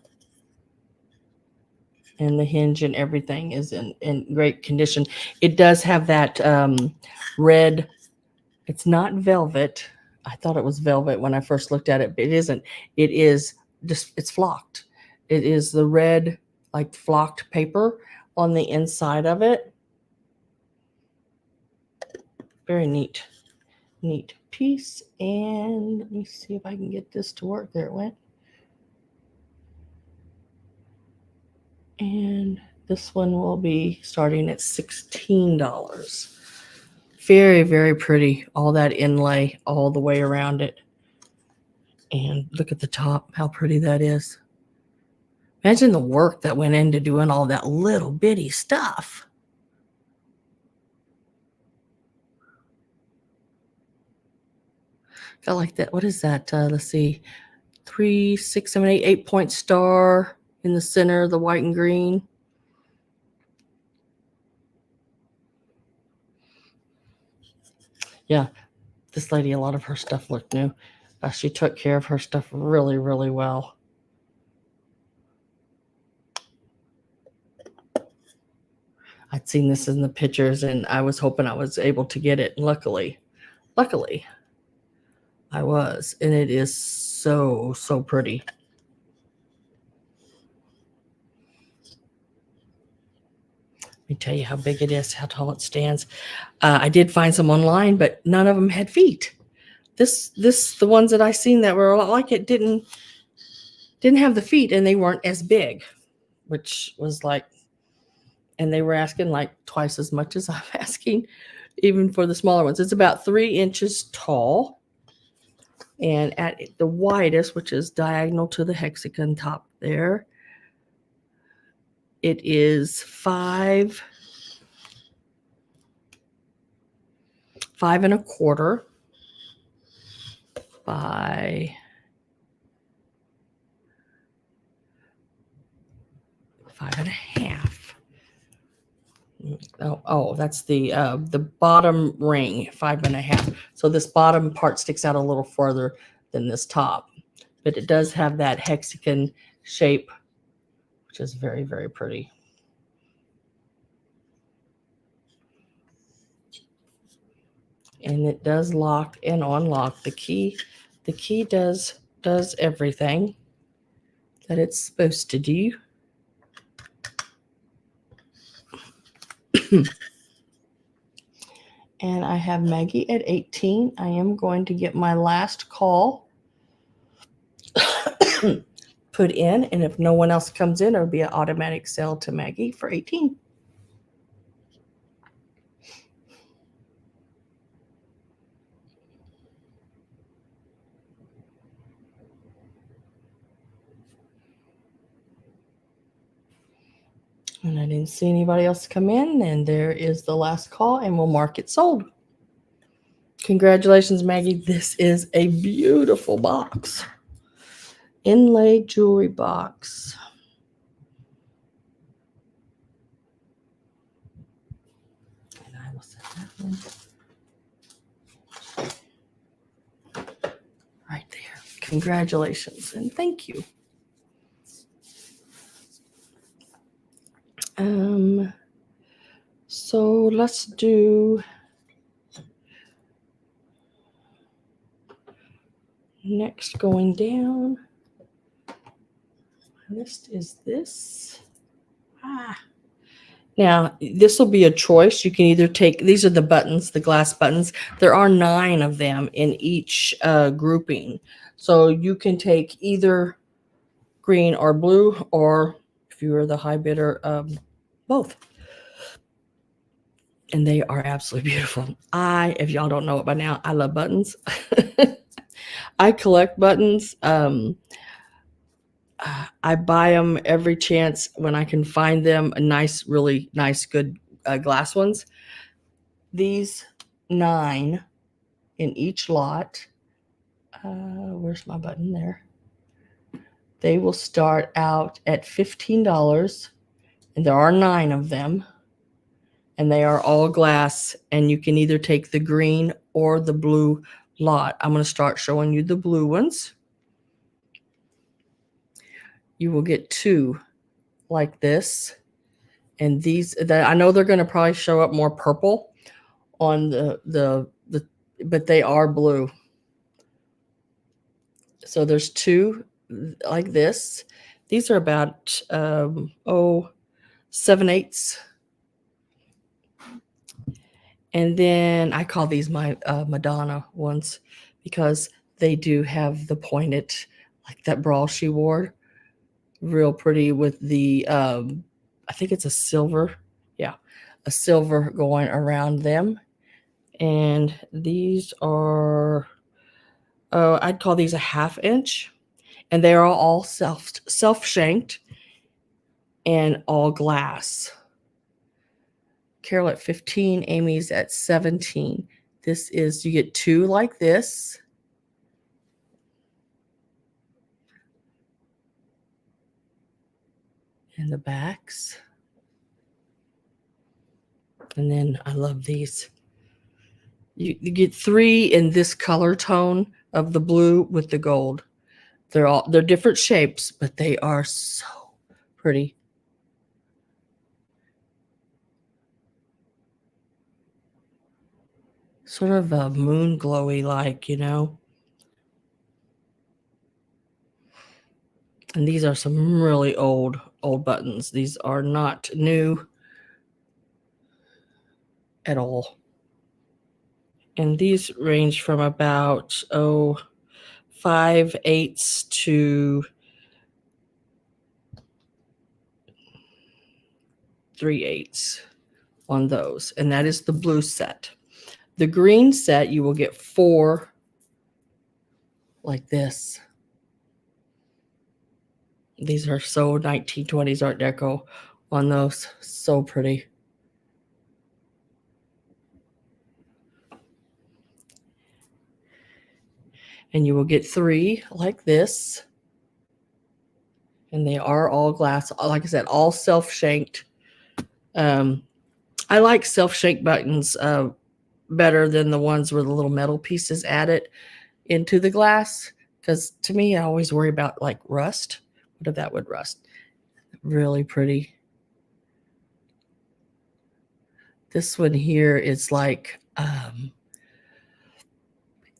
And the hinge and everything is in great condition. It does have that red, it's not velvet. I thought it was velvet when I first looked at it, but it isn't. It is just, it's flocked. It is the red, like flocked paper on the inside of it. Very neat piece. And let me see if I can get this to work. There it went. And this one will be starting at $16. Very, very pretty. All that inlay all the way around it. And look at the top, how pretty that is. Imagine the work that went into doing all that little bitty stuff. I like that. What is that? Let's see. 3, 6, 7, 8 point star in the center, the white and green. Yeah, this lady, a lot of her stuff looked new. She took care of her stuff really, really well. I'd seen this in the pictures and I was hoping I was able to get it. And luckily, I was. And it is so, so pretty. Let me tell you how big it is, how tall it stands. I did find some online, but none of them had feet. The ones that I seen that were a lot like it didn't have the feet, and they weren't as big, which was like, and they were asking like twice as much as I'm asking, even for the smaller ones. It's about 3 inches tall, and at the widest, which is diagonal to the hexagon top there, it is 5 1/4 by 5 1/2. Oh, that's the bottom ring, 5 1/2. So this bottom part sticks out a little further than this top, but it does have that hexagon shape, which is very, very pretty. And it does lock and unlock. The key does everything that it's supposed to do. And I have Maggie at 18. I am going to get my last call put in, and if no one else comes in, it'll be an automatic sale to Maggie for 18. And I didn't see anybody else come in, and there is the last call, and we'll mark it sold. Congratulations, Maggie. This is a beautiful box. Inlay jewelry box. And I will set that one right there. Congratulations, and thank you. So let's do next going down. My list is this. Now, this will be a choice. You can either take, these are the buttons, the glass buttons. There are 9 of them in each grouping. So you can take either green or blue, or if you are the high bidder, both. And they are absolutely beautiful. If y'all don't know it by now, I love buttons. I collect buttons. I buy them every chance when I can find them. Nice, really nice, good glass ones. These 9 in each lot. Where's my button there? They will start out at $15, and there are 9 of them. And they are all glass, and you can either take the green or the blue lot. I'm going to start showing you the blue ones. You will get 2 like this, and these that I know they're going to probably show up more purple on the but they are blue. So there's 2 like this. These are about 7/8. And then I call these my Madonna ones because they do have the pointed, like that bra she wore, real pretty with the I think it's a silver, yeah, a silver going around them. And these are, I'd call these a 1/2 inch, and they are all self shanked and all glass. Carol at 15, Amy's at 17. This is, you get 2 like this. And the backs. And then I love these. You get 3 in this color tone of the blue with the gold. They're different shapes, but they are so pretty. Sort of a moon glowy like, you know. And these are some really old buttons. These are not new at all. And these range from about 5/8 to 3/8 on those. And that is the blue set. The green set, you will get 4 like this. These are so 1920s Art Deco on those. So pretty. And you will get 3 like this. And they are all glass. Like I said, all self-shanked. I like self-shanked buttons better than the ones where the little metal pieces added into the glass. Because to me, I always worry about like rust. What if that would rust? Really pretty. This one here is like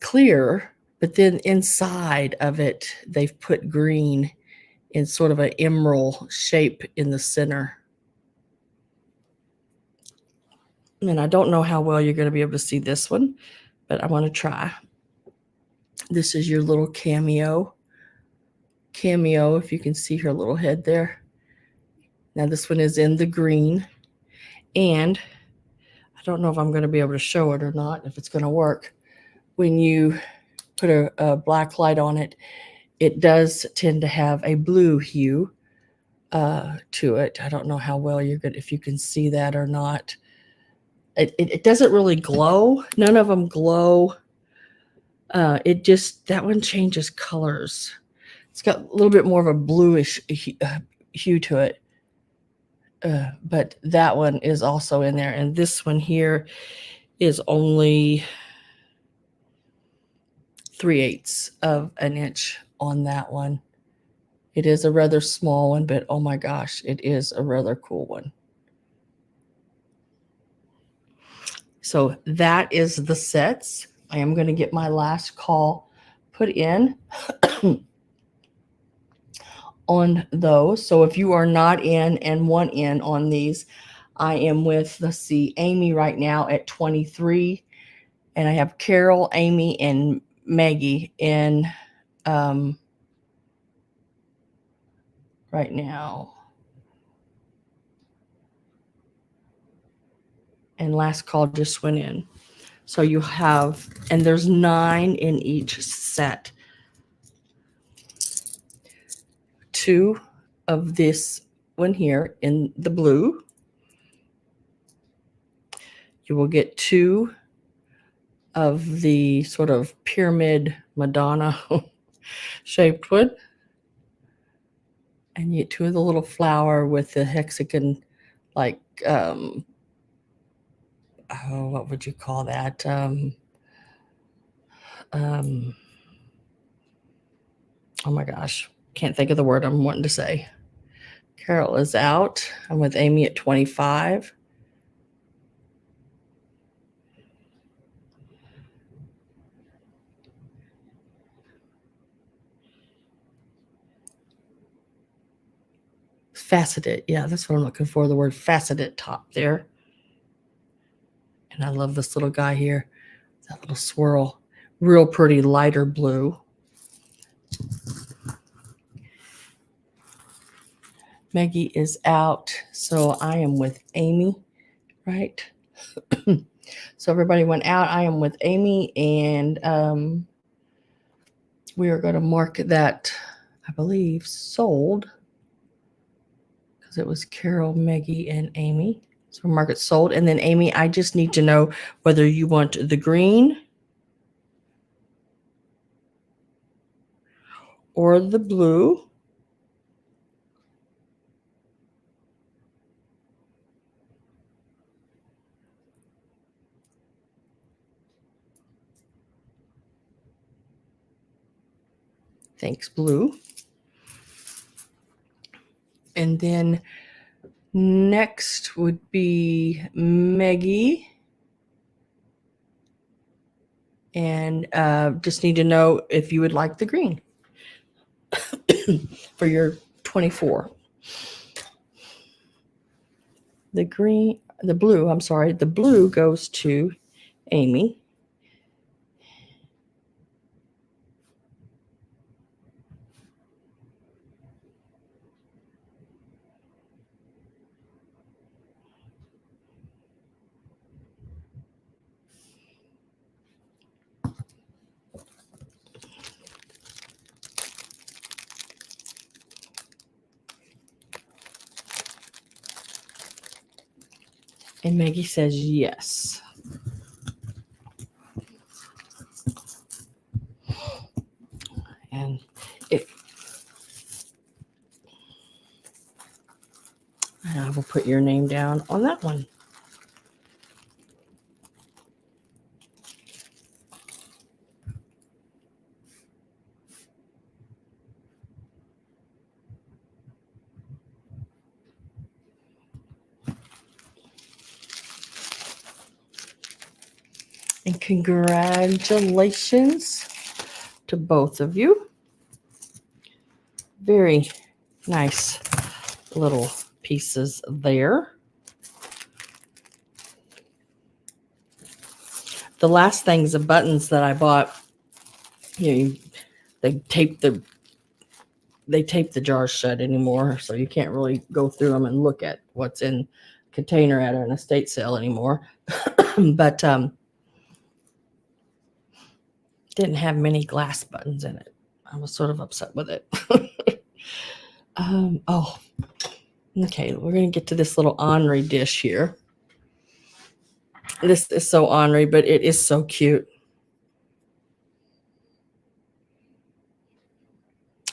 clear, but then inside of it, they've put green in sort of an emerald shape in the center. And I don't know how well you're going to be able to see this one, but I want to try. This is your little cameo, if you can see her little head there. Now this one is in the green, and I don't know if I'm going to be able to show it or not, if it's going to work. When you put a black light on it, it does tend to have a blue hue to it. I don't know how well you're good, if you can see that or not. It doesn't really glow. None of them glow. It just, that one changes colors. It's got a little bit more of a bluish hue to it. But that one is also in there. And this one here is only 3/8 of an inch on that one. It is a rather small one, but oh my gosh, it is a rather cool one. So that is the sets. I am going to get my last call put in on those. So if you are not in and want in on these, I am with, let's see, Amy right now at 23. And I have Carol, Amy, and Maggie in right now. And last call just went in. So you have, and there's 9 in each set. 2 of this one here in the blue. You will get 2 of the sort of pyramid Madonna shaped one. And you get 2 of the little flower with the hexagon, like, what would you call that? Oh my gosh, can't think of the word I'm wanting to say. Carol is out. I'm with Amy at 25. faceted. Yeah, that's what I'm looking for, the word faceted top there. And I love this little guy here, that little swirl. Real pretty lighter blue. Maggie is out, so I am with Amy, right? So everybody went out. I am with Amy, and we are going to mark that, I believe, sold, because it was Carol, Maggie, and Amy. So mark it sold. And then Amy, I just need to know whether you want the green or the blue. Thanks, blue. And then next would be Maggie. And just need to know if you would like the green for your 24. The blue goes to Amy. And Maggie says yes. And I will put your name down on that one. And congratulations to both of you. Very nice little pieces there. The last things, the buttons that I bought, they tape the jars shut anymore, so you can't really go through them and look at what's in container at an estate sale anymore. But didn't have many glass buttons in it. I was sort of upset with it. Oh, okay. We're going to get to this little ornary dish here. This is so ornary, but it is so cute.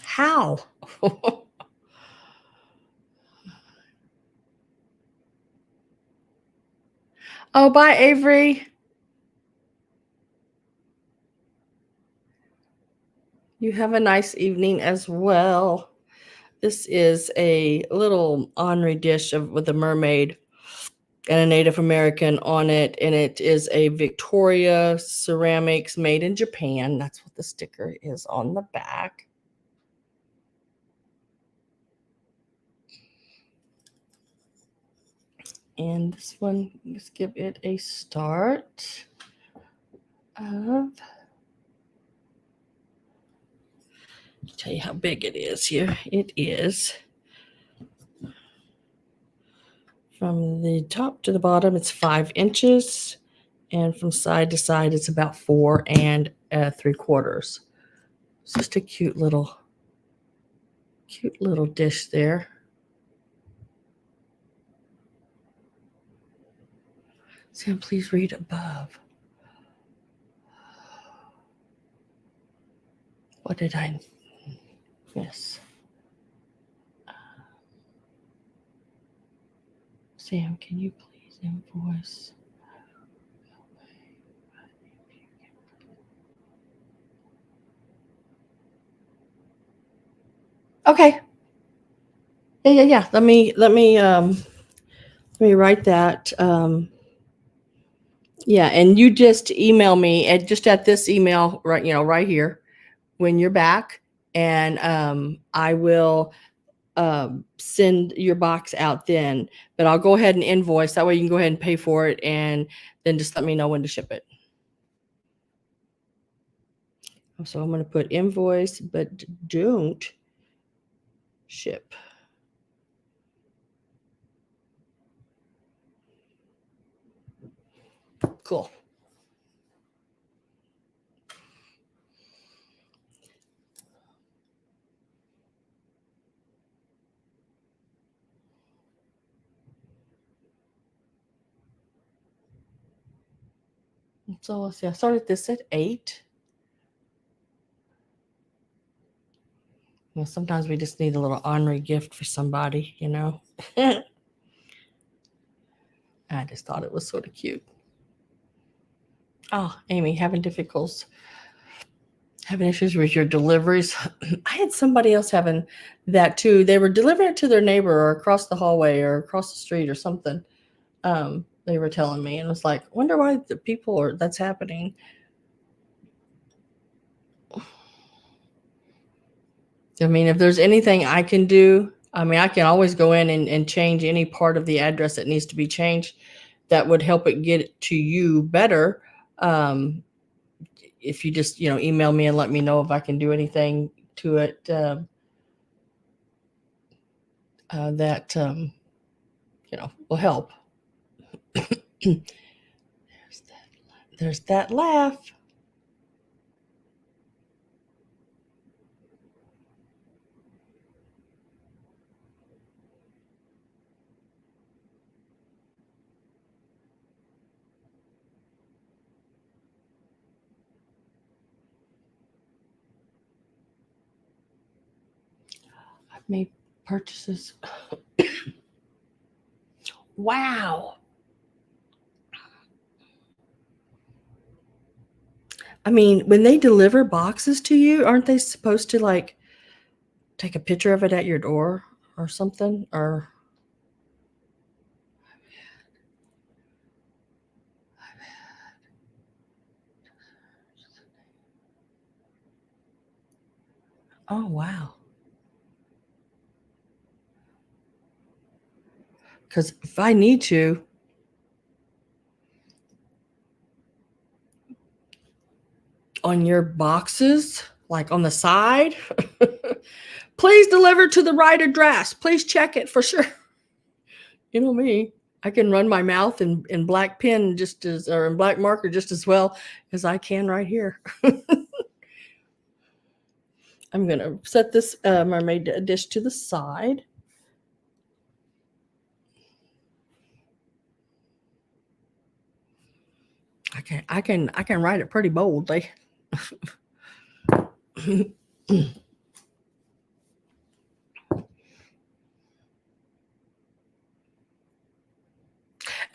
How? Oh, bye, Avery. You have a nice evening as well. This is a little ornary dish with a mermaid and a Native American on it, and it is a Victoria ceramics made in Japan. That's what the sticker is on the back. And this one, let's give it a start of, I'll tell you how big it is here. It is, from the top to the bottom, it's 5 inches. And from side to side, it's about 4 3/4. It's just a cute little dish there. Sam, please read above. What did I miss? Sam, can you please invoice? Okay. Yeah. Let me write that. Yeah, and you just email me at this email right here when you're back, and I will send your box out then, but I'll go ahead and invoice. That way you can go ahead and pay for it, and then just let me know when to ship it. So I'm going to put invoice, but don't ship. Cool. So let's see, I started this at 8. Sometimes we just need a little honorary gift for somebody, you know. I just thought it was sort of cute. Oh, Amy, having issues with your deliveries. I had somebody else having that too. They were delivering it to their neighbor or across the hallway or across the street or something. They were telling me, and I was like, wonder why the people are that's happening. I mean, if there's anything I can do, I mean, I can always go in and change any part of the address that needs to be changed that would help it get to you better. If you just, email me and let me know if I can do anything to it that, will help. There's that laugh. I've made purchases. Wow. I mean, when they deliver boxes to you, aren't they supposed to like take a picture of it at your door or something? Or oh wow. Because if I need to, on your boxes, like on the side, please deliver to the right address. Please check it for sure. You know me, I can run my mouth in black pen or in black marker just as well as I can right here. I'm going to set this mermaid dish to the side. I can write it pretty boldly.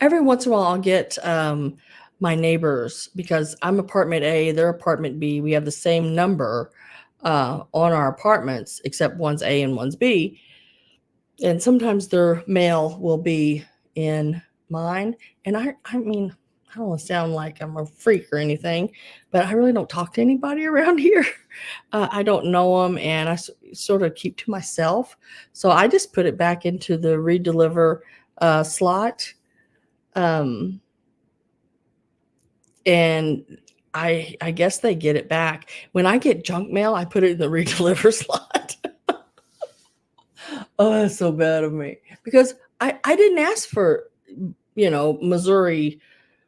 Every once in a while I'll get my neighbors, because I'm apartment A, they're apartment B. We have the same number on our apartments, except one's A and one's B. And sometimes their mail will be in mine. And I mean, I don't want to sound like I'm a freak or anything, but I really don't talk to anybody around here. I don't know them, and I sort of keep to myself. So I just put it back into the redeliver slot. And I guess they get it back. When I get junk mail, I put it in the redeliver slot. Oh, that's so bad of me, because I didn't ask for, Missouri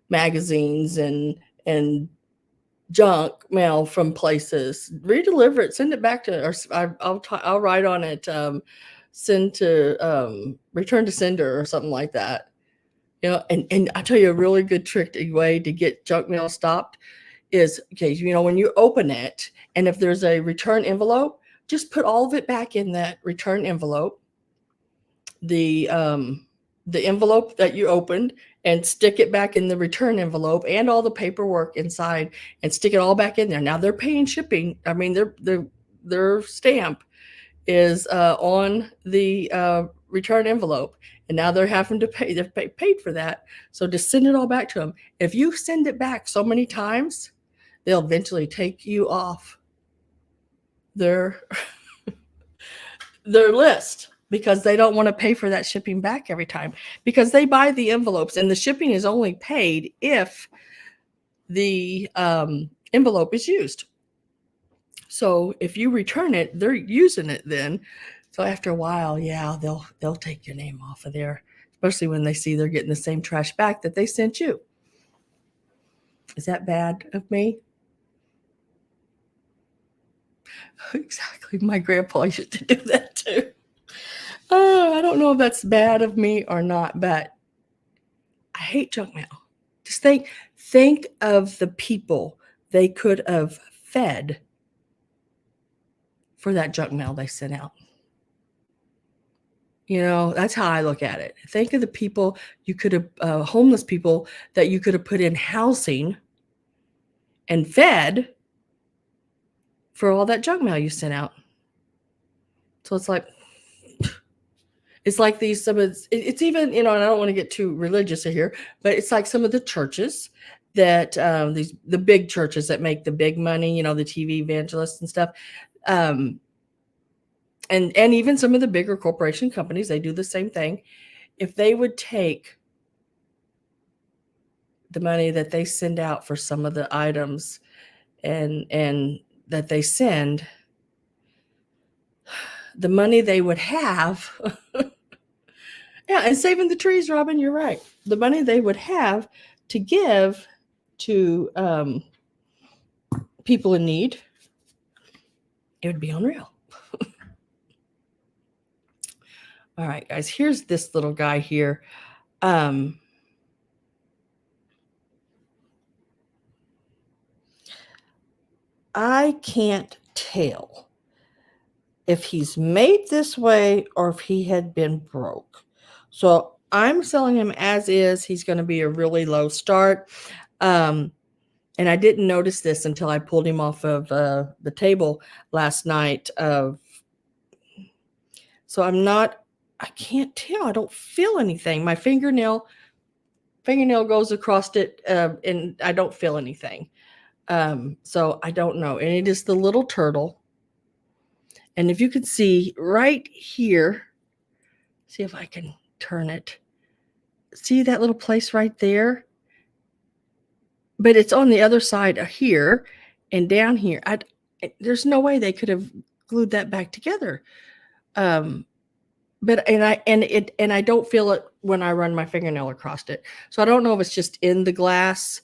magazines and junk mail from places. Redeliver it, send it back to, or I'll write on it, send to return to sender or something like that. And I tell you a really good way to get junk mail stopped is, okay, when you open it, and if there's a return envelope, just put all of it back in that return envelope, the envelope that you opened, and stick it back in the return envelope and all the paperwork inside, and stick it all back in there. Now they're paying shipping. I mean, their stamp is on the return envelope, and now they're having to pay. They've paid for that, so just send it all back to them. If you send it back so many times, they'll eventually take you off their list. because they don't want to pay for that shipping back every time, because they buy the envelopes and the shipping is only paid if the envelope is used. So if you return it, they're using it then. So after a while, yeah, they'll take your name off of there, especially when they see they're getting the same trash back that they sent you. Is that bad of me? Exactly. My grandpa used to do that too. Oh, I don't know if that's bad of me or not, but I hate junk mail. Just think of the people they could have fed for that junk mail they sent out. You know, that's how I look at it. Think of the people you could have, homeless people that you could have put in housing and fed for all that junk mail you sent out. So it's like these, it's even, you know, and I don't want to get too religious here, but it's like some of the churches that, the big churches that make the big money, you know, the TV evangelists and stuff. And even some of the bigger corporation companies, they do the same thing. If they would take the money that they send out for some of the items and that they send, the money they would have, yeah, and saving the trees, Robin, you're right. The money they would have to give to people in need, it would be unreal. All right, guys, here's this little guy here. I can't tell if he's made this way or if he had been broke. So I'm selling him as is. He's going to be a really low start. And I didn't notice this until I pulled him off of the table last night. So I can't tell. I don't feel anything. My fingernail goes across it, and I don't feel anything. So I don't know. And it is the little turtle. And if you could see right here, see if I can turn it. See that little place right there? But it's on the other side of here and down here. There's no way they could have glued that back together. But I don't feel it when I run my fingernail across it. So I don't know if it's just in the glass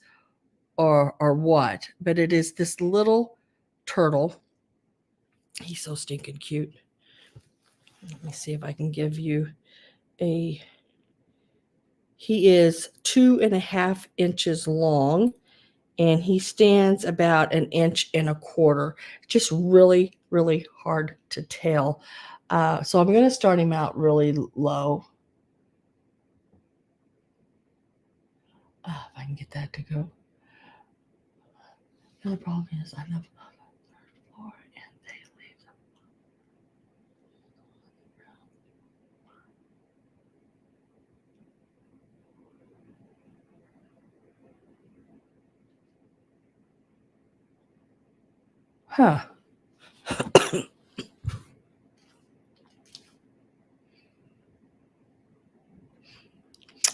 or what, but it is this little turtle. He's so stinking cute. Let me see if I can give you he is 2.5 inches long, and he stands about 1.25 inches. Just really, really hard to tell. So I'm going to start him out really low. If I can get that to go. The other problem is I live on the 3rd floor and they leave them. Huh.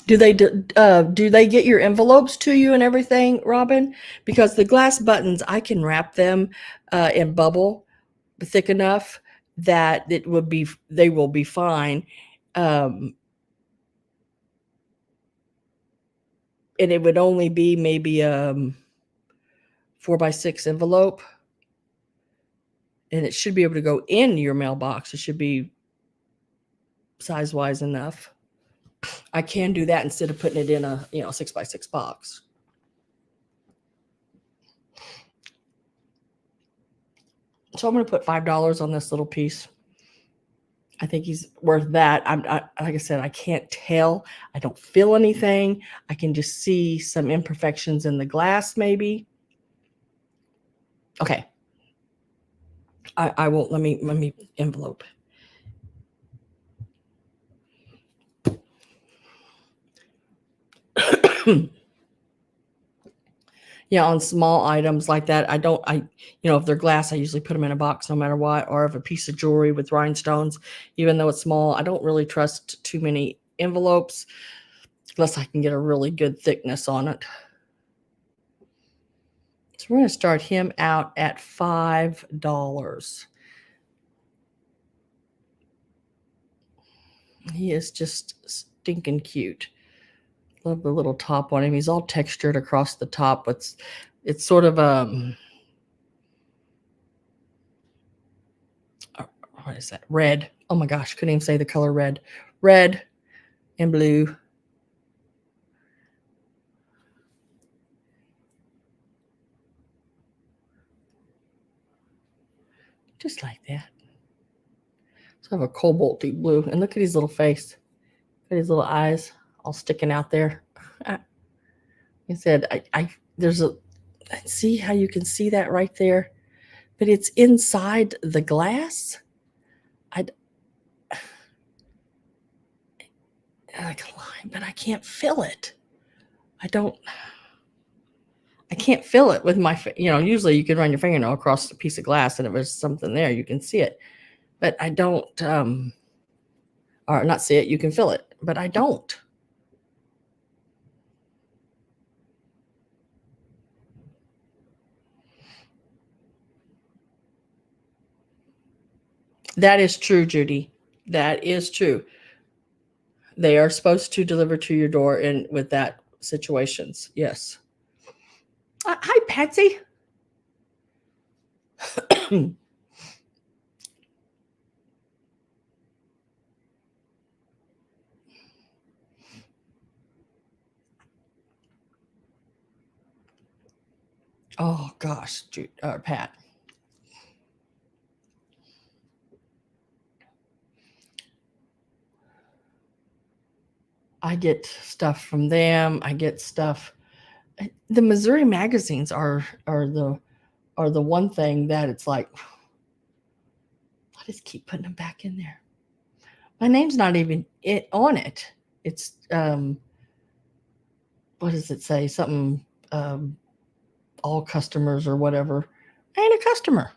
Do they get your envelopes to you and everything, Robin? Because the glass buttons, I can wrap them in bubble thick enough that they will be fine. And it would only be maybe 4x6 envelope, and it should be able to go in your mailbox. It should be size wise enough. I can do that instead of putting it in a 6x6 box. So I'm going to put $5 on this little piece. I think he's worth that. Like I said, I can't tell. I don't feel anything. I can just see some imperfections in the glass, maybe. Okay. I won't. Let me envelope. Yeah, on small items like that, if they're glass, I usually put them in a box no matter what, or if a piece of jewelry with rhinestones, even though it's small, I don't really trust too many envelopes unless I can get a really good thickness on it. So we're going to start him out at $5. He is just stinking cute. Love the little top on him. He's all textured across the top. It's sort of what is that? Red. Oh my gosh, couldn't even say the color red. Red and blue. Just like that. So I have a cobalty blue. And look at his little face. Look at his little eyes all sticking out there. Like I said, see how you can see that right there? But it's inside the glass. Like a line, but I can't feel it. I can't feel it with my, usually you can run your fingernail across a piece of glass and if there's something there, you can see it. But I don't, or not see it, you can feel it, but I don't. That is true, Judy. That is true. They are supposed to deliver to your door with that situations. Yes. Hi, Patsy. Oh gosh, Pat. I get stuff from them. I get stuff. The Missouri magazines are the one thing that it's like, I just keep putting them back in there. My name's not even on it. It's what does it say? Something all customers or whatever. I ain't a customer.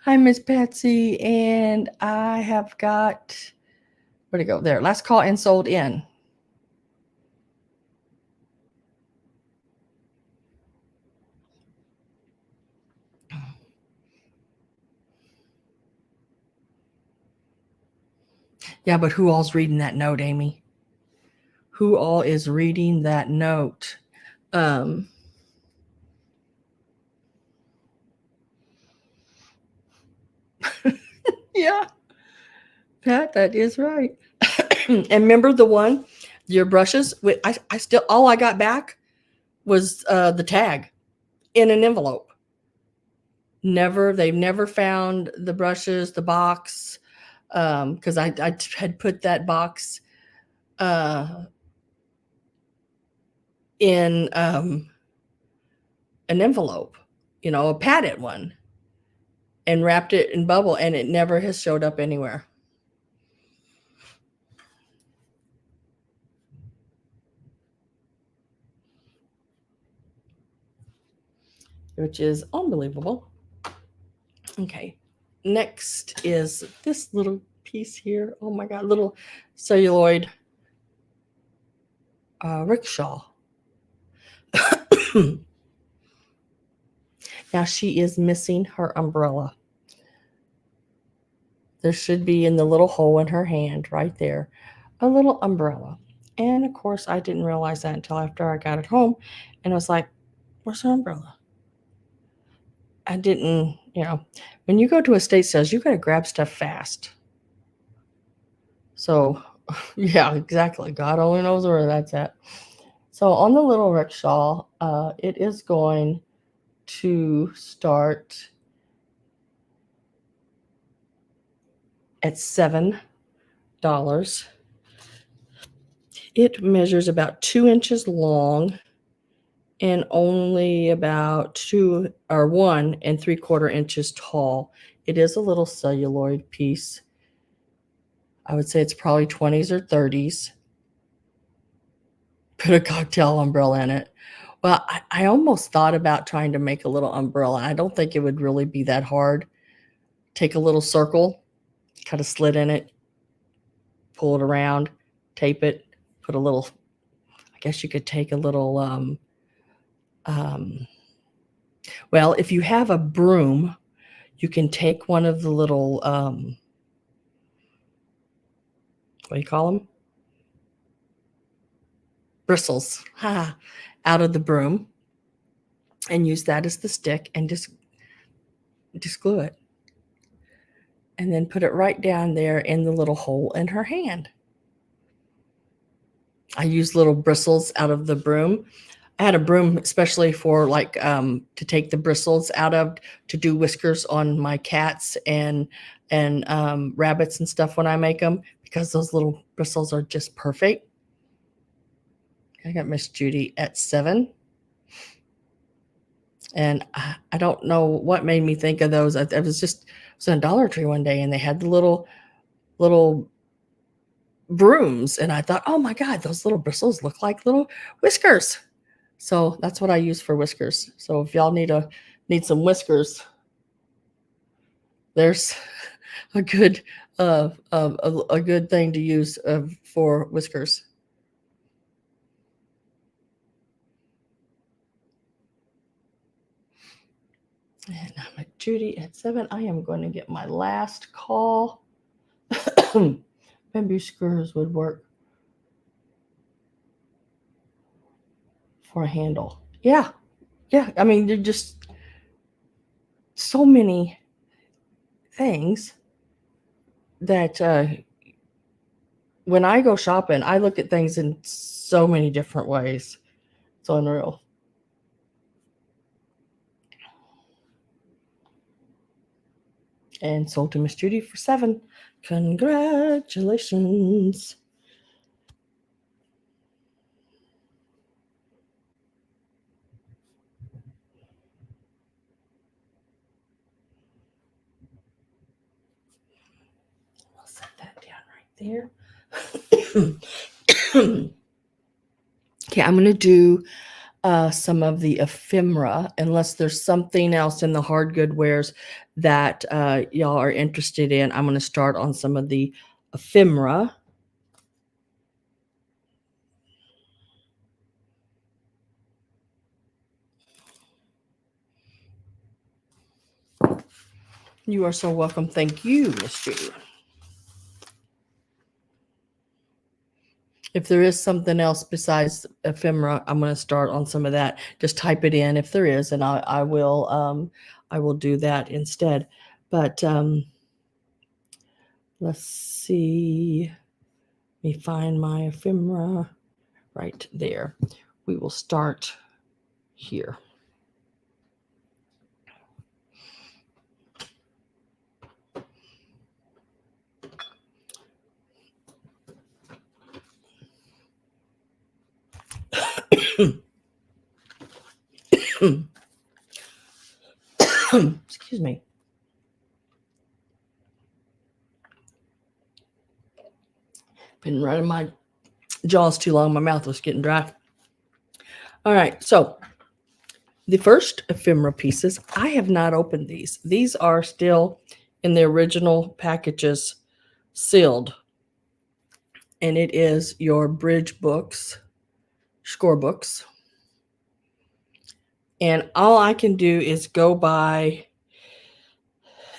Hi, Miss Patsy, and I have got, where'd it go? There, last call and sold in. Yeah, but who all's reading that note, Amy? Who all is reading that note? Yeah, Pat, that is right. And remember the one, your brushes? I still, all I got back was the tag in an envelope. They've never found the brushes, the box, because I had put that box in an envelope, a padded one, and wrapped it in bubble, and it never has showed up anywhere. Which is unbelievable. Okay, next is this little piece here. Oh my God, little celluloid rickshaw. Now she is missing her umbrella. There should be in the little hole in her hand right there, a little umbrella. And of course, I didn't realize that until after I got it home. And I was like, where's her umbrella? I didn't, when you go to estate sales, you got to grab stuff fast. So, yeah, exactly. God only knows where that's at. So on the little rickshaw, it is going to start at $7. It measures about 2 inches long and only about 1 3/4 inches tall. It is a little celluloid piece. I would say it's probably 20s or 30s. put a cocktail umbrella in it. Well, I almost thought about trying to make a little umbrella. I don't think it would really be that hard. Take a little circle, cut a slit in it, pull it around, tape it, put a little, I guess you could take a little, well, if you have a broom, you can take one of the little, what do you call them? Bristles, out of the broom, and use that as the stick and just glue it. And then put it right down there in the little hole in her hand. I use little bristles out of the broom. I had a broom especially for like to take the bristles out of, to do whiskers on my cats and rabbits and stuff when I make them, because those little bristles are just perfect. I got Miss Judy at 7. And I don't know what made me think of those. I was in a Dollar Tree one day and they had the little brooms, and I thought, oh my God, those little bristles look like little whiskers. So that's what I use for whiskers. So if y'all need some whiskers, there's a good a good thing to use for whiskers. And I'm at Judy at 7. I am going to get my last call. Maybe screws would work for a handle. Yeah. I mean, they're just so many things that when I go shopping, I look at things in so many different ways. It's unreal. And sold to Miss Judy for 7. Congratulations. I'll set that down right there. Okay, I'm going to do some of the ephemera, unless there's something else in the hard good wares that y'all are interested in. I'm going to start on some of the ephemera. You are so welcome. Thank you, Miss Judy. If there is something else besides ephemera, I'm going to start on some of that. Just type it in if there is, and I will do that instead. But let's see. Let me find my ephemera right there. We will start here. Excuse me. Been running my jaws too long. My mouth was getting dry. All right. So the first ephemera pieces, I have not opened these. These are still in the original packages, sealed. And it is your bridge books, scorebooks. And all I can do is go by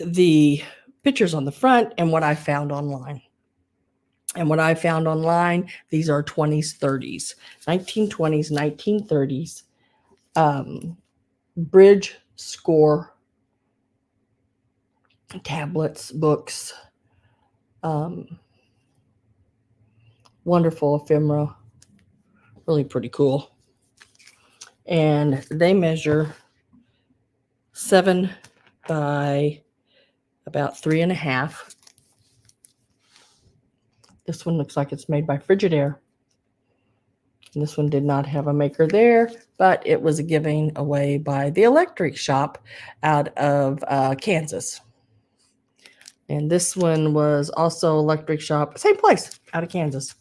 the pictures on the front and what I found online. And what I found online, these are 20s, 30s, 1920s, 1930s, bridge score tablets, books, wonderful ephemera, really pretty cool. And they measure 7 by about 3.5. This one looks like it's made by Frigidaire. And this one did not have a maker there, but it was giving away by the electric shop out of Kansas. And this one was also electric shop, same place, out of Kansas.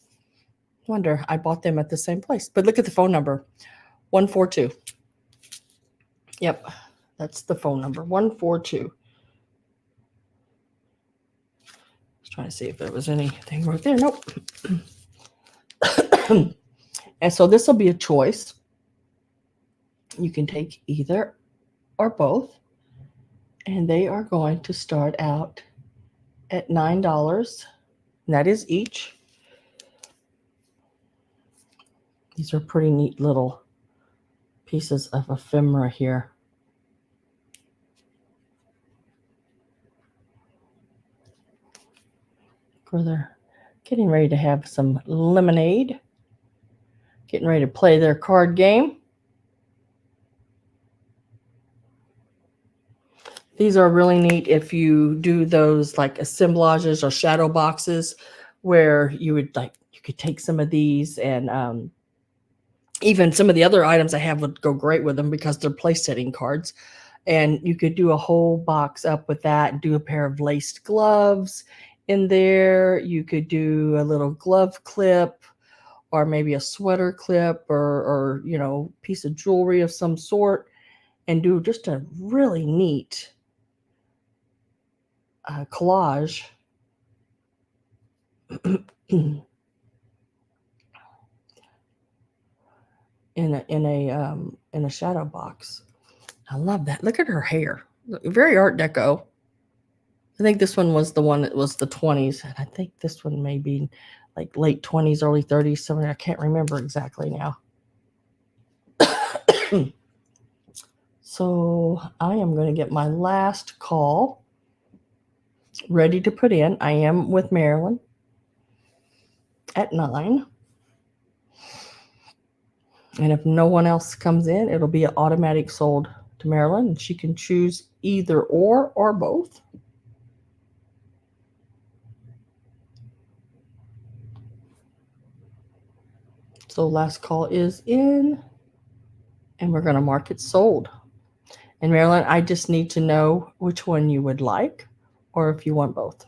wonder, I bought them at the same place. But look at the phone number, 142. Yep, that's the phone number, 142. Trying to see if there was anything right there. Nope. And so this will be a choice. You can take either or both. And they are going to start out at $9. And that is each. These are pretty neat little pieces of ephemera here. They're getting ready to have some lemonade, getting ready to play their card game. These are really neat if you do those like assemblages or shadow boxes where you could take some of these and even some of the other items I have would go great with them because they're place setting cards. And you could do a whole box up with that and do a pair of laced gloves in there. You could do a little glove clip or maybe a sweater clip or piece of jewelry of some sort and do just a really neat collage in a shadow box. I love that. Look at her hair. Very Art Deco. I think this one was the one that was the 20s. And I think this one may be like late 20s, early 30s. Somewhere. I can't remember exactly now. So I am going to get my last call ready to put in. I am with Marilyn at 9. And if no one else comes in, it'll be an automatic sold to Marilyn. And she can choose either or both. So last call is in, and we're going to mark it sold. And Marilyn, I just need to know which one you would like, or if you want both.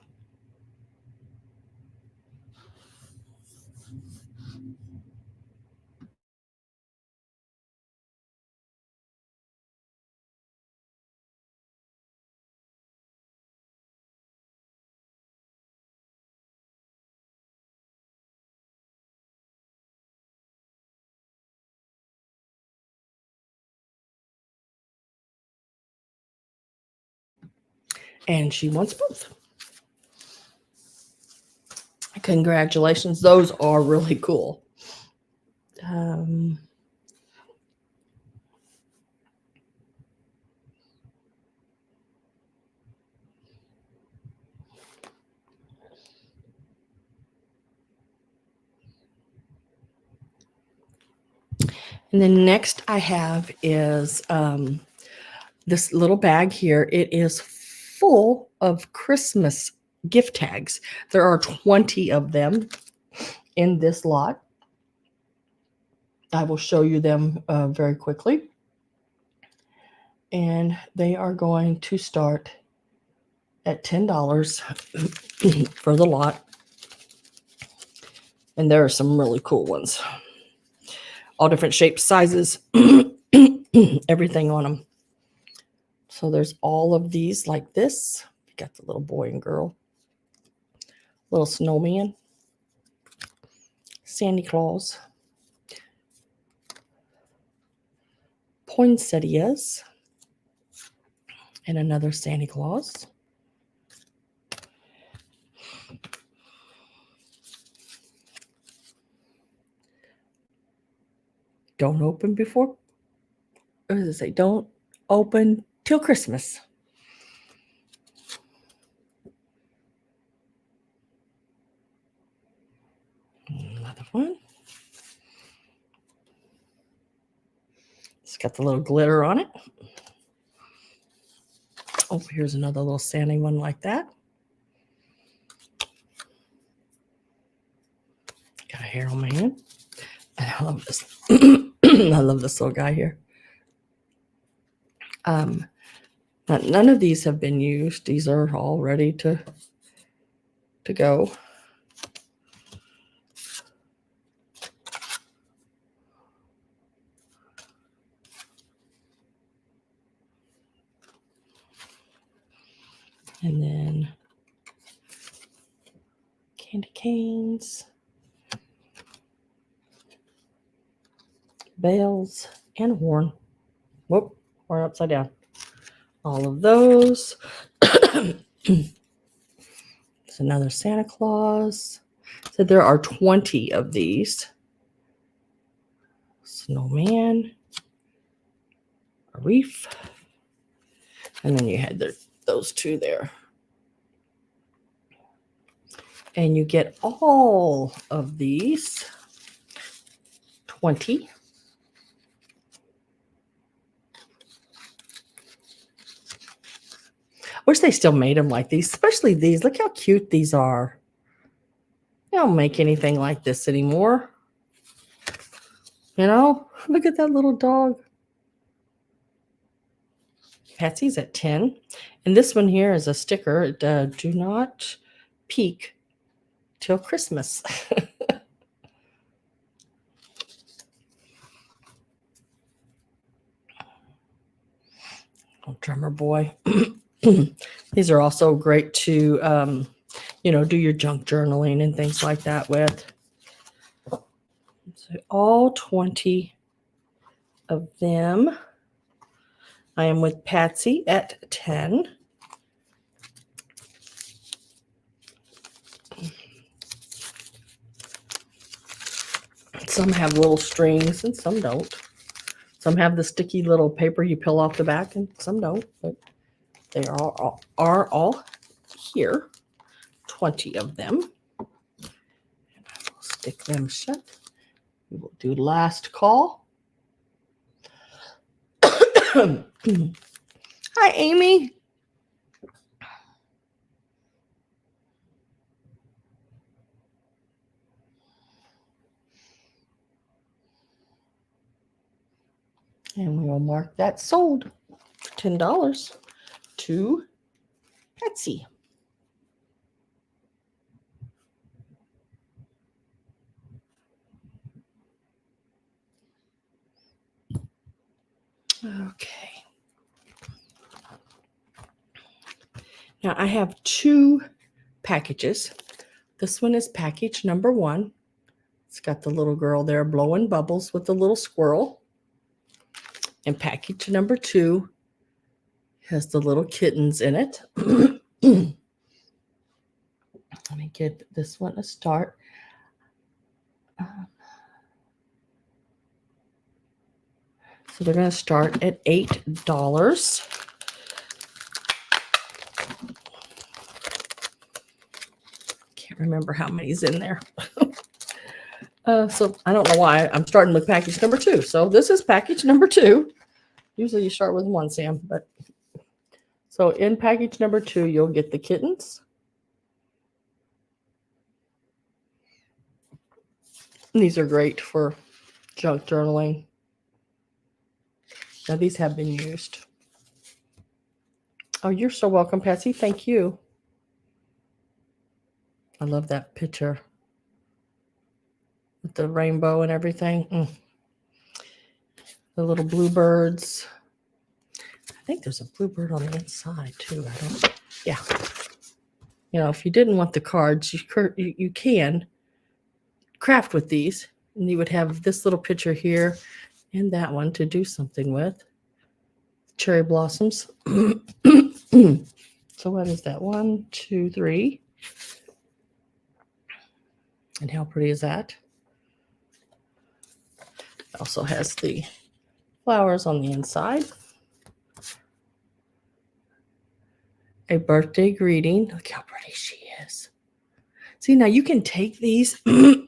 And she wants both. Congratulations. Those are really cool. And then next I have is this little bag here. It is full of Christmas gift tags. There are 20 of them in this lot. I will show you them very quickly. And they are going to start at $10 for the lot. And there are some really cool ones. All different shapes, sizes, everything on them. So there's all of these like this. You got the little boy and girl. Little snowman. Santa Claus. Poinsettias. And another Santa Claus. Don't open before, what does it say? Don't open till Christmas. Another one. It's got the little glitter on it. Oh, here's another little Santa one like that. Got a hair on my hand. And I love this. I love this little guy here. None of these have been used. These are all ready to go. And then candy canes, bells, and horn. Whoop, horn upside down. All of those. There's another Santa Claus. So there are 20 of these. Snowman, a reef, and then you had those two there. And you get all of these 20. Wish they still made them like these, especially these. Look how cute these are. They don't make anything like this anymore. You know, look at that little dog. Patsy's at 10. And this one here is a sticker. Do not peek till Christmas. Oh, drummer boy. These are also great to, do your junk journaling and things like that with. So all 20 of them. I am with Patsy at 10. Some have little strings and some don't. Some have the sticky little paper you peel off the back and some don't, but they are all here. 20 of them. And I will stick them shut. We will do last call. Hi, Amy. And we will mark that sold. $10 to Patsy. Okay. Now I have 2 packages. This one is package number 1. It's got the little girl there blowing bubbles with the little squirrel. And package number 2 has the little kittens in it. Let me give this one a start. So they're going to start at $8. Can't remember how many's in there. So I don't know why I'm starting with package number 2. So this is package number 2. Usually you start with 1, Sam, but so in package number 2, you'll get the kittens. And these are great for junk journaling. Now these have been used. Oh, you're so welcome, Patsy. Thank you. I love that picture with the rainbow and everything. The little bluebirds. I think there's a bluebird on the inside too. Yeah. If you didn't want the cards, you can craft with these, and you would have this little picture here and that one to do something with. Cherry blossoms. So what is that? 1, 2, 3. And how pretty is that? It also has the flowers on the inside. A birthday greeting. Look how pretty she is. See, now you can take these and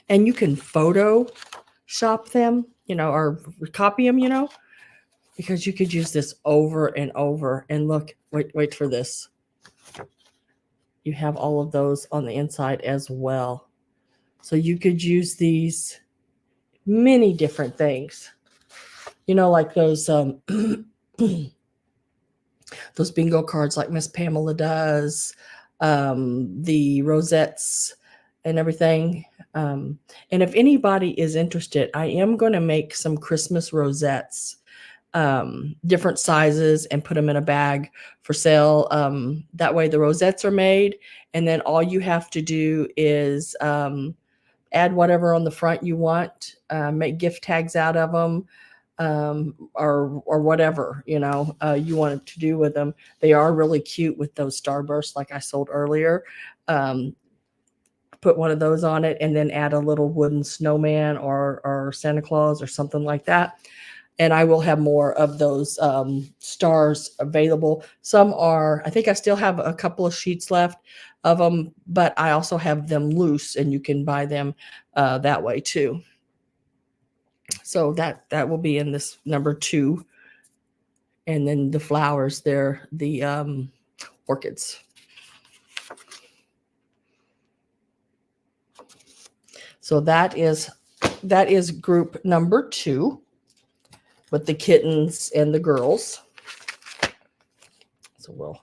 you can Photoshop them, or copy them, because you could use this over and over. And look, wait for this. You have all of those on the inside as well. So you could use these many different things. Like those those bingo cards like Miss Pamela does, the rosettes and everything. And if anybody is interested, I am going to make some Christmas rosettes different sizes and put them in a bag for sale. That way the rosettes are made, and then all you have to do is add whatever on the front you want, make gift tags out of them, or whatever you want to do with them. They are really cute with those starbursts like I sold earlier. Put one of those on it and then add a little wooden snowman or Santa Claus or something like that. And I will have more of those stars available. Some are, I think I still have a couple of sheets left of them, but I also have them loose and you can buy them that way too. So that will be in this number 2. And then the flowers, they're the orchids. So that is group number 2 with the kittens and the girls. So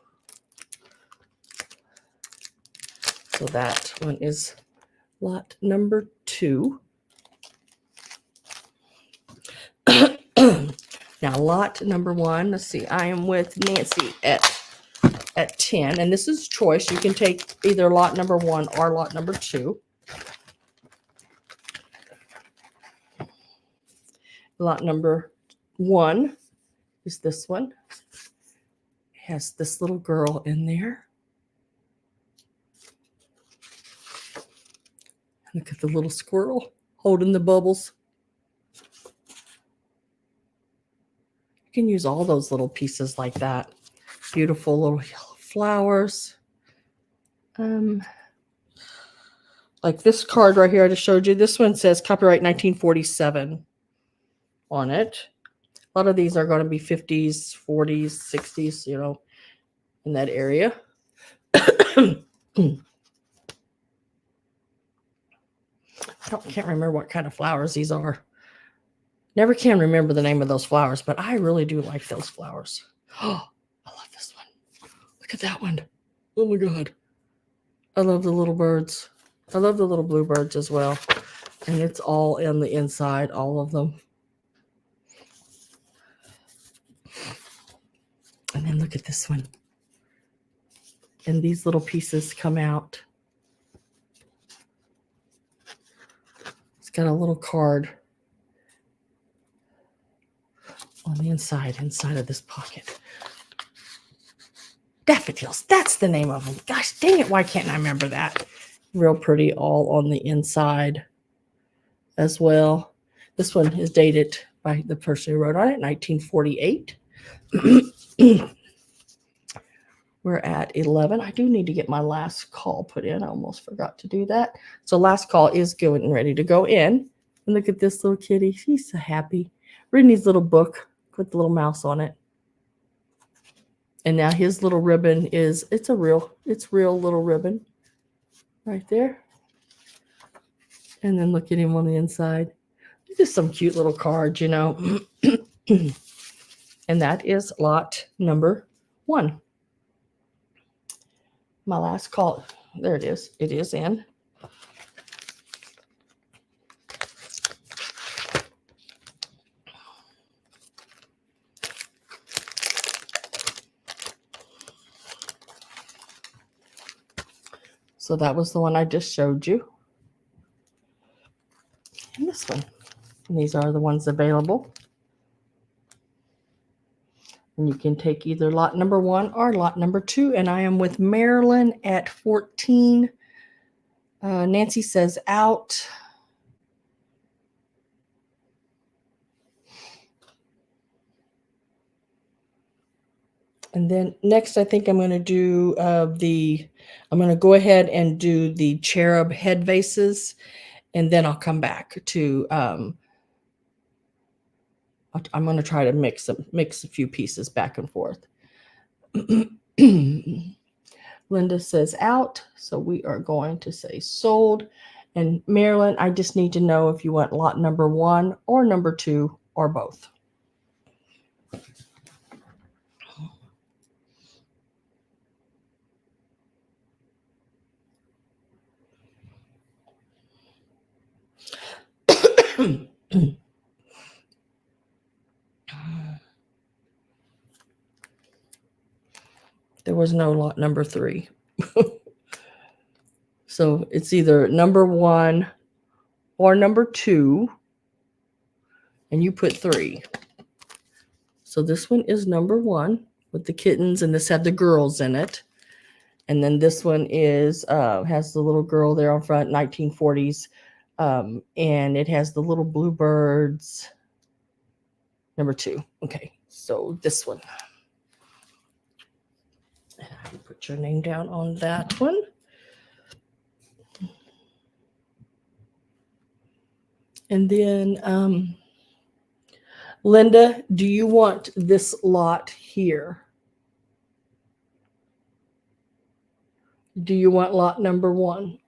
that one is lot number 2. Now lot number 1, let's see, I am with Nancy at 10, and this is choice. You can take either lot number 1 or lot number 2. Lot number 1 is this one. It has this little girl in there. Look at the little squirrel holding the bubbles. You can use all those little pieces like that. Beautiful little yellow flowers. Like this card right here I just showed you. This one says copyright 1947 on it. A lot of these are going to be 50s, 40s, 60s, in that area. Can't remember what kind of flowers these are. Never can remember the name of those flowers, but I really do like those flowers. Oh, I love this one. Look at that one. Oh my God. I love the little birds. I love the little bluebirds as well. And it's all in the inside, all of them. And then look at this one. And these little pieces come out. It's got a little card on the inside of this pocket. Daffodils, that's the name of them. Gosh dang it, why can't I remember that? Real pretty, all on the inside as well. This one is dated by the person who wrote on it, 1948. We're at 11. I do need to get my last call put in. I almost forgot to do that. So last call is good and ready to go in. And look at this little kitty. She's so happy. Reading his little book with the little mouse on it. And now his little ribbon it's real little ribbon right there. And then look at him on the inside. Just some cute little cards, And that is lot number 1. My last call. There it is. It is in. So that was the one I just showed you. And this one. And these are the ones available. And you can take either lot number 1 or lot number 2. And I am with Marilyn at 14. Nancy says out. And then next, I think I'm going to do I'm going to go ahead and do the cherub head vases. And then I'll come back to, I'm going to try to mix a few pieces back and forth. Linda says out. So we are going to say sold. And Marilyn, I just need to know if you want lot number 1 or number 2 or both. was no lot number 3. So it's either number 1 or number 2, and you put 3. So this one is number 1 with the kittens, and this had the girls in it. And then this one is has the little girl there on front, 1940s, and it has the little bluebirds. Number 2. Okay, so this one. And I can put your name down on that one. And then, Linda, do you want this lot here? Do you want lot number 1?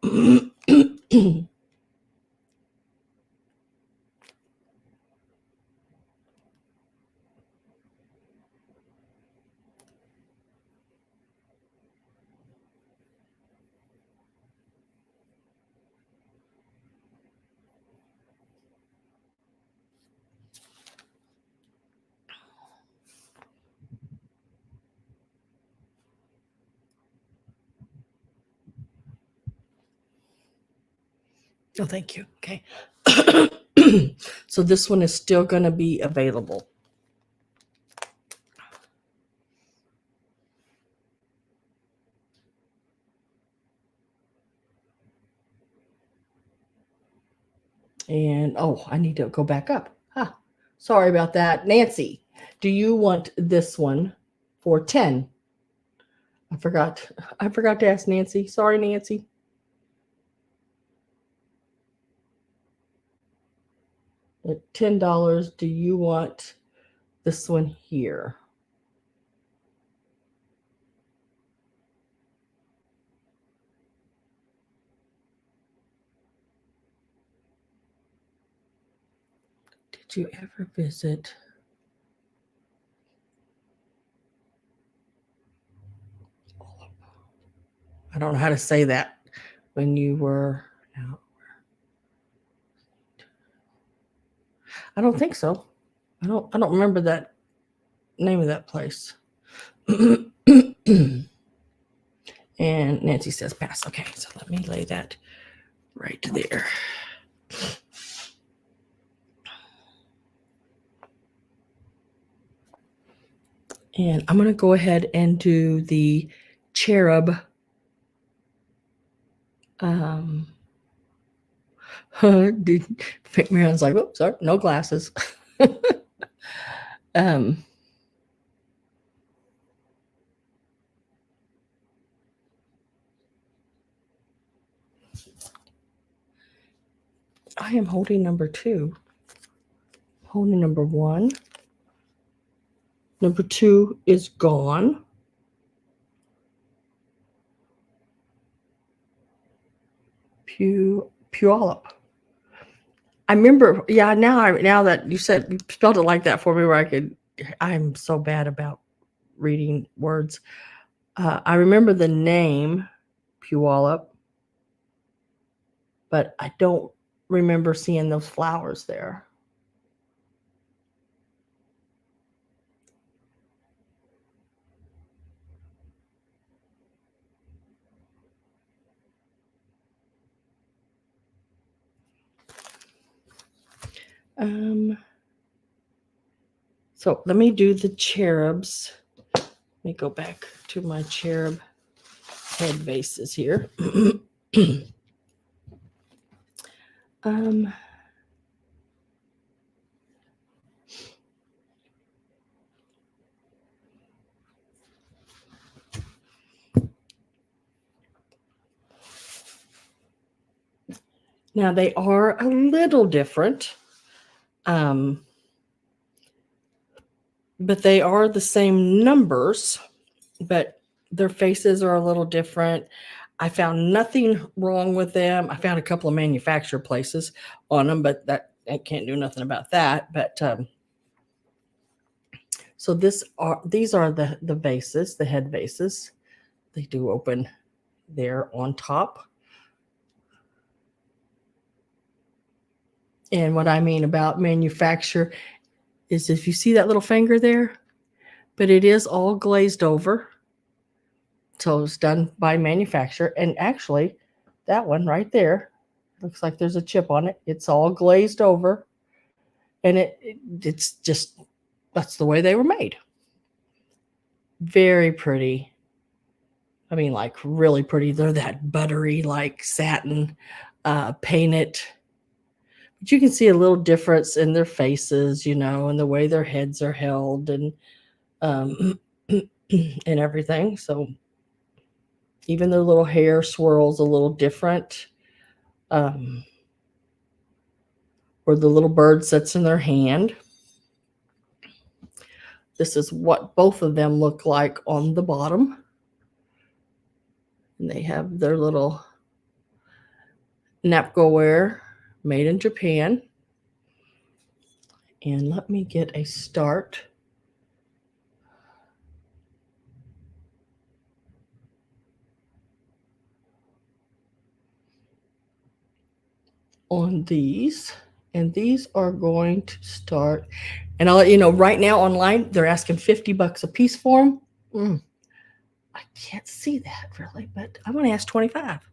Oh, thank you. Okay. So this one is still going to be available. And, oh, I need to go back up. Sorry about that. Nancy, do you want this one for 10? I forgot to ask Nancy. Sorry, Nancy. At $10, do you want this one here? Did you ever visit? I don't know how to say that. When you were out. I don't think so. I don't remember that name of that place. And Nancy says pass. Okay, so let me lay that right there. And I'm going to go ahead and do the cherub. Maryland's like, oh, sorry, no glasses. I am holding number 2. Holding number 1. Number 2 is gone. Puyallup. I remember, yeah, now that you said, you spelled it like that for me where I'm so bad about reading words. I remember the name Puyallup, but I don't remember seeing those flowers there. So let me do the cherubs. Let me go back to my cherub head vases here. Now they are a little different, but they are the same numbers, but their faces are a little different. I found nothing wrong with them. I found a couple of manufacturer places on them, but I can't do nothing about that. But so these are the vases, the head vases. They do open there on top. And what I mean about manufacture is if you see that little finger there, but it is all glazed over. So it's done by manufacturer. And actually, that one right there looks like there's a chip on it. It's all glazed over. And it's just, that's the way they were made. Very pretty. I mean, like really pretty. They're that buttery, like satin, painted. But you can see a little difference in their faces, you know, and the way their heads are held and and everything. So even their little hair swirls a little different. Or the little bird sits in their hand. This is what both of them look like on the bottom. And they have their little napkoware made in Japan. And let me get a start on these. And these are going to start, and I'll let you know right now online, they're asking $50 a piece for them. I can't see that really, but I'm going to ask 25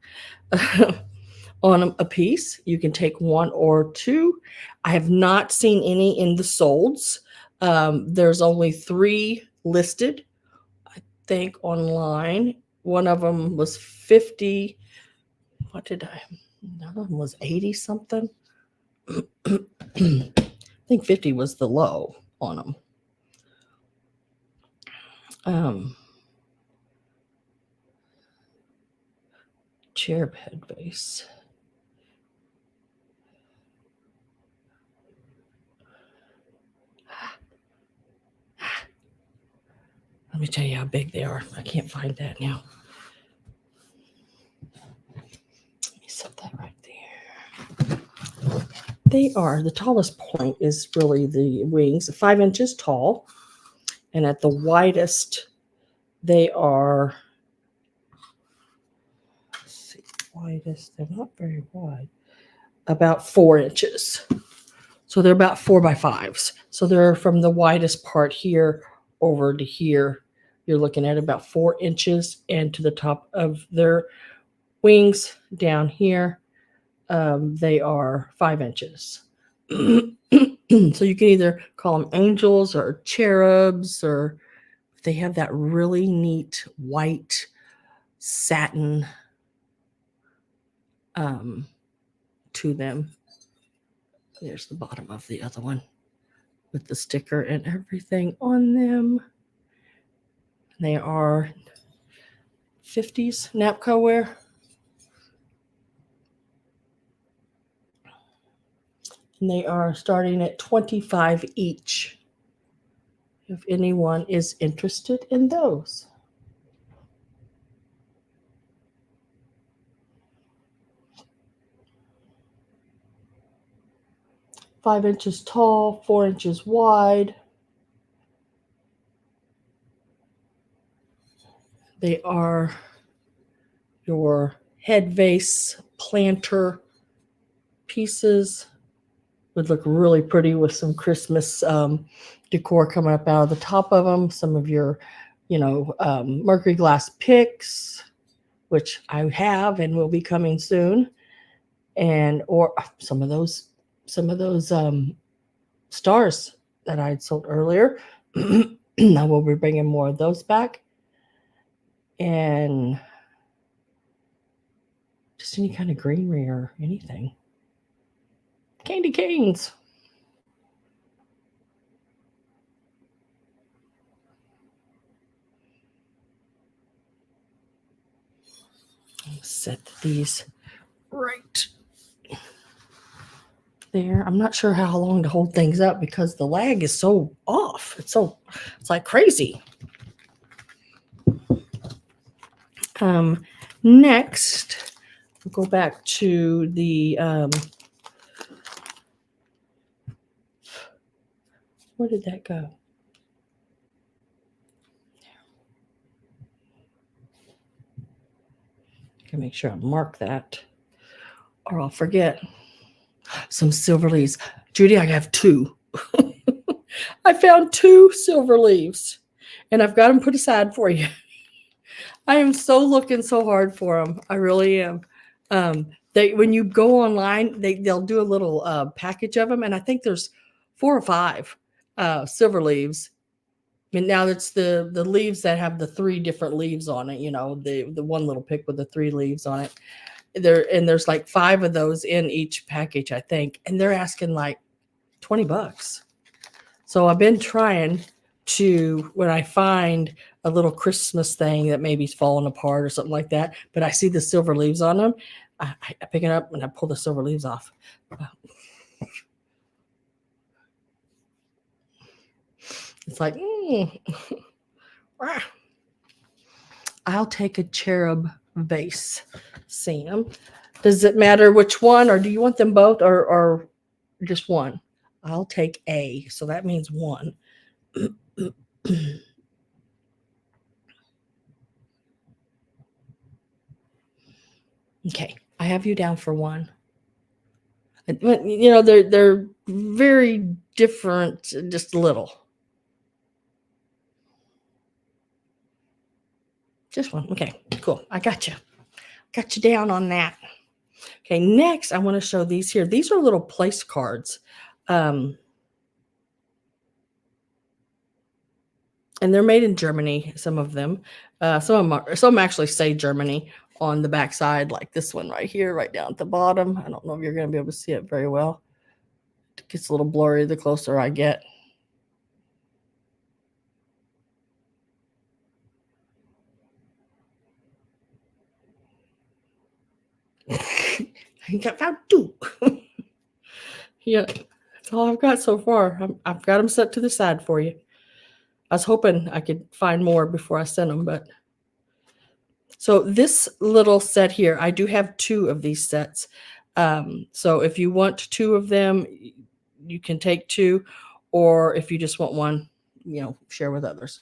on a piece. You can take one or two. I have not seen any in the solds. There's only 3 listed, I think, online. One of them was 50. None of them was 80 something. I think 50 was the low on them. Cherub head vase. Let me tell you how big they are. I can't find that now. Let me set that right there. They are, the tallest point is really the wings, 5 inches tall. And at the widest, they are, let's see, widest, they're not very wide, about 4 inches. So they're about 4 by 5s. So they're from the widest part here over to here. You're looking at about 4 inches, and to the top of their wings down here, they are 5 inches. So you can either call them angels or cherubs, or they have that really neat white satin to them. There's the bottom of the other one with the sticker and everything on them. They are 50s napkoware. And they are starting at $25 each, if anyone is interested in those. "5 inches tall, 4 inches wide." They are your head vase planter pieces. Would look really pretty with some Christmas decor coming up out of the top of them. Some of your, mercury glass picks, which I have and will be coming soon, and or some of those stars that I had sold earlier. I will be bringing more of those back, and just any kind of greenery or anything. Candy canes. Set these right there. I'm not sure how long to hold things up because the lag is so off. It's like crazy. Next, we'll go back to the where did that go? I can make sure I mark that or I'll forget. Some silver leaves. Judy, I have 2. I found 2 silver leaves and I've got them put aside for you. I am so looking so hard for them. I really am. They when you go online, they'll do a little package of them, and I think there's 4 or 5 silver leaves. And now it's the leaves that have the 3 different leaves on it. You know, the one little pick with the 3 leaves on it. There's like 5 of those in each package, I think, and they're asking like $20. So I've been trying to, when I find a little Christmas thing that maybe's falling apart or something like that, but I see the silver leaves on them, I pick it up and I pull the silver leaves off. It's like, I'll take a cherub vase, Sam. Does it matter which one, or do you want them both, or just one? I'll take A, so that means one. Okay, I have you down for one. You know, they're very different, just a little. Just one. Okay, cool. I got you. Got you down on that. Okay, next I want to show these here. These are little place cards. And they're made in Germany, some of them. Some actually say Germany on the back side, like this one right here, right down at the bottom. I don't know if you're going to be able to see it very well. It gets a little blurry the closer I get. I got found 2. Yeah, that's all I've got so far. I've got them set to the side for you. I was hoping I could find more before I sent them, but so this little set here, I do have 2 of these sets. So if you want 2 of them, you can take 2, or if you just want one, you know, share with others.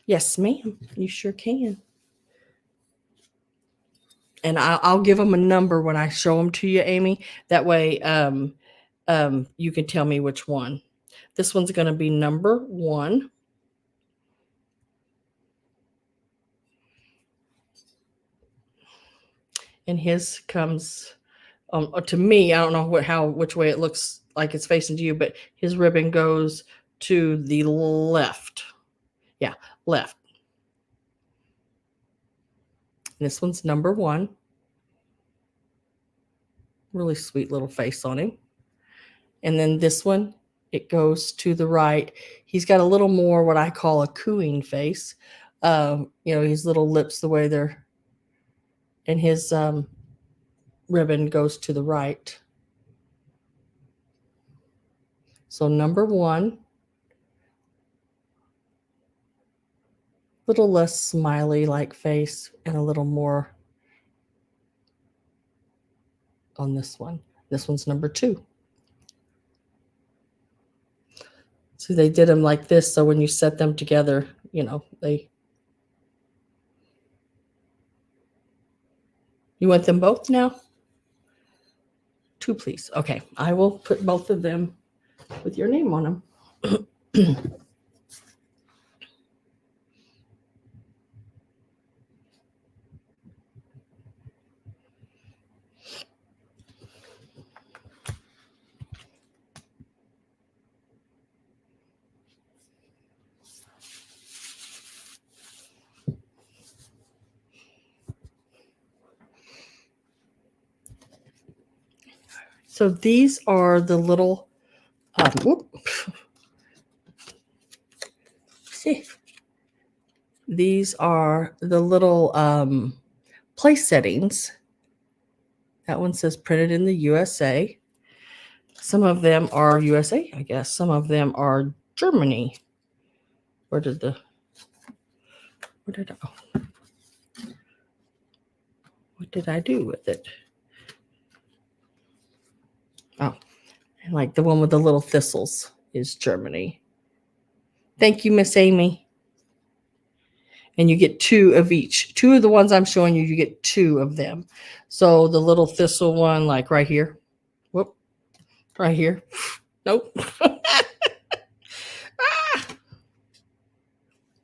Yes, ma'am, you sure can. And I'll give them a number when I show them to you, Amy. That way, you can tell me which one. This one's going to be number 1. And his comes to me. I don't know which way it looks like it's facing to you, but his ribbon goes to the left. Yeah, left. And this one's number 1. Really sweet little face on him. And then this one, it goes to the right. He's got a little more what I call a cooing face. You know, his little lips, the way they're, and his ribbon goes to the right. So number 1, little less smiley like face and a little more on this one. This one's number 2. So they did them like this, so when you set them together, you know, you want them both now? 2, please. Okay, I will put both of them with your name on them. So these are the little, see, these are the little place settings. That one says printed in the USA. Some of them are USA, I guess. Some of them are Germany. What did I do with it? Oh, and like the one with the little thistles is Germany. Thank you, Miss Amy. And you get 2 of each. 2 of the ones I'm showing you, you get 2 of them. So the little thistle one, like right here. Whoop. Right here. Nope.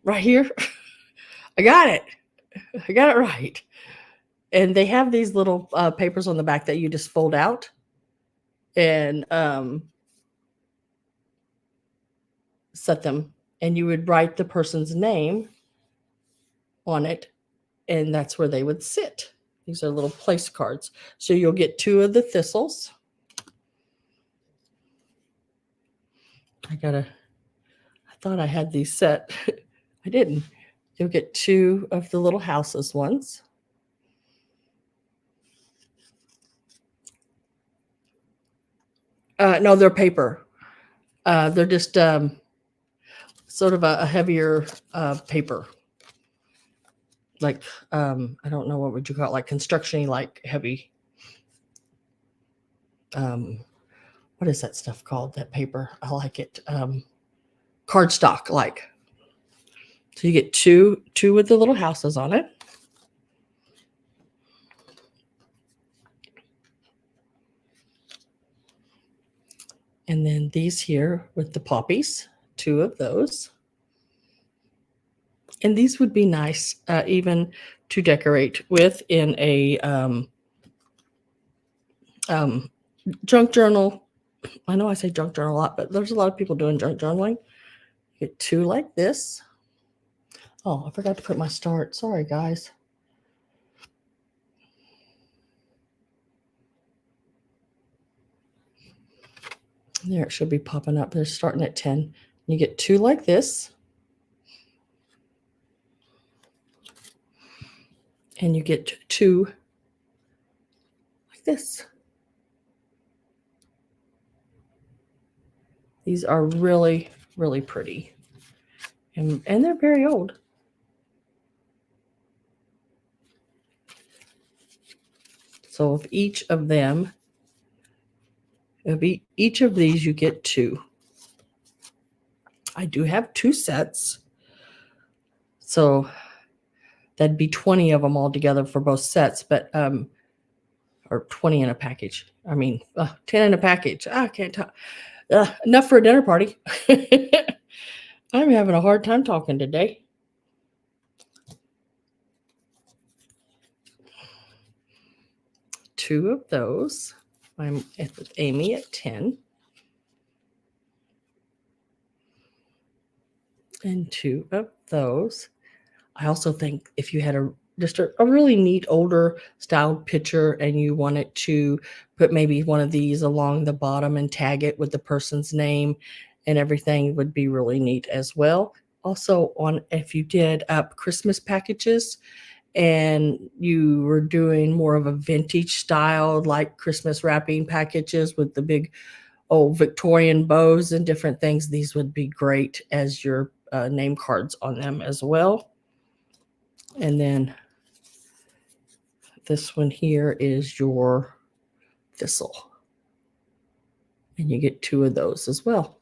Right here. I got it. I got it right. And they have these little papers on the back that you just fold out. And set them, and you would write the person's name on it, and that's where they would sit. These are little place cards. So you'll get 2 of the thistles. I thought I had these set. I didn't. You'll get 2 of the little houses ones. No, they're paper. They're just sort of a heavier paper. Like, I don't know, what would you call it? Like construction-y, like heavy. What is that stuff called? That paper? I like it. Cardstock, like. So you get two with the little houses on it. And then these here with the poppies, 2 of those. And these would be nice even to decorate with in a junk journal. I know I say junk journal a lot, but there's a lot of people doing junk journaling. Get 2 like this. Oh, I forgot to put my start. Sorry, guys. There, it should be popping up. They're starting at 10. You get 2 like this. And you get 2 like this. These are really, really pretty. And they're very old. So of each of them, each of these, you get 2. I do have 2 sets. So that'd be 20 of them all together for both sets, but or 20 in a package. I mean, 10 in a package. I can't talk. Enough for a dinner party. I'm having a hard time talking today. Two of those. I'm with Amy at 10. And 2 of those. I also think if you had just a really neat older styled picture and you wanted to put maybe one of these along the bottom and tag it with the person's name and everything, would be really neat as well. Also, if you did up Christmas packages and you were doing more of a vintage style, like Christmas wrapping packages with the big old Victorian bows and different things, these would be great as your name cards on them as well. And then this one here is your thistle. And you get 2 of those as well.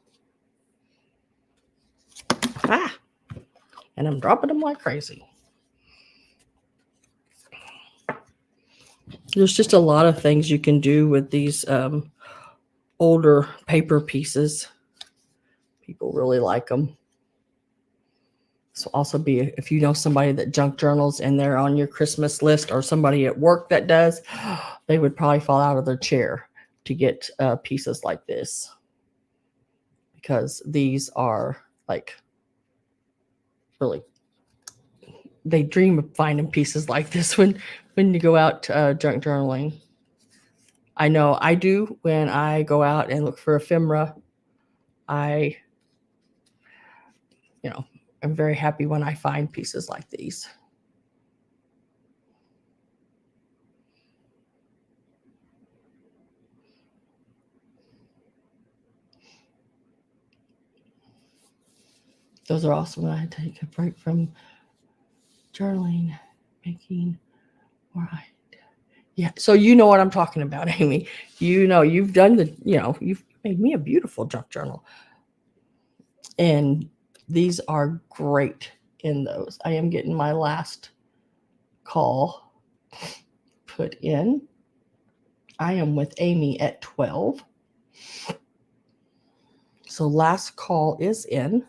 And I'm dropping them like crazy. There's just a lot of things you can do with these older paper pieces. People really like them. So also if you know somebody that junk journals and they're on your Christmas list, or somebody at work that does, they would probably fall out of their chair to get pieces like this, because these are like really, they dream of finding pieces like this when you go out junk journaling. I know I do when I go out and look for ephemera. I'm very happy when I find pieces like these. Those are awesome when I take a break from journaling, making, yeah. So you know what I'm talking about, Amy. You've done you've made me a beautiful junk journal. And these are great in those. I am getting my last call put in. I am with Amy at 12. So last call is in.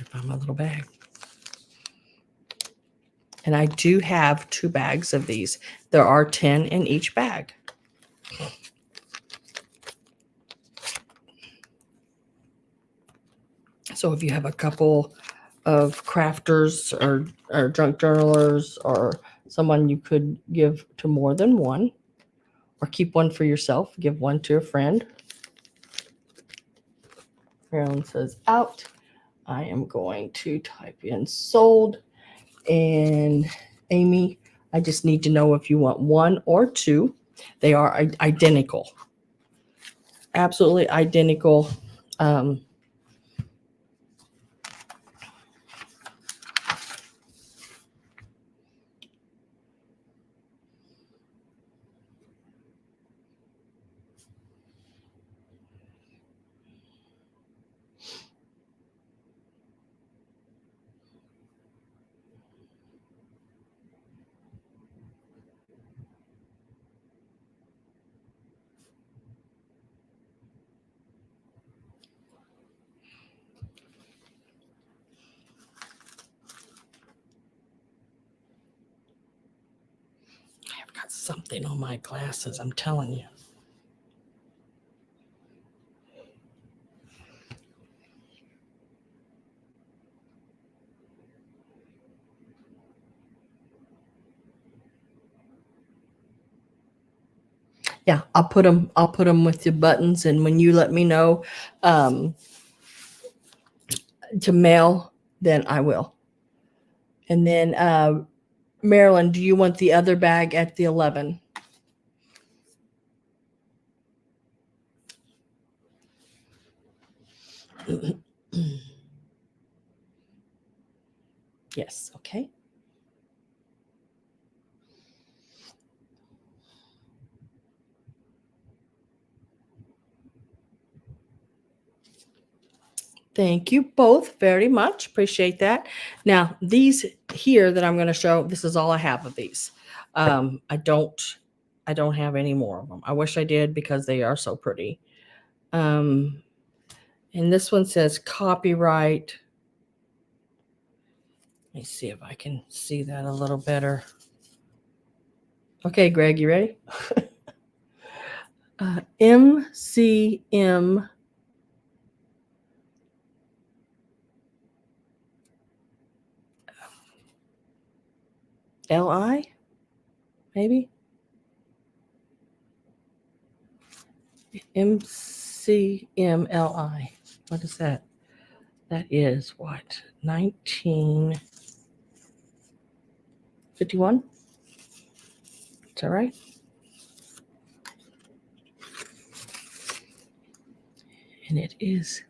I found my little bag. And I do have 2 bags of these. There are 10 in each bag. So if you have a couple of crafters or junk journalers or someone you could give to more than one, or keep one for yourself, give one to a friend. Marilyn says out. I am going to type in sold. And Amy, I just need to know if you want 1 or 2. They are identical. Absolutely identical. I've got something on my glasses, I'm telling you. Yeah, I'll put them with your buttons, and when you let me know to mail, then I will. And then Marilyn, do you want the other bag at the 11? Yes, okay. Thank you both very much. Appreciate that. Now, these here that I'm going to show, this is all I have of these. I don't have any more of them. I wish I did because they are so pretty. And this one says copyright. Let me see if I can see that a little better. Okay, Greg, you ready? MCM LI, maybe? MCMLI. What is that? That is what? 1951? Is that right? And it is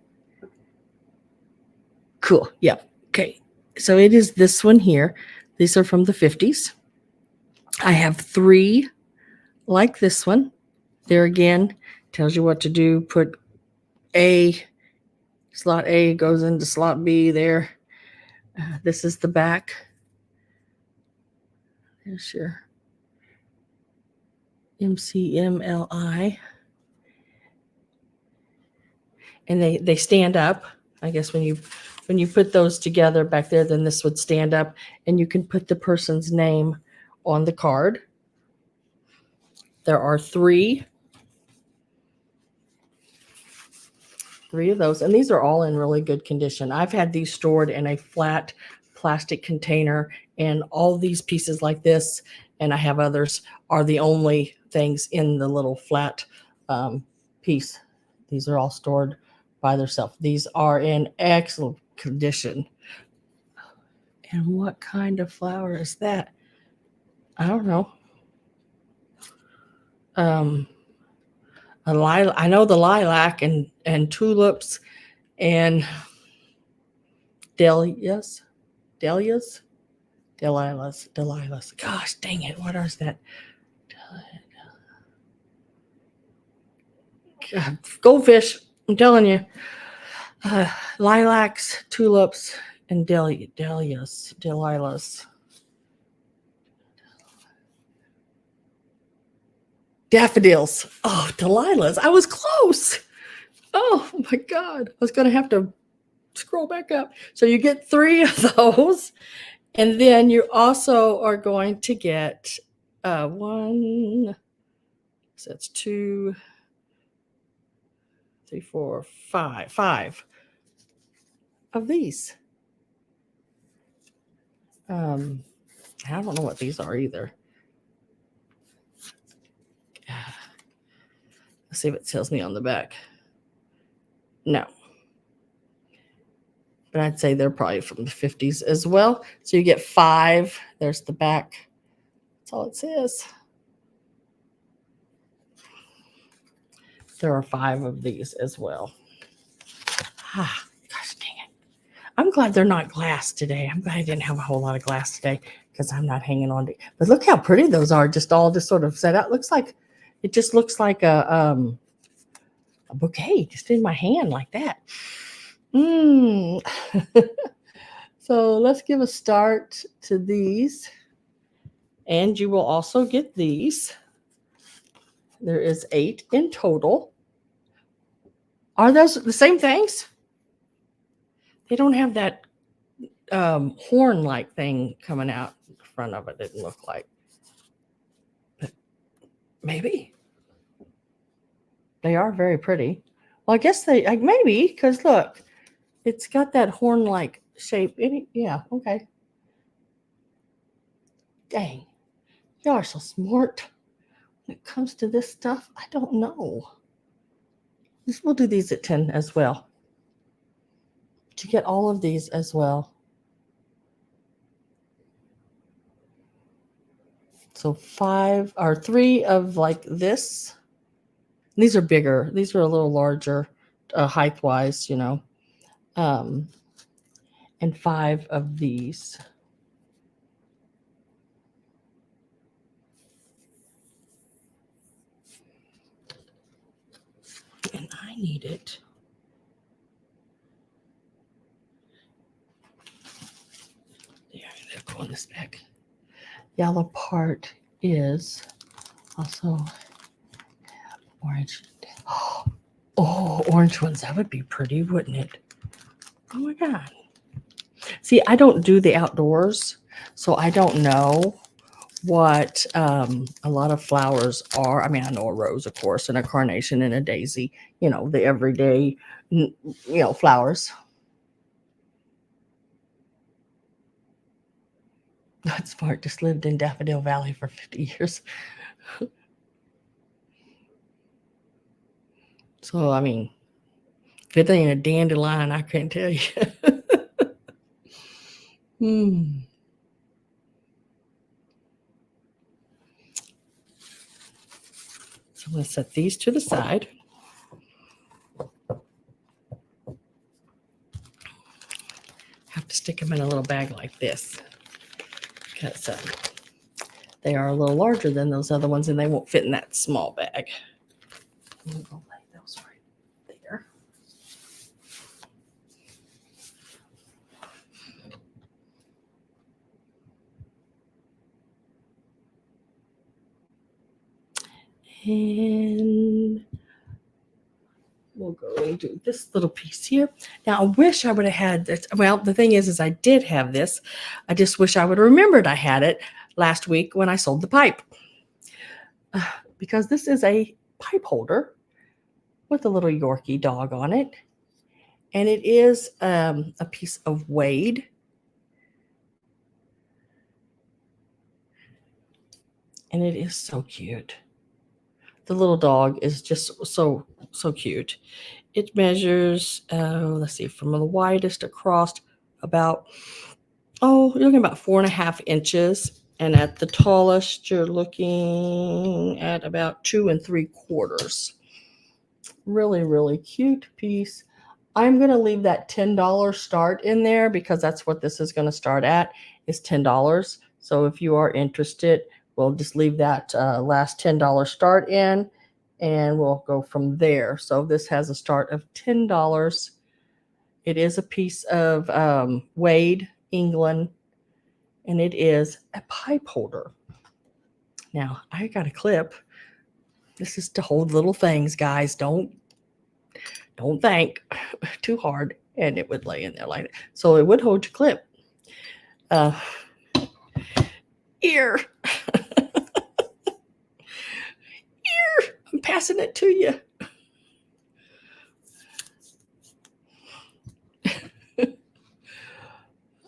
cool. Yeah. Okay. So it is this one here. These are from the 50s. I have 3 like this one. There again, tells you what to do. Put A, slot A goes into slot B there. This is the back. There's your MCMLI. And they stand up. I guess when you put those together back there, then this would stand up, and you can put the person's name on the card. There are 3 of those, and these are all in really good condition. I've had these stored in a flat plastic container, and all these pieces like this, and I have others, are the only things in the little flat piece. These are all stored by themselves. These are in excellent condition. And what kind of flower is that? I don't know. I know the lilac and tulips and dahlias. Gosh, dang it. What is that? God, goldfish. I'm telling you. Lilacs, tulips, and dahlias. Daffodils. Oh, Delilah's. I was close. Oh my God. I was going to have to Scroll back up. So you get 3 of those. And then you also are going to get 1, so that's 2, 3, 4, 5 of these. I don't know what these are either. Let's see if it tells me on the back. No. But I'd say they're probably from the 50s as well. So you get 5. There's the back. That's all it says. There are 5 of these as well. Ah, gosh dang it. I'm glad they're not glass today. I'm glad I didn't have a whole lot of glass today because I'm not hanging on to it. But look how pretty those are, just all just sort of set out. It just looks like a bouquet just in my hand like that. So let's give a start to these. And you will also get these. There is 8 in total. Are those the same things? They don't have that horn-like thing coming out in front of it, didn't look like. But maybe. They are very pretty. Well, I guess they, maybe, because look, it's got that horn-like shape in it. Yeah, okay. Dang. Y'all are so smart. When it comes to this stuff, I don't know. We'll do these at 10 as well. To get all of these as well. So 5 or 3 of like this. These are bigger. These are a little larger height-wise, you know. And 5 of these. And I need it. There, they're going this back. Yellow part is also orange. Oh, orange ones. That would be pretty, wouldn't it? Oh my God. See, I don't do the outdoors, so I don't know what a lot of flowers are. I mean, I know a rose, of course, and a carnation and a daisy, you know, the everyday, you know, flowers. That's smart. Just lived in Daffodil Valley for 50 years. So, I mean, if it ain't a dandelion, I can't tell you. So I'm going to set these to the side. Have to stick them in a little bag like this because they are a little larger than those other ones and they won't fit in that small bag. I'm going to lay those right there. And we'll go and do this little piece here. Now, I wish I would have had this. Well, the thing is I did have this. I just wish I would have remembered I had it last week when I sold the pipe. Because this is a pipe holder with a little Yorkie dog on it. And it is a piece of Wade. And it is so cute. The little dog is just so cute. It measures, let's see, from the widest across about, you're looking about 4.5 inches. And at the tallest, you're looking at about 2 3/4. Really, really cute piece. I'm going to leave that $10 start in there because that's what this is going to start at, is $10. So if you are interested, we'll just leave that last $10 start in and we'll go from there. So this has a start of $10. It is a piece of Wade, England, and it is a pipe holder. Now, I got a clip. This is to hold little things, guys. Don't think too hard. and it would lay in there like that. So it would hold your clip. Here. Here. I'm passing it to you.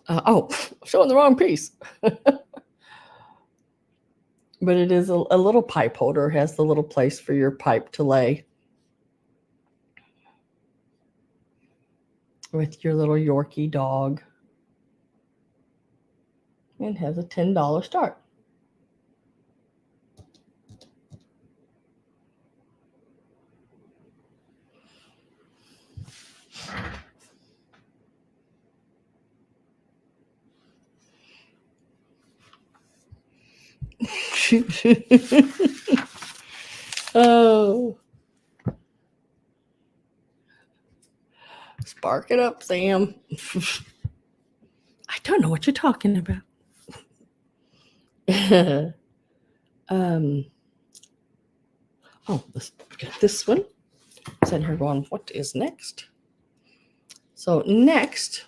Oh, showing the wrong piece. But it is a little pipe holder. It has the little place for your pipe to lay with your little Yorkie dog. And has a $10 start. Oh. Spark it up, Sam. I don't know what you're talking about. Let's get this one. Sitting here going, what is next? So next,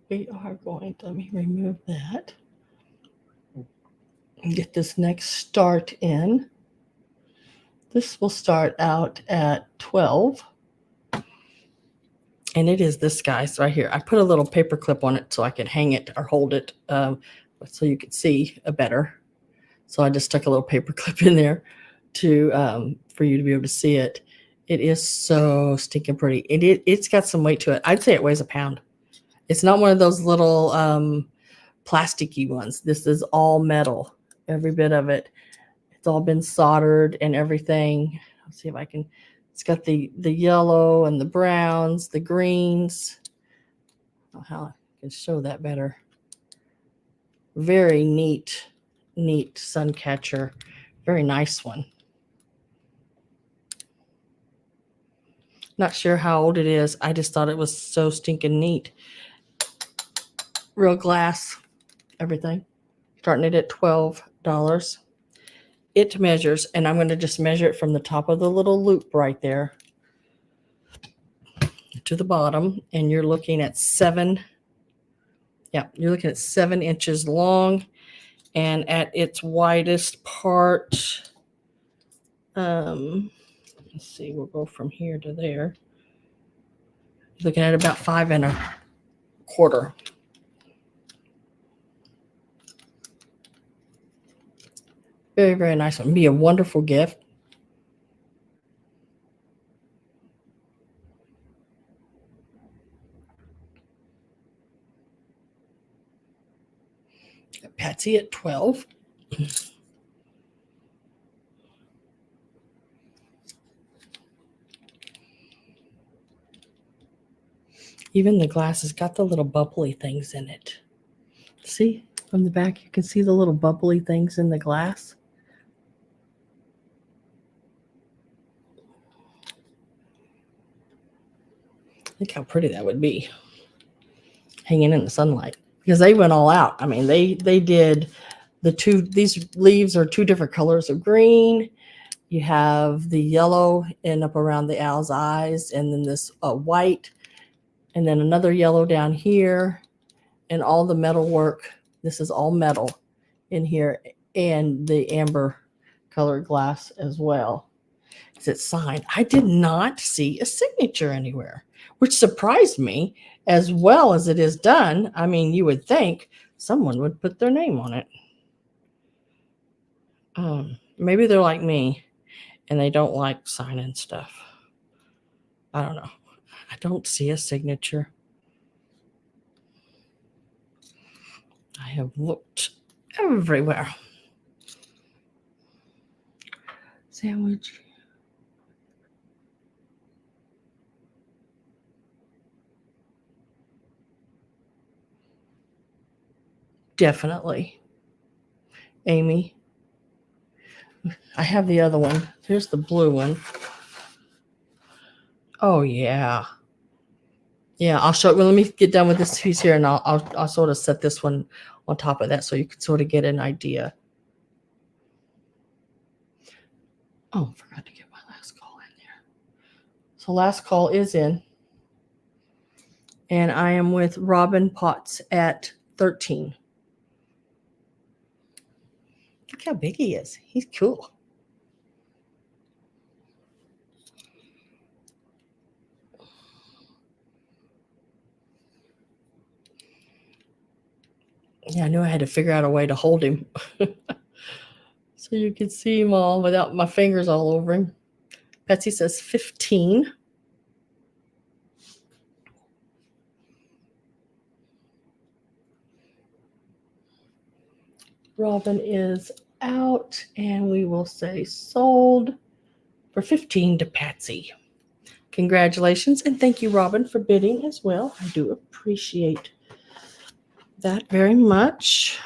we are going to, let me remove that and get this next start in. This will start out at 12. And it is this guy's right here. I put a little paper clip on it so I could hang it or hold it so you could see better. So I just stuck a little paper clip in there to for you to be able to see it. It is so stinking pretty. It's got some weight to it. I'd say it weighs a pound. It's not one of those little plasticky ones. This is all metal, every bit of it. It's all been soldered and everything. Let's see if I can. It's got the yellow and the browns, the greens. I don't know how I can show that better. Very neat sun catcher. Very nice one. Not sure how old it is. I just thought it was so stinking neat. Real glass, everything. Starting it at $12. It measures, and I'm going to just measure it from the top of the little loop right there to the bottom, and you're looking at 7. Yeah, you're looking at 7 inches long, and at its widest part, let's see, we'll go from here to there. Looking at about 5 1/4. Very, very nice one. Be a wonderful gift. Patsy at 12. Even the glass has got the little bubbly things in it. See, from the back, you can see the little bubbly things in the glass. Look how pretty that would be hanging in the sunlight, because they went all out. I mean, they did these leaves are 2 different colors of green. You have the yellow and up around the owl's eyes, and then this white, and then another yellow down here, and all the metal work. This is all metal in here, and the amber colored glass as well. It's signed. I did not see a signature anywhere, which surprised me, as well as it is done. I mean, you would think someone would put their name on it. Maybe they're like me and they don't like signing stuff. I don't know. I don't see a signature. I have looked everywhere. Sandwich. Definitely. Amy. I have the other one. Here's the blue one. Oh, yeah. Yeah, I'll show. Well, let me get done with this piece here, and I'll sort of set this one on top of that so you can sort of get an idea. Oh, forgot to get my last call in there. So last call is in. And I am with Robin Potts at 13. Look how big he is. He's cool. Yeah, I knew I had to figure out a way to hold him so you could see him all without my fingers all over him. Betsy says 15. Robin is out, and we will say sold for 15 to Patsy. Congratulations, and thank you, Robin, for bidding as well. I do appreciate that very much.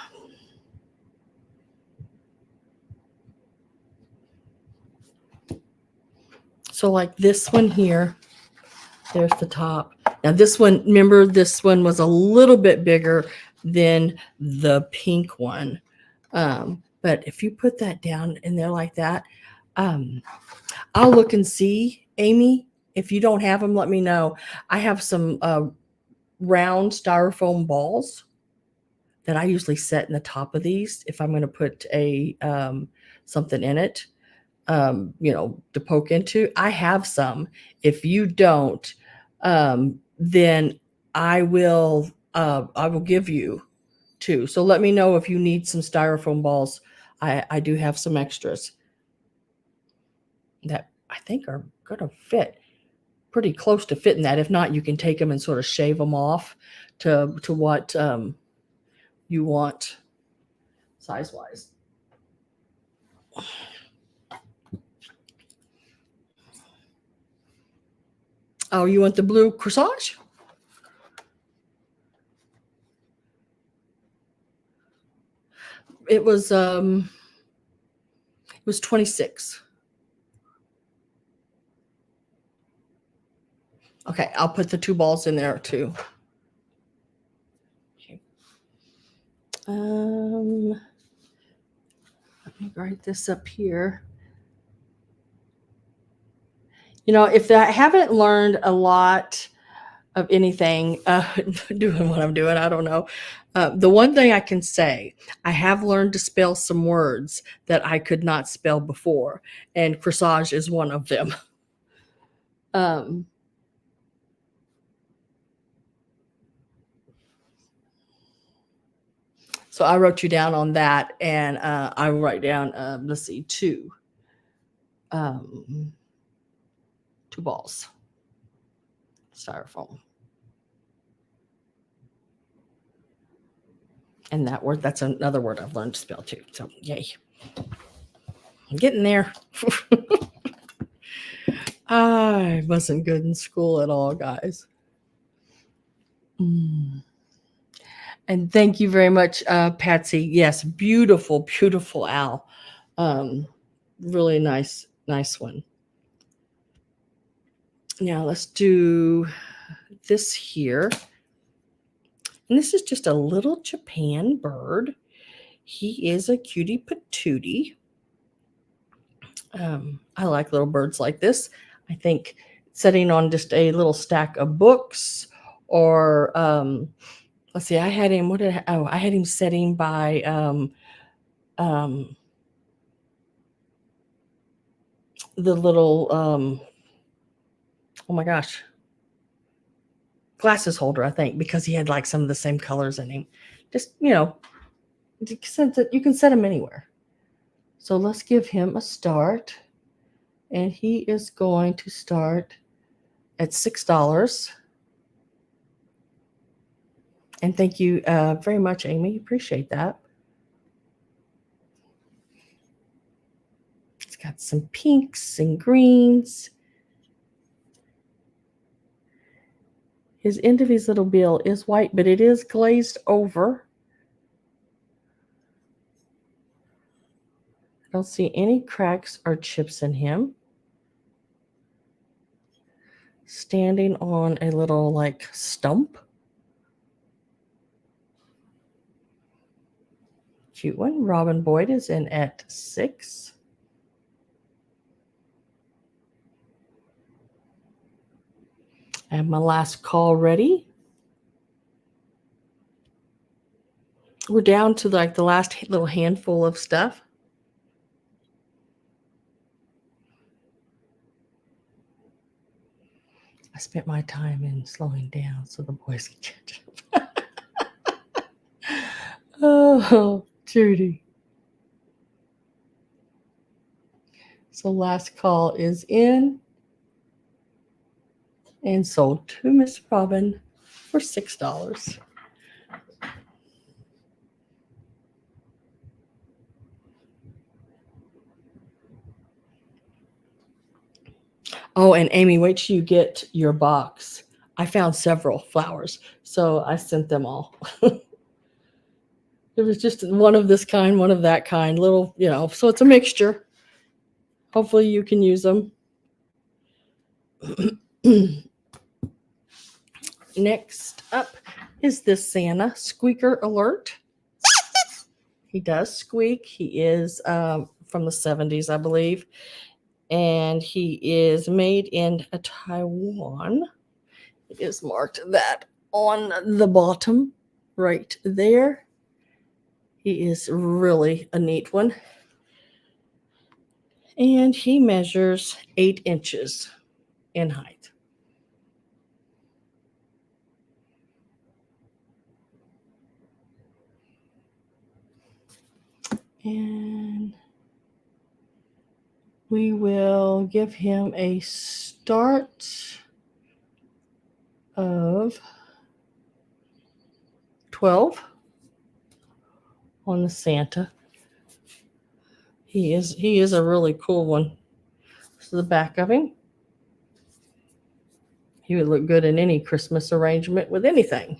So like this one here, there's the top. Now this one, remember this one was a little bit bigger than the pink one. But if you put that down in there like that, I'll look and see, Amy. If you don't have them, let me know. I have some round styrofoam balls that I usually set in the top of these if I'm going to put a something in it, to poke into. I have some. If you don't, then I will give you two. So let me know if you need some styrofoam balls. I do have some extras that I think are going to fit pretty close to fitting that. If not, you can take them and sort of shave them off to what you want size wise. Oh, you want the blue corsage? It was 26. Okay, I'll put the two balls in there too. Okay. Let me write this up here. If I haven't learned a lot of anything doing what I'm doing, I don't know. The one thing I can say, I have learned to spell some words that I could not spell before, and corsage is one of them. So I wrote you down on that, and I will write down, let's see, two balls, styrofoam. And that word, that's another word I've learned to spell too. So yay. I'm getting there. I wasn't good in school at all, guys. And thank you very much, Patsy. Yes, beautiful, beautiful owl. Really nice one. Now let's do this here. And this is just a little Japan bird. He is a cutie patootie. I like little birds like this. I think setting on just a little stack of books, or let's see, I had him. I had him setting by the little oh my gosh, glasses holder, I think, because he had like some of the same colors in him. Just you can set him anywhere. So let's give him a start, and he is going to start at $6. And thank you very much, Amy. Appreciate that. It's got some pinks and greens. His end of his little bill is white, but it is glazed over. I don't see any cracks or chips in him. Standing on a little like stump. Cute one. Robin Boyd is in at 6. I have my last call ready. We're down to like the last little handful of stuff. I spent my time in slowing down so the boys can catch up. Oh, Judy. So last call is in and sold to Miss Robin for $6. Oh, and Amy, wait till you get your box. I found several flowers, so I sent them all. It was just one of this kind, one of that kind, little, so it's a mixture. Hopefully you can use them. Next up is this Santa Squeaker Alert. He does squeak. He is from the 70s, I believe. And he is made in Taiwan. It is marked that on the bottom right there. He is really a neat one. And he measures 8 inches in height. And we will give him a start of 12 on the Santa. He is a really cool one. So the back of him. He would look good in any Christmas arrangement with anything.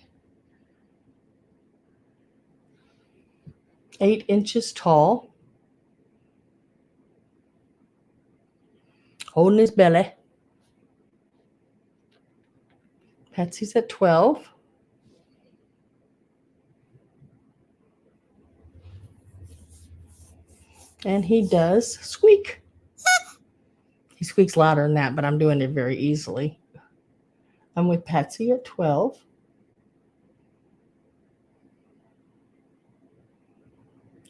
8 inches tall. Holding his belly. Patsy's at 12. And he does squeak. He squeaks louder than that, but I'm doing it very easily. I'm with Patsy at 12.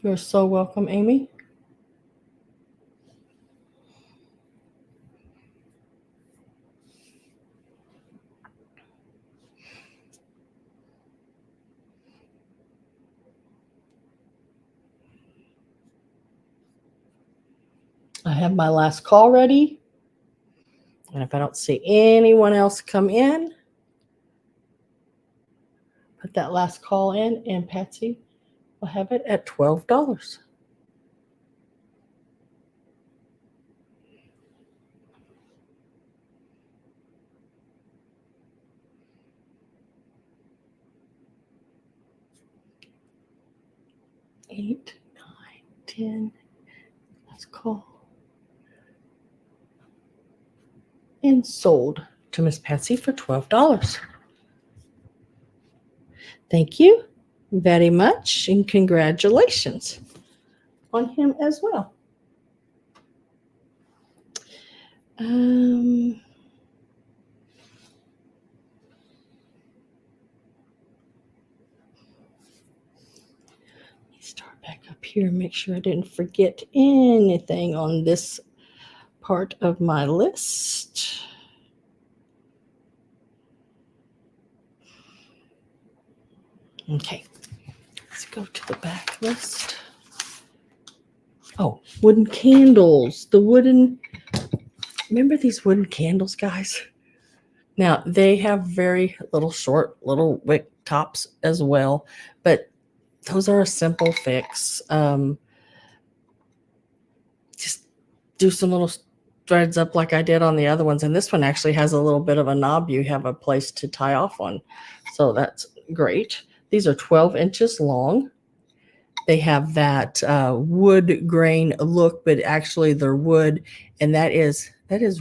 You're so welcome, Amy. I have my last call ready. And if I don't see anyone else come in, put that last call in, and Patsy will have it at $12. $8, $9, $10. Let's call. And sold to Miss Patsy for $12. Thank you very much, and congratulations on him as well. Let me start back up here and make sure I didn't forget anything on this part of my list. Okay, let's go to the back list. Oh, wooden candles. Remember these wooden candles, guys? Now, they have very short little wick tops as well, but those are a simple fix. Just do some little threads up like I did on the other ones. And this one actually has a little bit of a knob you have a place to tie off on. So that's great. These are 12 inches long. They have that wood grain look, but actually they're wood. And that is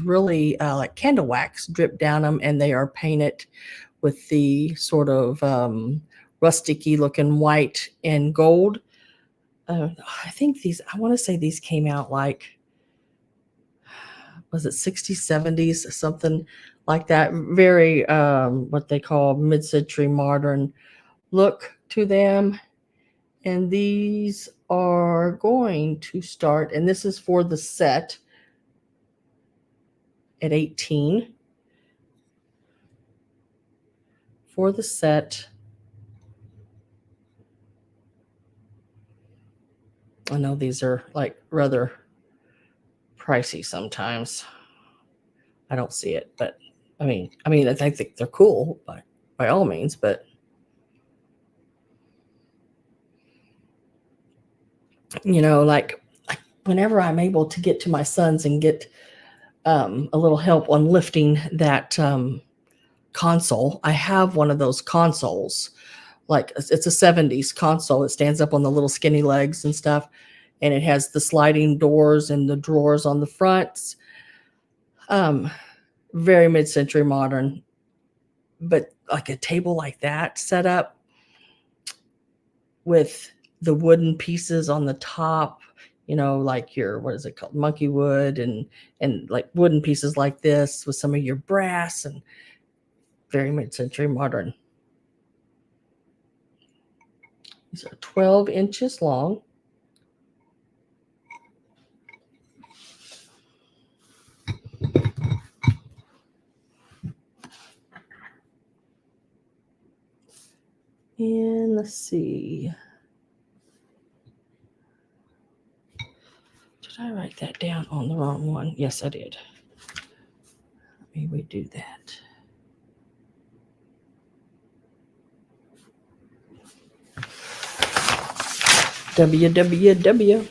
really like candle wax dripped down them. And they are painted with the sort of rusticy looking white and gold. I think I want to say these came out like was it 60s, 70s, something like that. Very what they call mid-century modern look to them. And these are going to start, and this is for the set at 18. For the set, I know these are like rather pricey sometimes. I don't see it, but I mean, I think they're cool by all means, but you know, like whenever I'm able to get to my sons and get a little help on lifting that console, I have one of those consoles. Like it's a 70s console. It stands up on the little skinny legs and stuff, and it has the sliding doors and the drawers on the fronts. Very mid-century modern, but like a table like that set up with the wooden pieces on the top, you know, like your, what is it called, monkey wood, and like wooden pieces like this with some of your brass, and very mid-century modern. These are 12 inches long. And let's see. Did I write that down on the wrong one? Yes, I did. Let me redo that. www.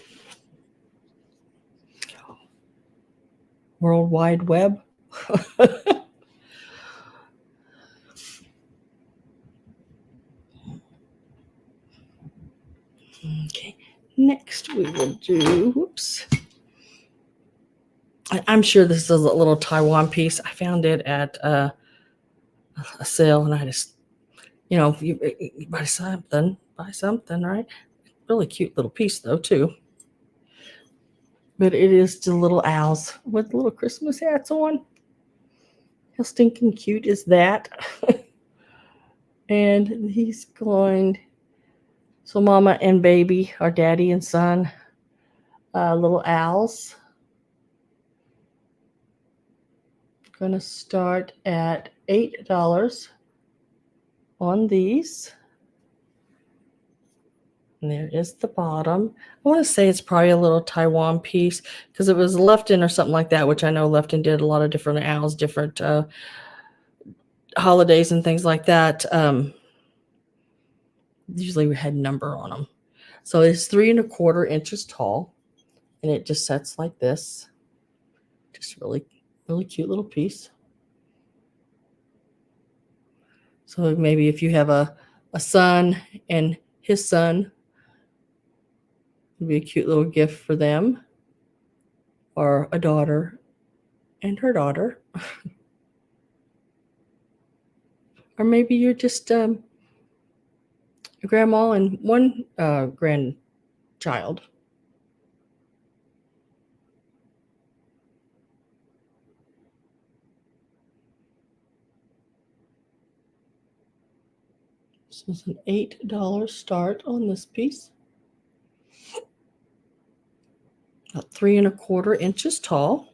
World Wide Web. Okay, next we will do, whoops. I'm sure this is a little Taiwan piece. I found it at a sale, and I just, you know, you buy something, right? Really cute little piece though, too. But it is the little owls with little Christmas hats on. How stinking cute is that? And he's going, so mama and baby are daddy and son, little owls. Going to start at $8 on these. And there is the bottom. I want to say it's probably a little Taiwan piece because it was Lefton or something like that, which I know Lefton did a lot of different owls, different holidays and things like that. Usually we had number on them. So it's 3 1/4 inches tall, and it just sets like this. Just really, really cute little piece. So maybe if you have a son and his son, it'd be a cute little gift for them, or a daughter and her daughter. Or maybe you're just a grandma and one grandchild. This is an $8 start on this piece. About 3 1/4 inches tall.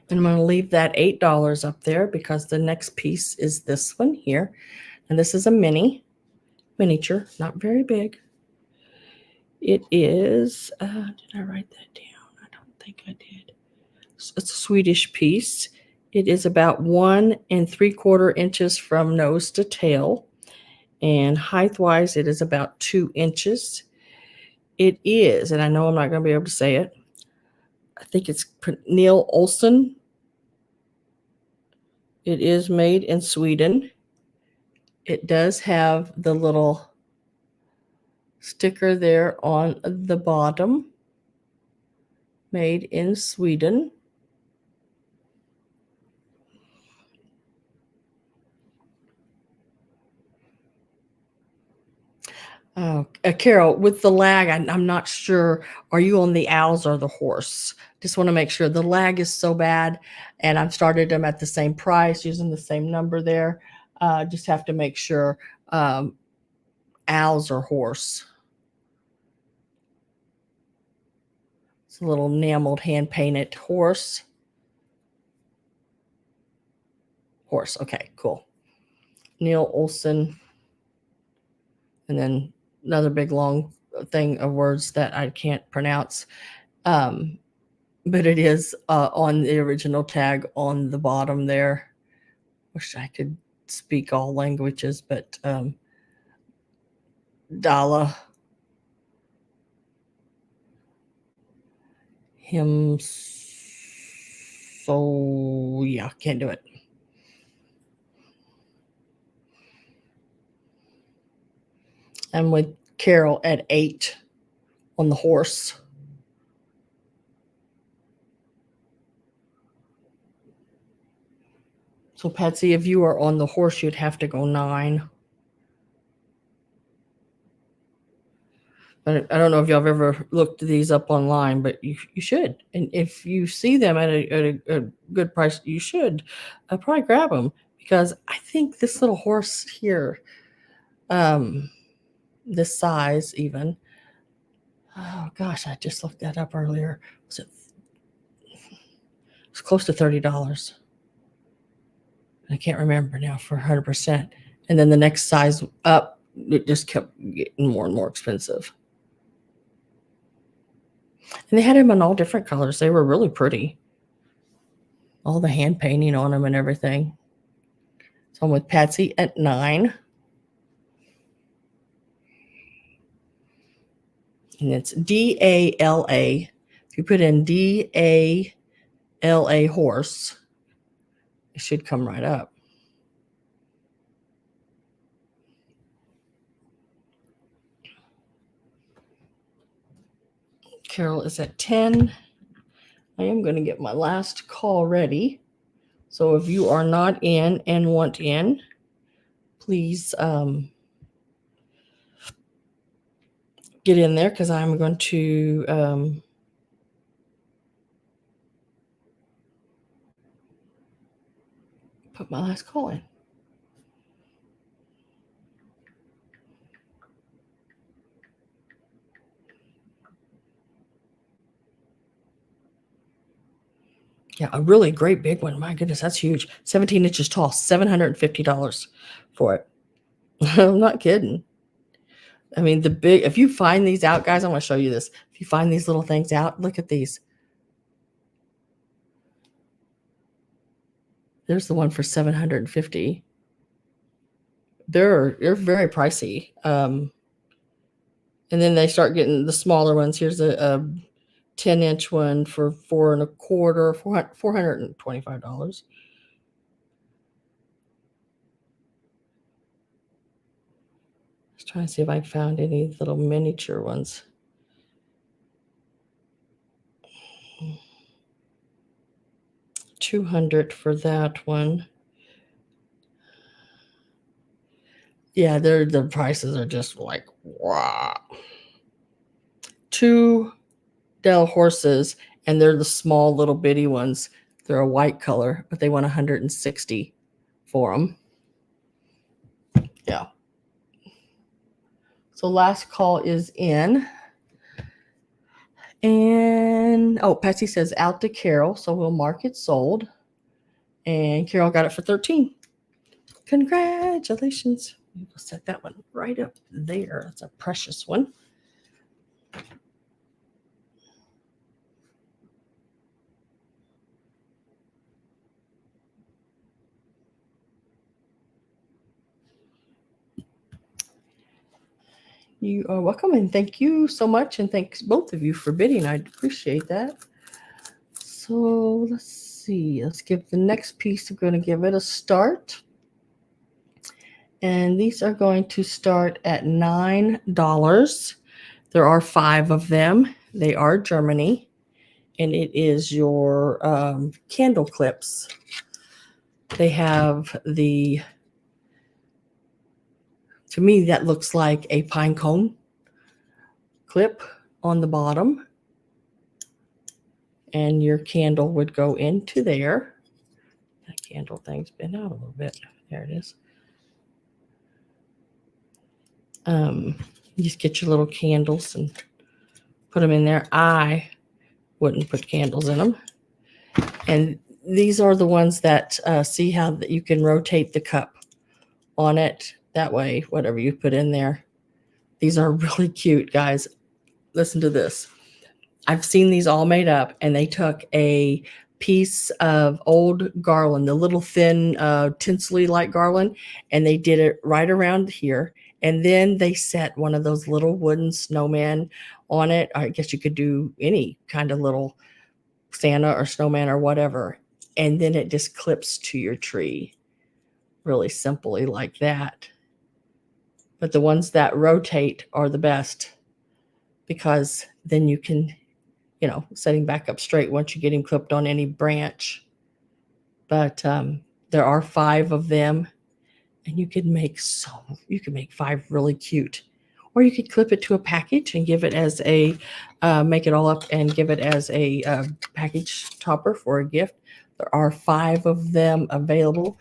And I'm going to leave that $8 up there because the next piece is this one here. And this is a miniature, not very big. It is, did I write that down? I don't think I did. It's a Swedish piece. It is about 1 3/4 inches from nose to tail. And height-wise, it is about 2 inches. It is, and I know I'm not going to be able to say it, I think it's Neil Olson. It is made in Sweden. It does have the little sticker there on the bottom. Made in Sweden. Carol, with the lag, I'm not sure. Are you on the owls or the horse? Just want to make sure. The lag is so bad, and I've started them at the same price using the same number there. Just have to make sure owls or horse. It's a little enameled, hand-painted horse. Horse. Okay, cool. Neil Olson. And then another big long thing of words that I can't pronounce. But it is on the original tag on the bottom there. Wish I could speak all languages, but Dala him. So yeah, can't do it. I'm with Carol at 8 on the horse. So Patsy, if you are on the horse, you'd have to go 9. But I don't know if y'all have ever looked these up online, but you should. And if you see them at a good price, you should probably grab them, because I think this little horse here, this size even, oh gosh, I just looked that up earlier. It's close to $30. I can't remember now for 100%. And then the next size up, it just kept getting more and more expensive. And they had them in all different colors. They were really pretty. All the hand painting on them and everything. So I'm with Patsy at 9. And it's D-A-L-A. If you put in D-A-L-A horse, it should come right up. Carol is at 10. I am going to get my last call ready. So if you are not in and want in, please get in there, because I'm going to put my last call in. Yeah, a really great big one. My goodness, that's huge. 17 inches tall, $750 for it. I'm not kidding. I mean, if you find these out, guys, I'm going to show you this. If you find these little things out, look at these. There's the one for $750. They're very pricey. And then they start getting the smaller ones. Here's a 10-inch one for $425. Just trying to see if I found any little miniature ones. $200 for that one. Yeah, the prices are just like, wow. 2 Dell horses, and they're the small little bitty ones. They're a white color, but they want $160 for them. Yeah. So last call is in. And Patsy says out to Carol, so we'll mark it sold. And Carol got it for 13. Congratulations. We'll set that one right up there. That's a precious one. You are welcome, and thank you so much, and thanks both of you for bidding. I appreciate that. So let's see. Let's give the next piece. I'm going to give it a start. And these are going to start at $9. There are 5 of them. They are Germany. And it is your candle clips. They have the, to me, that looks like a pine cone clip on the bottom. And your candle would go into there. That candle thing's been out a little bit. There it is. You just get your little candles and put them in there. I wouldn't put candles in them. And these are the ones that see how you can rotate the cup on it. That way, whatever you put in there. These are really cute, guys. Listen to this. I've seen these all made up, and they took a piece of old garland, the little thin tinsely like garland, and they did it right around here. And then they set one of those little wooden snowmen on it. I guess you could do any kind of little Santa or snowman or whatever. And then it just clips to your tree really simply like that. But the ones that rotate are the best because then you can, set him back up straight once you get him clipped on any branch. But there are 5 of them. And you could make 5 really cute. Or you could clip it to a package and give it as a, make it all up and give it as a package topper for a gift. There are 5 of them available.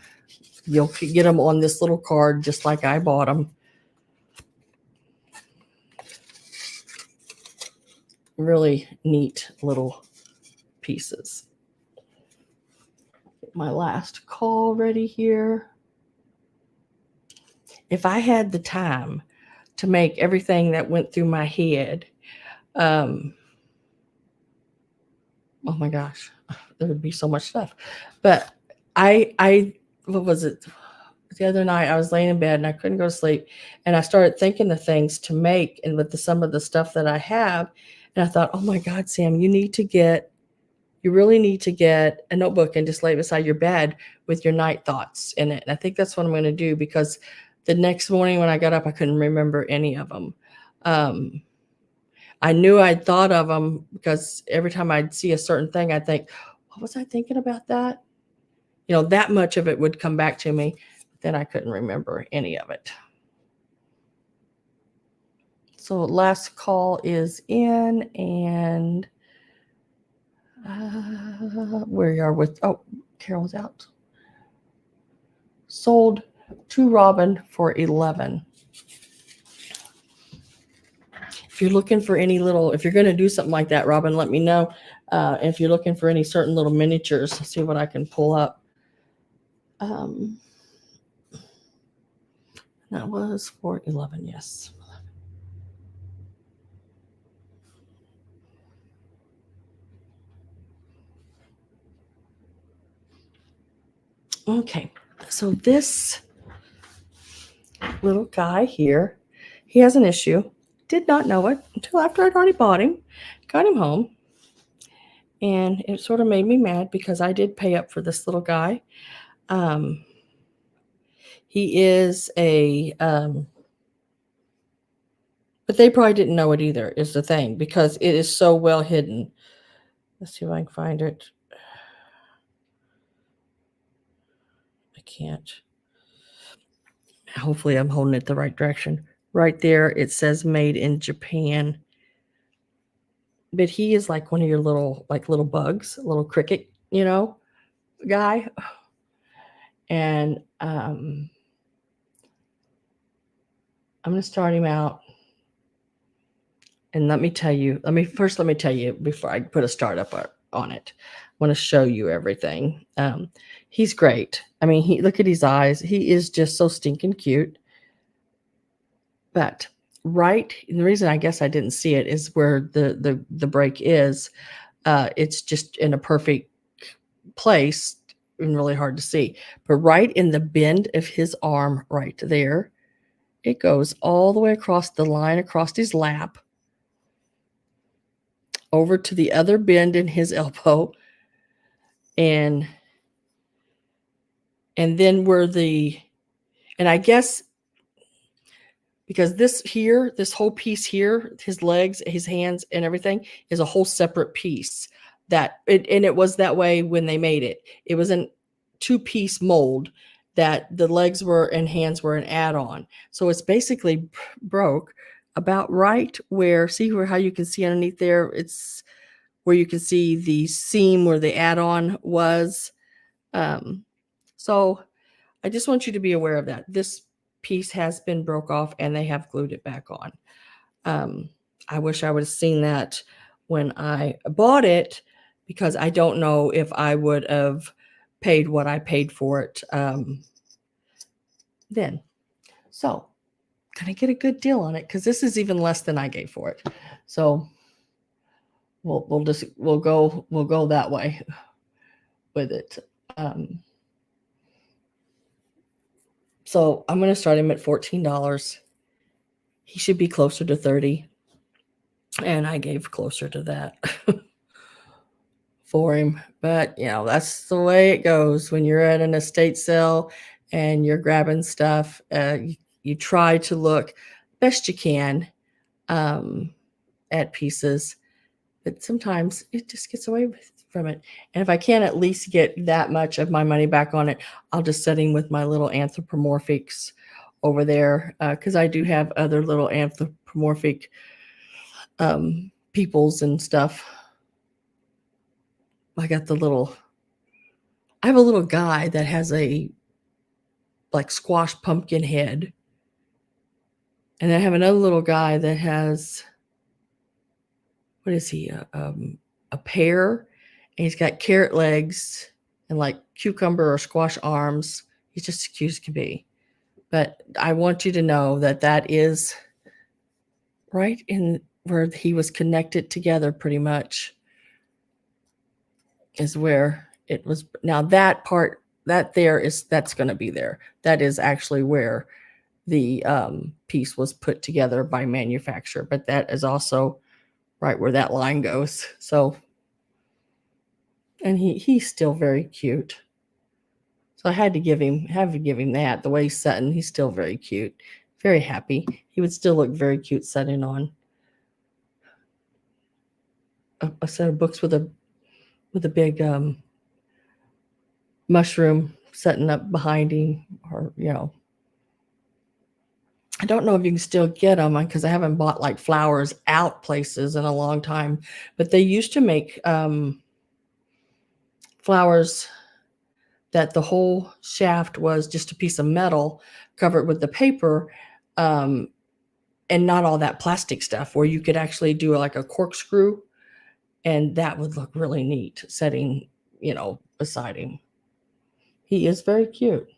You'll get them on this little card just like I bought them. Really neat little pieces. Get my last call ready here. If I had the time to make everything that went through my head, oh my gosh, there would be so much stuff. But what was it? The other night I was laying in bed and I couldn't go to sleep, and I started thinking of things to make, and with some of the stuff that I have, and I thought, oh my God, Sam, you really need to get a notebook and just lay it beside your bed with your night thoughts in it. And I think that's what I'm going to do, because the next morning when I got up, I couldn't remember any of them. I knew I'd thought of them because every time I'd see a certain thing, I'd think, what was I thinking about that? That much of it would come back to me. Then I couldn't remember any of it. So last call is in, and where you are with, Carol's out. Sold to Robin for $11. If you're looking for any if you're going to do something like that, Robin, let me know. If you're looking for any certain little miniatures, let's see what I can pull up. That was for $11, yes. Okay, so this little guy here, he has an issue. Did not know it until after I'd already bought him, got him home. And it sort of made me mad because I did pay up for this little guy. He is but they probably didn't know it either, is the thing, because it is so well hidden. Let's see if I can find it. I can't. Hopefully I'm holding it the right direction. Right there, it says made in Japan. But he is like one of your little bugs, a little cricket, guy. And I'm going to start him out. And let me tell you before I put a startup on it, I want to show you everything. He's great. I mean, look at his eyes. He is just so stinking cute. But and the reason I guess I didn't see it is where the break is. It's just in a perfect place and really hard to see. But right in the bend of his arm right there, it goes all the way across the line, across his lap, over to the other bend in his elbow, And then and I guess because this whole piece here, his legs, his hands, and everything is a whole separate piece. And it was that way when they made it. It was a 2-piece mold that the legs were and hands were an add-on. So it's basically broke about right where, see where how you can see underneath there, it's where you can see the seam where the add-on was. So I just want you to be aware of that. This piece has been broke off and they have glued it back on. I wish I would have seen that when I bought it, because I don't know if I would have paid what I paid for it then. So, gonna get a good deal on it because this is even less than I gave for it. So we'll go that way with it. So I'm going to start him at $14. He should be closer to 30. And I gave closer to that for him. But, that's the way it goes when you're at an estate sale and you're grabbing stuff. You try to look best you can at pieces. But sometimes it just gets away from it. And if I can't at least get that much of my money back on it, I'll just set him with my little anthropomorphics over there, because I do have other little anthropomorphic peoples and stuff. I have a little guy that has a like squash pumpkin head. And I have another little guy that has, what is he? A pear, and he's got carrot legs and like cucumber or squash arms. He's just as cute as can be. But I want you to know that is right in where he was connected together pretty much is where it was. Now that part, that's going to be there. That is actually where the piece was put together by manufacturer, but that is also right where that line goes. So, and he's still very cute. So I had to give him that. The way he's sitting, he's still very cute, very happy. He would still look very cute sitting on a set of books with a big mushroom setting up behind him, or I don't know if you can still get them because I haven't bought like flowers out places in a long time, but they used to make flowers that the whole shaft was just a piece of metal covered with the paper, and not all that plastic stuff, where you could actually do like a corkscrew, and that would look really neat setting, beside him. He is very cute.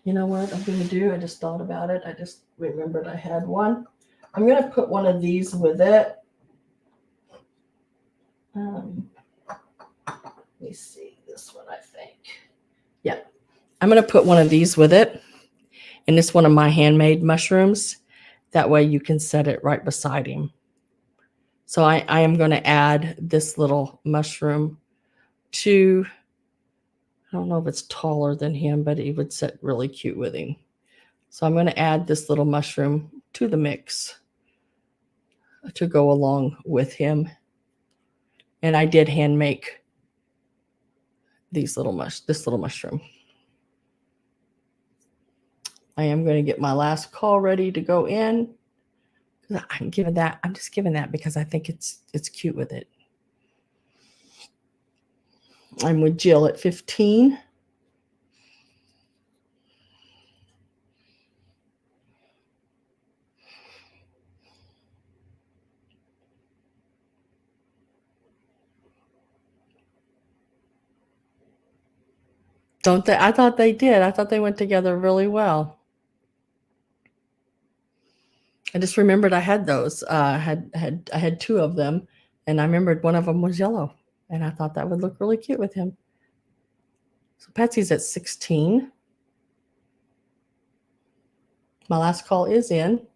You know what I'm going to do? I just thought about it. I just remembered I had one. I'm going to put one of these with it. Let me see this one, I think. Yeah. I'm going to put one of these with it. And it's one of my handmade mushrooms. That way you can set it right beside him. So I am going to add this little mushroom to, I don't know if it's taller than him, but he would sit really cute with him. So I'm going to add this little mushroom to the mix to go along with him. And I did hand make this little mushroom. I am going to get my last call ready to go in. I'm just giving that because I think it's cute with it. I'm with Jill at 15. Don't they? I thought they did. I thought they went together really well. I just remembered I had those. I had 2 of them, and I remembered one of them was yellow, and I thought that would look really cute with him. So Patsy's at 16. My last call is in.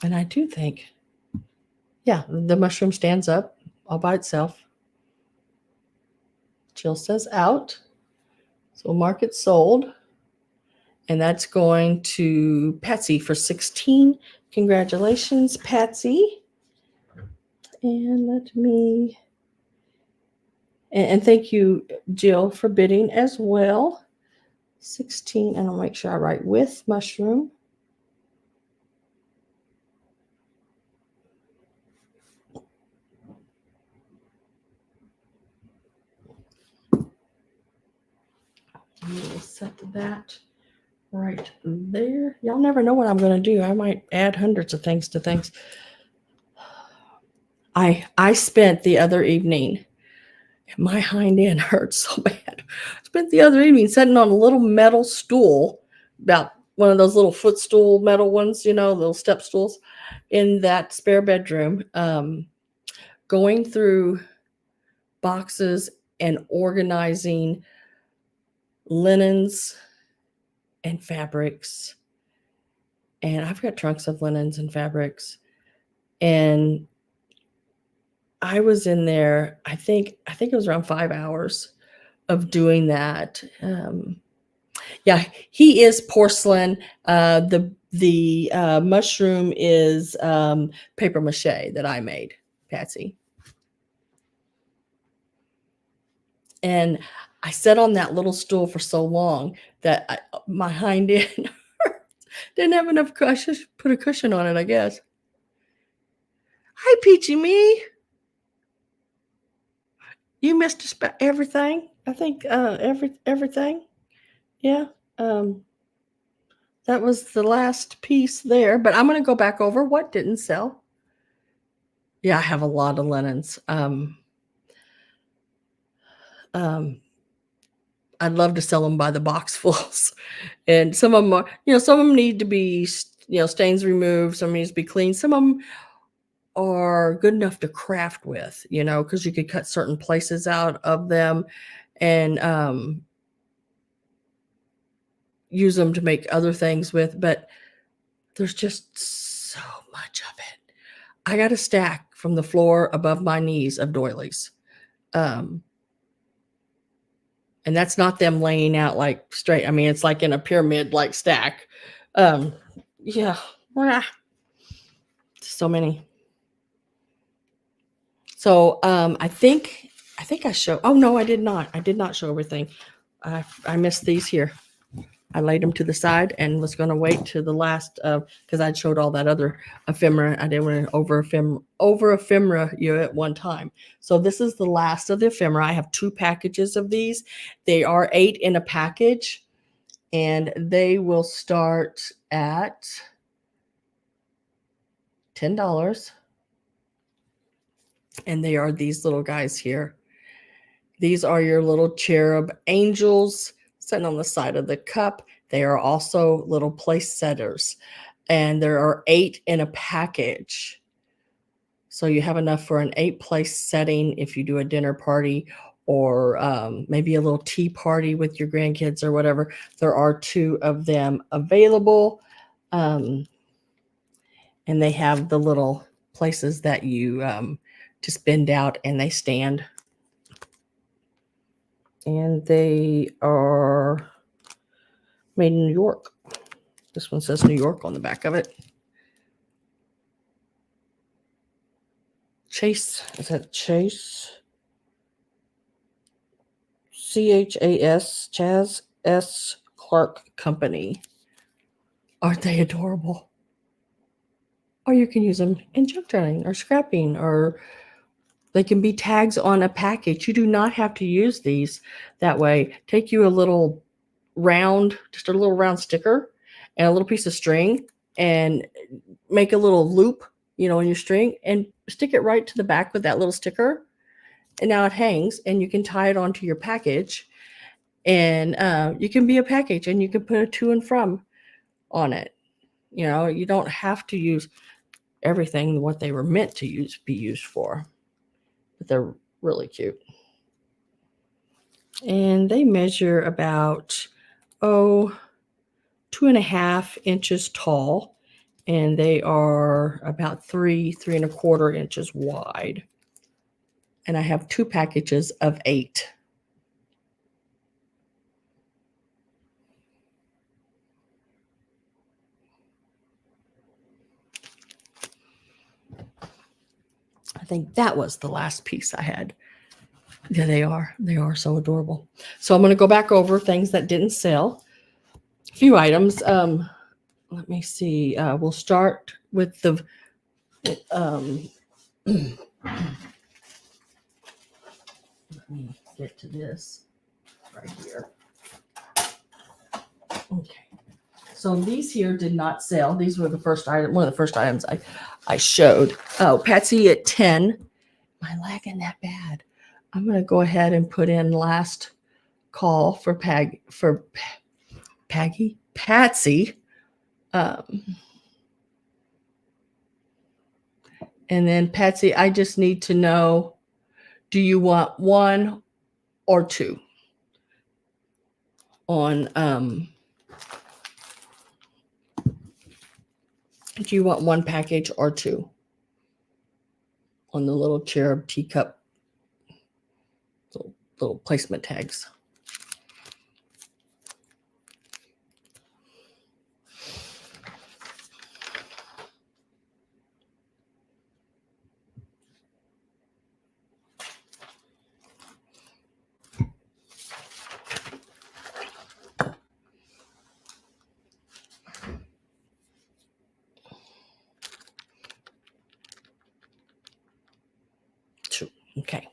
And I do think, yeah, the mushroom stands up all by itself. Jill says out. So we'll mark it sold. And that's going to Patsy for 16. Congratulations, Patsy. And let me, and thank you, Jill, for bidding as well. 16, and I'll make sure I write with mushroom. We'll set that right there. Y'all never know what I'm going to do. I might add hundreds of things to things. I spent the other evening, my hind end hurts so bad. I spent the other evening sitting on a little metal stool, about one of those little footstool metal ones, little step stools, in that spare bedroom, going through boxes and organizing linens and fabrics. And I've got trunks of linens and fabrics. And I was in there, I think it was around 5 hours of doing that. Yeah, he is porcelain. The mushroom is paper mache that I made, Patsy. And I sat on that little stool for so long that my hind end didn't have enough cushion. I should put a cushion on it, I guess. Hi, Peachy Me. You missed everything. I think everything. Yeah. That was the last piece there, but I'm going to go back over what didn't sell. Yeah, I have a lot of linens. I'd love to sell them by the boxfuls, and some of them are, some of them need to be, stains removed. Some needs to be cleaned. Some of them are good enough to craft with, because you could cut certain places out of them and use them to make other things with. But there's just so much of it. I got a stack from the floor above my knees of doilies. And that's not them laying out like straight. I mean, it's like in a pyramid like stack. Yeah. So many. So I think I show. Oh no, I did not. I did not show everything. I missed these here. I laid them to the side and was going to wait to the last because I'd showed all that other ephemera. I didn't want to over ephemera you at one time. So this is the last of the ephemera. I have 2 packages of these. They are 8 in a package, and they will start at $10. And they are these little guys here. These are your little cherub angels sitting on the side of the cup. They are also little place setters, and there are 8 in a package. So you have enough for an 8-place setting if you do a dinner party or maybe a little tea party with your grandkids or whatever. There are 2 of them available. And they have the little places that you just bend out and they stand. And they are made in New York. This one says New York on the back of it. Chase, is that Chase? CHAS, Chaz S. Clark Company. Aren't they adorable? Or you can use them in junk journaling or scrapping, or they can be tags on a package. You do not have to use these that way. Take you a little round, just a little round sticker and a little piece of string and make a little loop, in your string and stick it right to the back with that little sticker. And now it hangs and you can tie it onto your package, and you can be a package and you can put a to and from on it. You don't have to use everything what they were meant to be used for. but they're really cute. And they measure about, 2.5 inches tall, and they are about 3.25 inches wide. And I have 2 packages of 8. I think that was the last piece I had. Yeah, they are so adorable. So I'm going to go back over things that didn't sell. A few items. Let me see. We'll start with the let me get to this right here. Okay. So these here did not sell. These were the first item, one of the first items I showed. Oh, Patsy at 10. Am I lagging that bad? I'm going to go ahead and put in last call for Patsy. And then Patsy, I just need to know, do you want 1 or 2 on, do you want 1 package or 2 on the little Cherub teacup, little placement tags? Okay.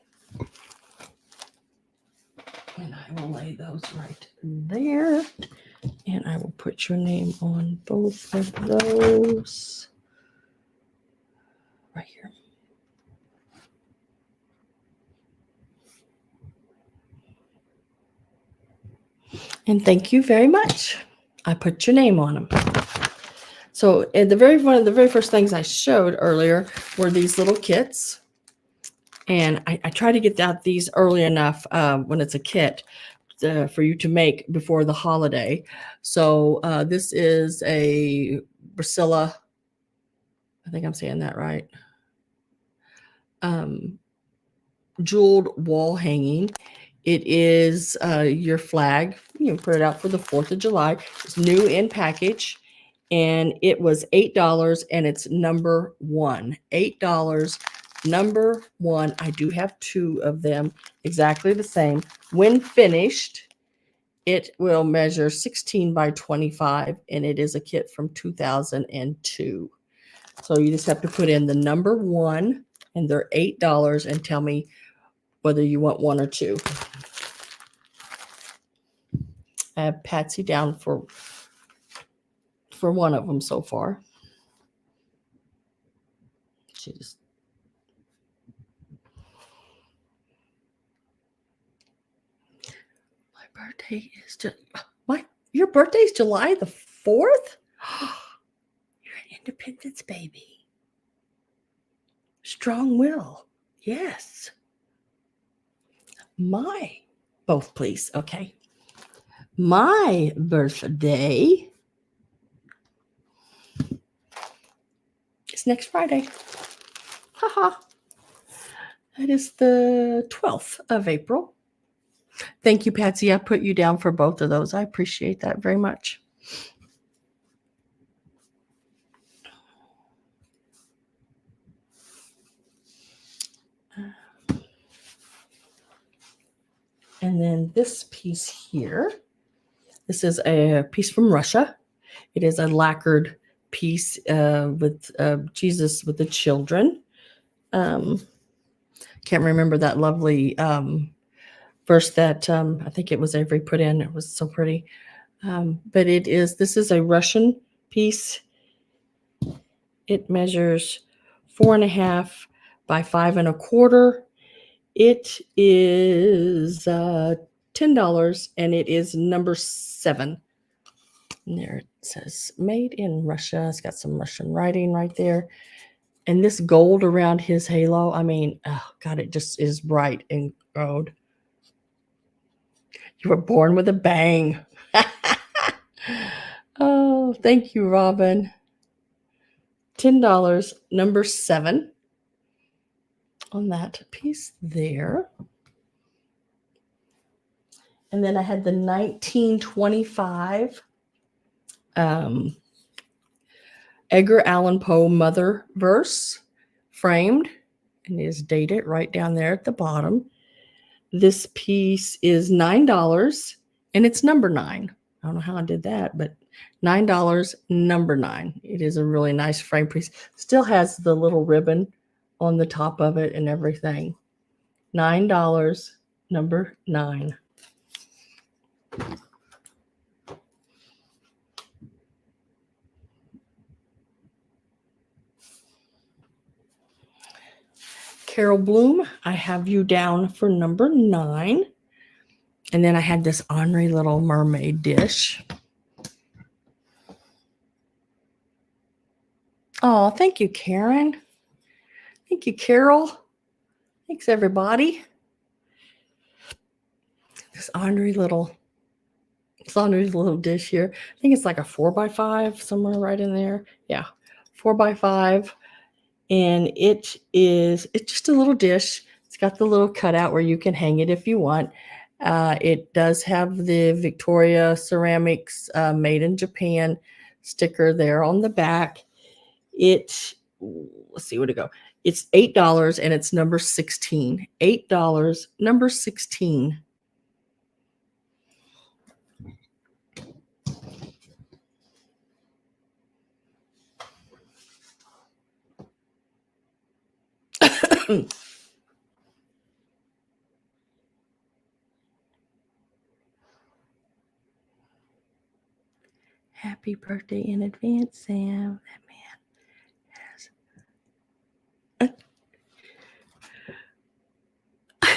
And I will lay those right there. And I will put your name on both of those right here. And thank you very much. I put your name on them. So one of the very first things I showed earlier were these little kits. And I try to get out these early enough when it's a kit for you to make before the holiday. So this is a Priscilla, I think I'm saying that right, jeweled wall hanging. It is your flag. You can put it out for the 4th of July. It's new in package. And it was $8, and it's number 1. $8, number 1. I do have 2 of them, exactly the same. When finished, it will measure 16 by 25, and it is a kit from 2002. So you just have to put in the number 1, and they're $8, and tell me whether you want 1 or 2. I have Patsy down for one of them so far. My birthday is your birthday is July the 4th? You're an Independence baby. Strong will. Yes. Both please. Okay. My birthday is next Friday. Haha. That is the 12th of April. Thank you, Patsy. I put you down for both of those. I appreciate that very much. And then this piece here, this is a piece from Russia. It is a lacquered piece with Jesus with the children. Can't remember that lovely verse that I think it was Avery put in. It was so pretty. But this is a Russian piece. It measures 4.5 by 5.25. It is $10, and it is number 7. And there it says made in Russia. It's got some Russian writing right there. And this gold around his halo, I mean, oh God, it just is bright and gold. You were born with a bang. Oh, thank you, Robin. $10, number 7 on that piece there. And then I had the 1925 Edgar Allan Poe Mother verse framed, and it is dated right down there at the bottom. This piece is $9 and it's number 9. I don't know how I did that, but $9, number 9. It is a really nice frame piece. Still has the little ribbon on the top of it and everything. $9, number 9. Carol Bloom, I have you down for number 9. And then I had this ornery little mermaid dish. Oh, thank you, Karen. Thank you, Carol. Thanks, everybody. This ornery little dish here. I think it's like a 4x5, somewhere right in there. Yeah, 4x5. And it's just a little dish. It's got the little cutout where you can hang it if you want. It does have the Victoria Ceramics made in Japan sticker there on the back. Let's see, where'd it go? It's $8 and it's number 16. $8, number 16. Happy birthday in advance, Sam. That man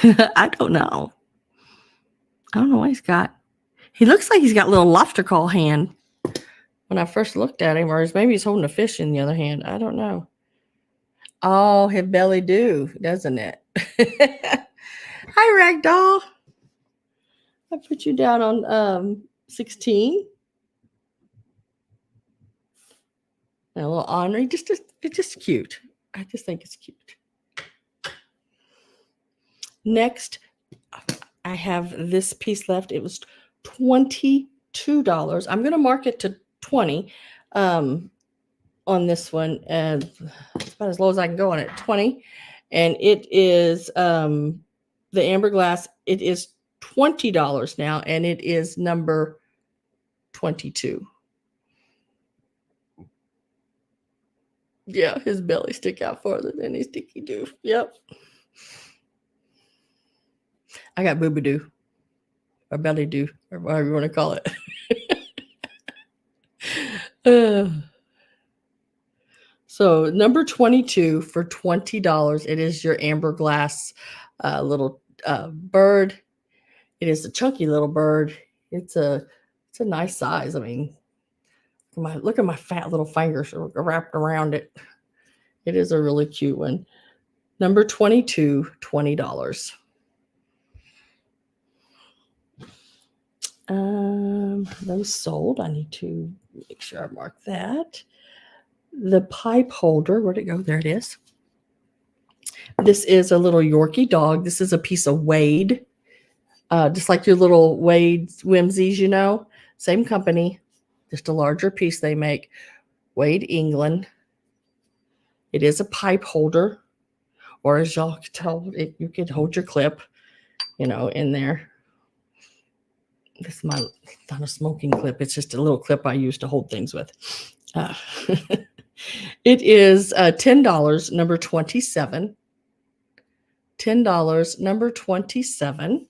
has. I don't know. I don't know what he's got. He looks like he's got a little lobster claw hand when I first looked at him, or maybe he's holding a fish in the other hand. I don't know. Oh, his belly do, doesn't it? Hi, Ragdoll. I put you down on 16. And a little ornery. It's just cute. I just think it's cute. Next, I have this piece left. It was $22. I'm going to mark it to 20 on this one. And it's about as low as I can go on it. 20. And it is the amber glass. It is $20 now. And it is number 22. Yeah, his belly stick out farther than his sticky do. Yep. I got boo-boo-doo, or belly do, or whatever you want to call it. So number 22 for $20. It is your amber glass little bird. It is a chunky little bird. It's a nice size. I mean, look at my fat little fingers wrapped around it. It is a really cute one. Number 22, $20. Those sold. I need to make sure I mark that. The pipe holder, where'd it go? There it is. This is a little Yorkie dog. This is a piece of Wade, just like your little Wade Whimsies, you know. Same company, just a larger piece they make. Wade, England. It is a pipe holder, or as y'all can tell, you can hold your clip, you know, in there. This is not a smoking clip. It's just a little clip I use to hold things with. It is $10, number 27. $10, number 27.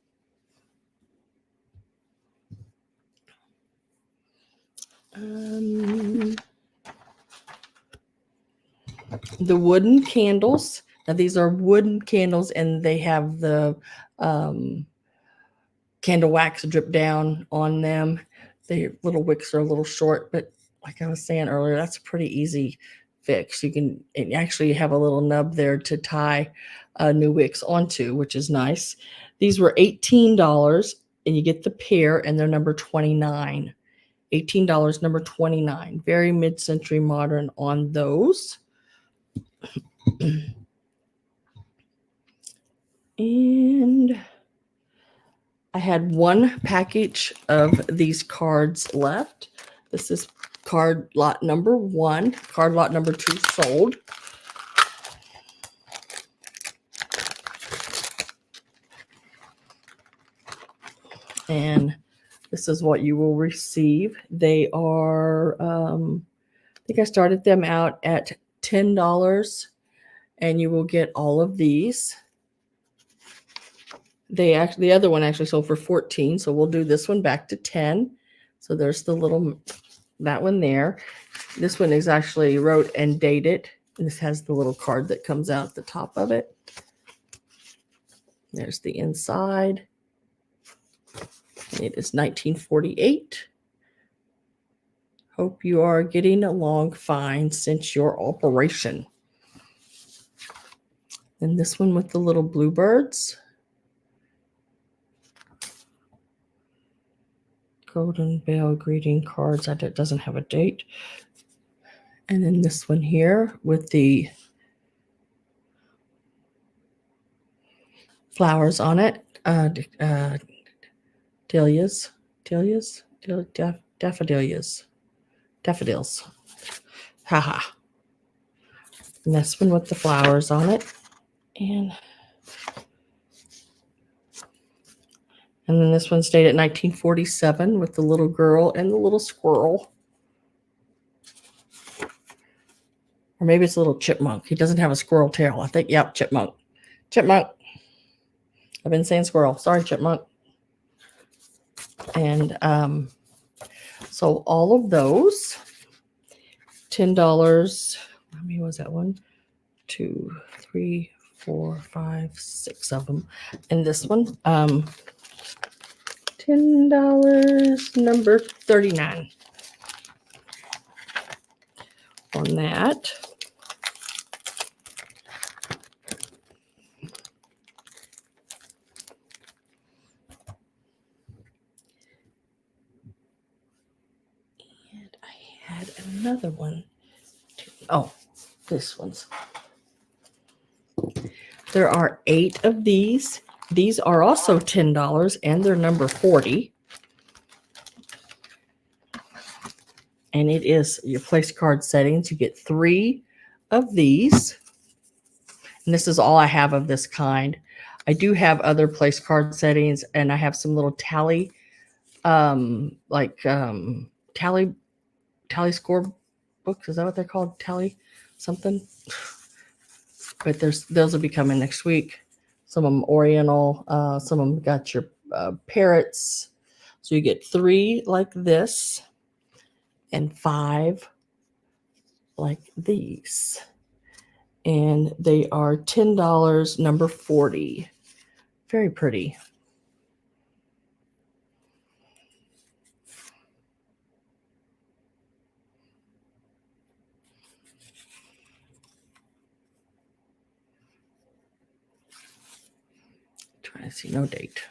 The wooden candles. Now these are wooden candles, and they have the candle wax drip down on them. The little wicks are a little short, but like I was saying earlier, that's a pretty easy fix. You can actually have a little nub there to tie new wicks onto, which is nice. These were $18, and you get the pair, and they're number 29. $18, number 29. Very mid-century modern on those. And I had one package of these cards left. This is card lot number 1. Card lot number 2 sold. And this is what you will receive. They are, I think I started them out at $10, and you will get all of these. The other one actually sold for $14, so we'll do this one back to $10. So there's the little, that one there. This one is actually wrote and dated. And this has the little card that comes out at the top of it. There's the inside. It is 1948. Hope you are getting along fine since your operation. And this one with the little bluebirds. Golden Bell greeting cards. It doesn't have a date. And then this one here with the flowers on it. Daffodils. Haha. And this one with the flowers on it. And then this one stayed at 1947 with the little girl and the little squirrel. Or maybe it's a little chipmunk. He doesn't have a squirrel tail. I think, yep, chipmunk. Chipmunk. I've been saying squirrel. Sorry, chipmunk. And so all of those, $10. How many was that? 1, 2, 3, 4, 5, 6 of them. And this one, $10, number 39 on that. And I had another one. Oh, this one's. There are 8 of these. These are also $10, and they're number 40. And it is your place card settings. You get 3 of these. And this is all I have of this kind. I do have other place card settings, and I have some little tally, tally score books. Is that what they're called? Tally something? But those will be coming next week. Some of them Oriental. Some of them got your parrots. So you get 3 like this and 5 like these. And they are $10, number 40. Very pretty. Trying to see, no date.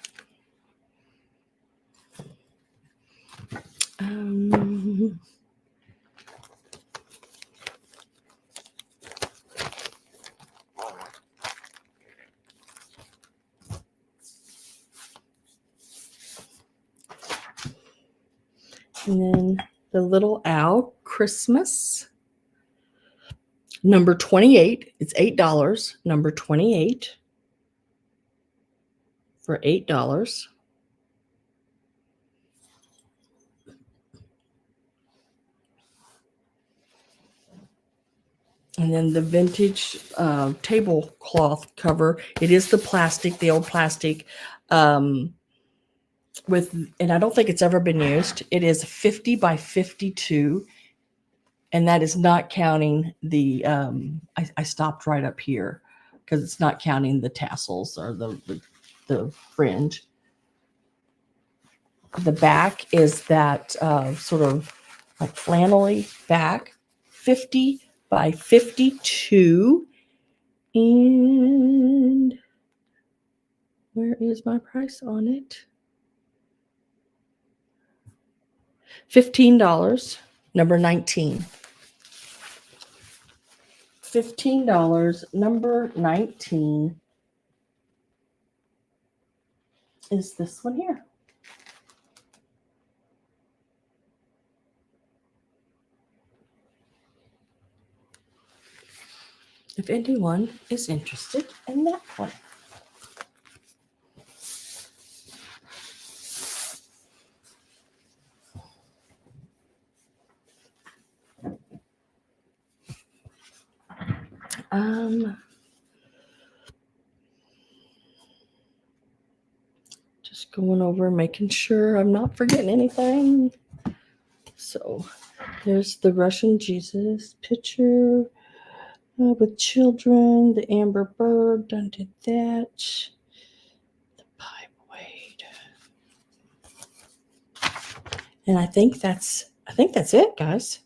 And then the little owl Christmas, number 28. It's $8, number 28 for $8. And then the vintage tablecloth cover. It is the plastic, the old plastic, and I don't think it's ever been used. It is 50 by 52, and that is not counting the. I stopped right up here because it's not counting the tassels or the fringe. The back is that sort of like flannelly back, 50 by 52. And where is my price on it? $15, number 19. $15, number 19 is this one here. If anyone is interested in that one. Just going over, making sure I'm not forgetting anything. So there's the Russian Jesus picture with children, the amber bird, done did that. The pipe weight. And I think that's it, guys.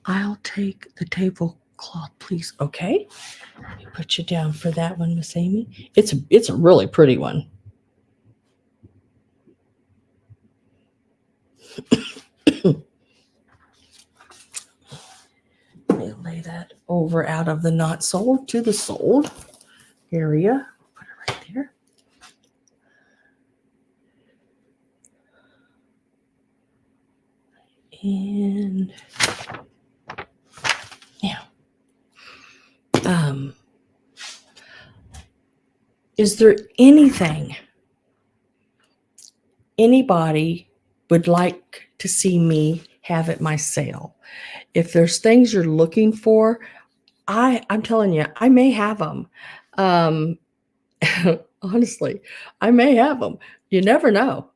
I'll take the tablecloth, please. Okay. Let me put you down for that one, Miss Amy. It's a really pretty one. Let me lay that over out of the not sold to the sold area. Put it right there. And now, is there anything anybody would like to see me have at my sale? If there's things you're looking for, I'm telling you, I may have them. Honestly, I may have them. You never know.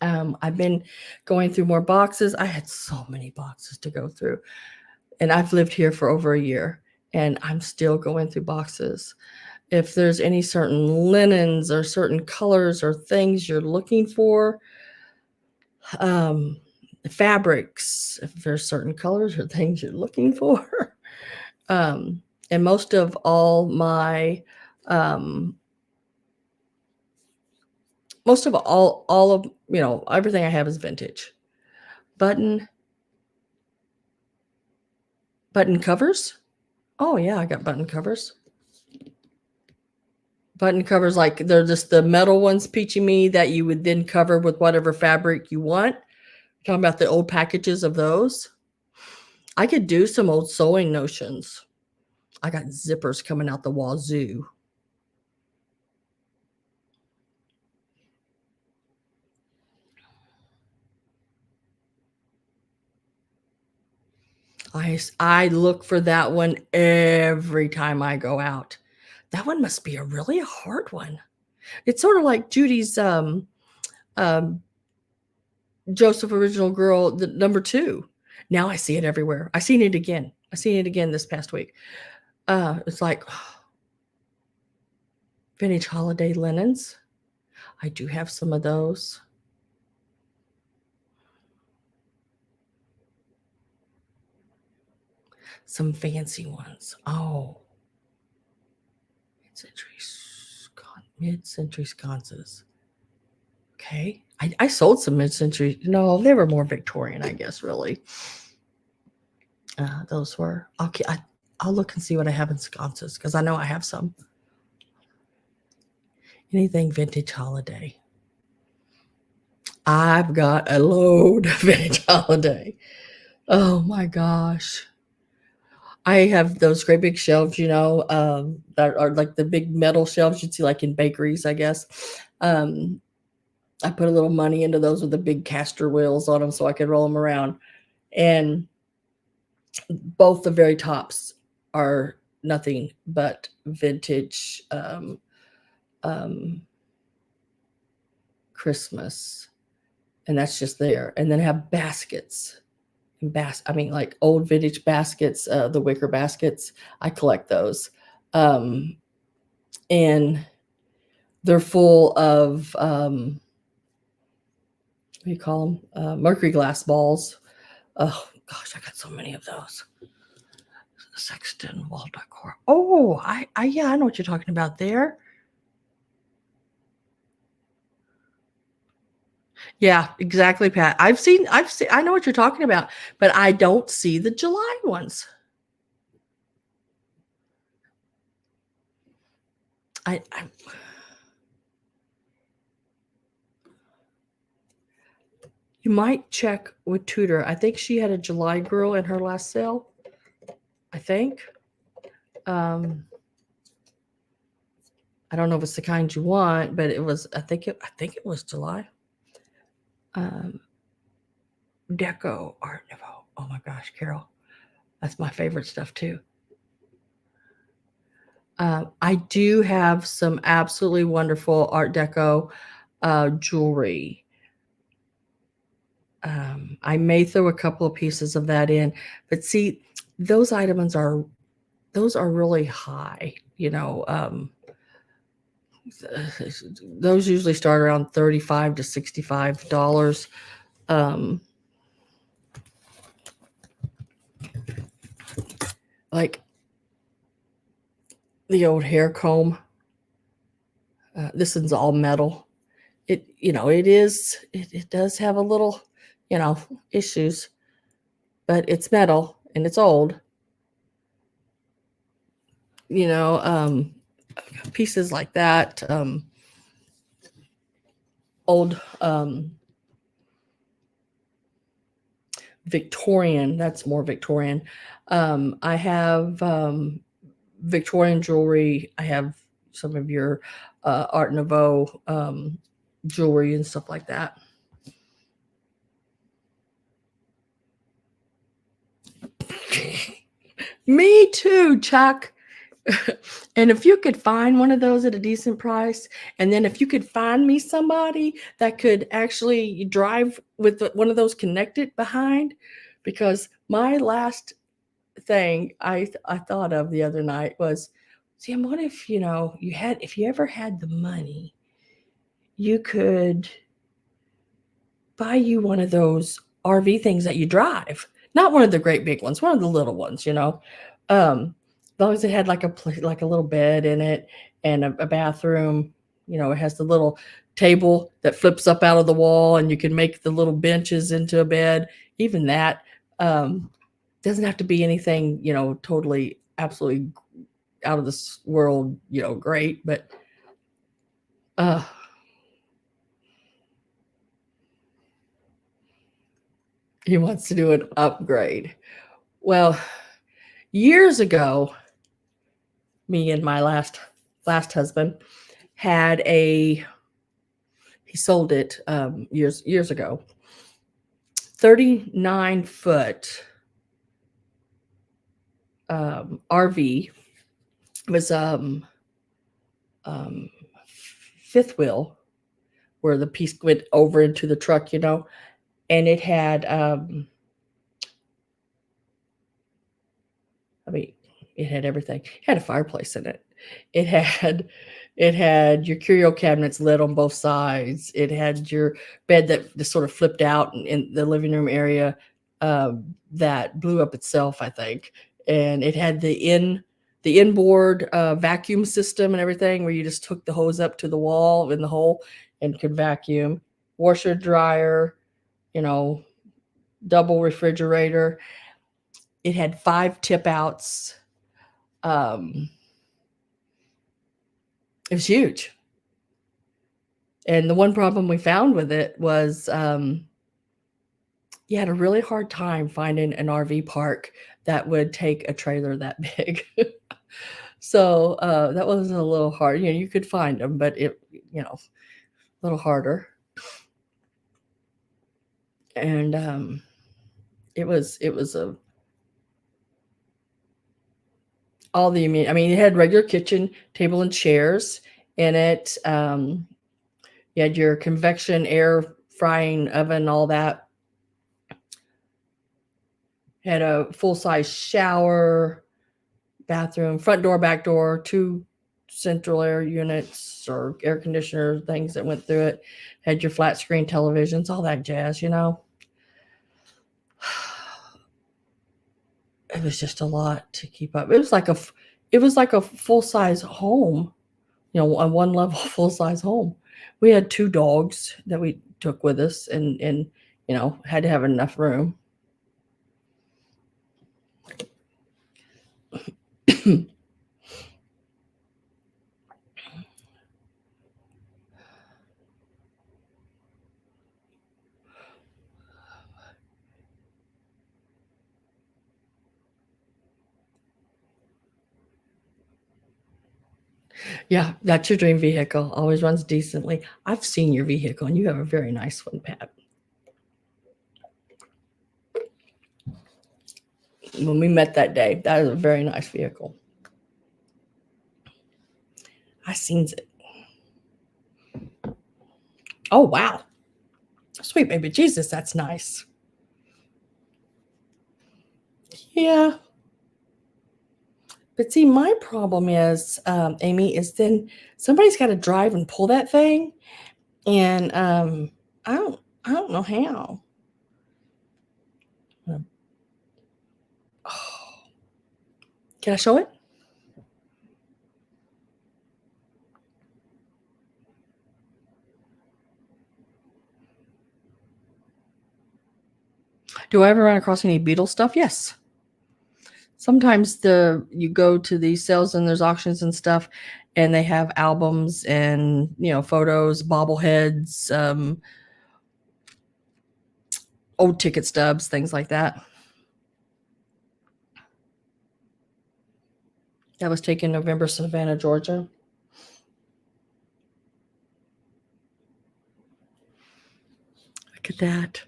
I've been going through more boxes. I had so many boxes to go through. And I've lived here for over a year, and I'm still going through boxes. If there's any certain linens or certain colors or things you're looking for, fabrics, if there's certain colors or things you're looking for, and most of all my, most of all of, everything I have is vintage. Button covers. Oh yeah, I got button covers. Button covers, like they're just the metal ones, peachy me, that you would then cover with whatever fabric you want. Talking about the old packages of those. I could do some old sewing notions. I got zippers coming out the wazoo. I look for that one every time I go out. That one must be a really hard one. It's sort of like Judy's Joseph Original Girl, the number 2. Now I see it everywhere. I seen it again this past week. It's like vintage holiday linens. I do have some of those. Some fancy ones. Oh, mid-century sconces. Okay. I sold some mid-century. No, they were more Victorian, I guess, really. Those were. Okay, I'll look and see what I have in sconces, because I know I have some. Anything vintage holiday. I've got a load of vintage holiday. Oh my gosh. I have those great big shelves, that are like the big metal shelves you'd see like in bakeries, I guess. I put a little money into those with the big caster wheels on them so I could roll them around. And both the very tops are nothing but vintage Christmas. And that's just there. And then I have baskets. Like old vintage baskets, the wicker baskets. I collect those. And they're full of do you call them? Mercury glass balls. Oh gosh, I got so many of those. Sexton wall decor. Oh, yeah, I know what you're talking about there. Yeah, exactly, Pat. I know what you're talking about, but I don't see the July ones. I You might check with Tudor. I think she had a July girl in her last sale. I think. I don't know if it's the kind you want, but it was. I think it was July. Deco Art Nouveau. Oh my gosh, Carol, that's my favorite stuff too. I do have some absolutely wonderful Art Deco jewelry. I may throw a couple of pieces of that in, but see, those items are really high. Those usually start around $35 to $65. Like the old hair comb. This one's all metal. It does have a little, issues, but it's metal and it's old. Pieces like that. Old Victorian. That's more Victorian. I have Victorian jewelry. I have some of your Art Nouveau jewelry and stuff like that. Me too, Chuck. And if you could find one of those at a decent price, and then if you could find me somebody that could actually drive with one of those connected behind, because my last thing I thought of the other night was, Sam, what if if you ever had the money, you could buy you one of those RV things that you drive, not one of the great big ones, one of the little ones, as long as it had like a little bed in it and a bathroom. It has the little table that flips up out of the wall, and you can make the little benches into a bed. Even that doesn't have to be anything, totally, absolutely out of this world, great, but he wants to do an upgrade. Well, years ago, me and my last husband had he sold it years ago, 39-foot RV. It was fifth wheel, where the piece went over into the truck, and it had it had everything. It had a fireplace in it. It had your curio cabinets lit on both sides. It had your bed that just sort of flipped out in the living room area that blew up itself, I think. And it had the inboard vacuum system and everything, where you just took the hose up to the wall in the hole and could vacuum. Washer, dryer, double refrigerator. It had 5 tip outs. It was huge. And the one problem we found with it was you had a really hard time finding an RV park that would take a trailer that big. So that was a little hard. You could find them, but a little harder. And it was all the it had regular kitchen table and chairs in it. You had your convection air frying oven, all that. Had a full-size shower, bathroom, front door, back door, 2 central air units or air conditioner things that went through it. Had your flat screen televisions, all that jazz, you know. It was just a lot to keep up. It was like a full-size home, you know, a one-level full-size home. We had 2 dogs that we took with us, and you know, had to have enough room. Yeah, that's your dream vehicle. Always runs decently. I've seen your vehicle, and you have a very nice one, Pat. When we met that day, that is a very nice vehicle. I seen it. Oh, wow. Sweet baby Jesus, that's nice. Yeah. But see, my problem is, Amy, is then somebody's got to drive and pull that thing, and I don't know how. Oh. Can I show it? Do I ever run across any Beatles stuff? Yes. Sometimes you go to these sales and there's auctions and stuff, and they have albums and, you know, photos, bobbleheads, old ticket stubs, things like that. That was taken November, Savannah, Georgia. Look at that.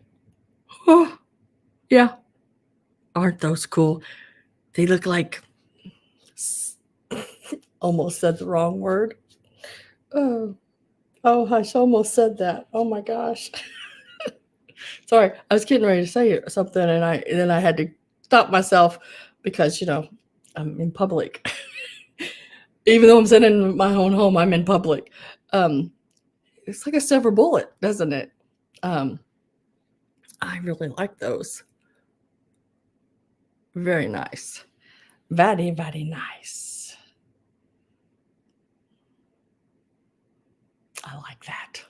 Oh, yeah. Aren't those cool? They look like, almost said the wrong word. Oh, hush, almost said that. Oh my gosh. Sorry, I was getting ready to say something, and then I had to stop myself because, you know, I'm in public. Even though I'm sitting in my own home, I'm in public. It's like a silver bullet, doesn't it? I really like those. Very nice. Very, very nice. I like that.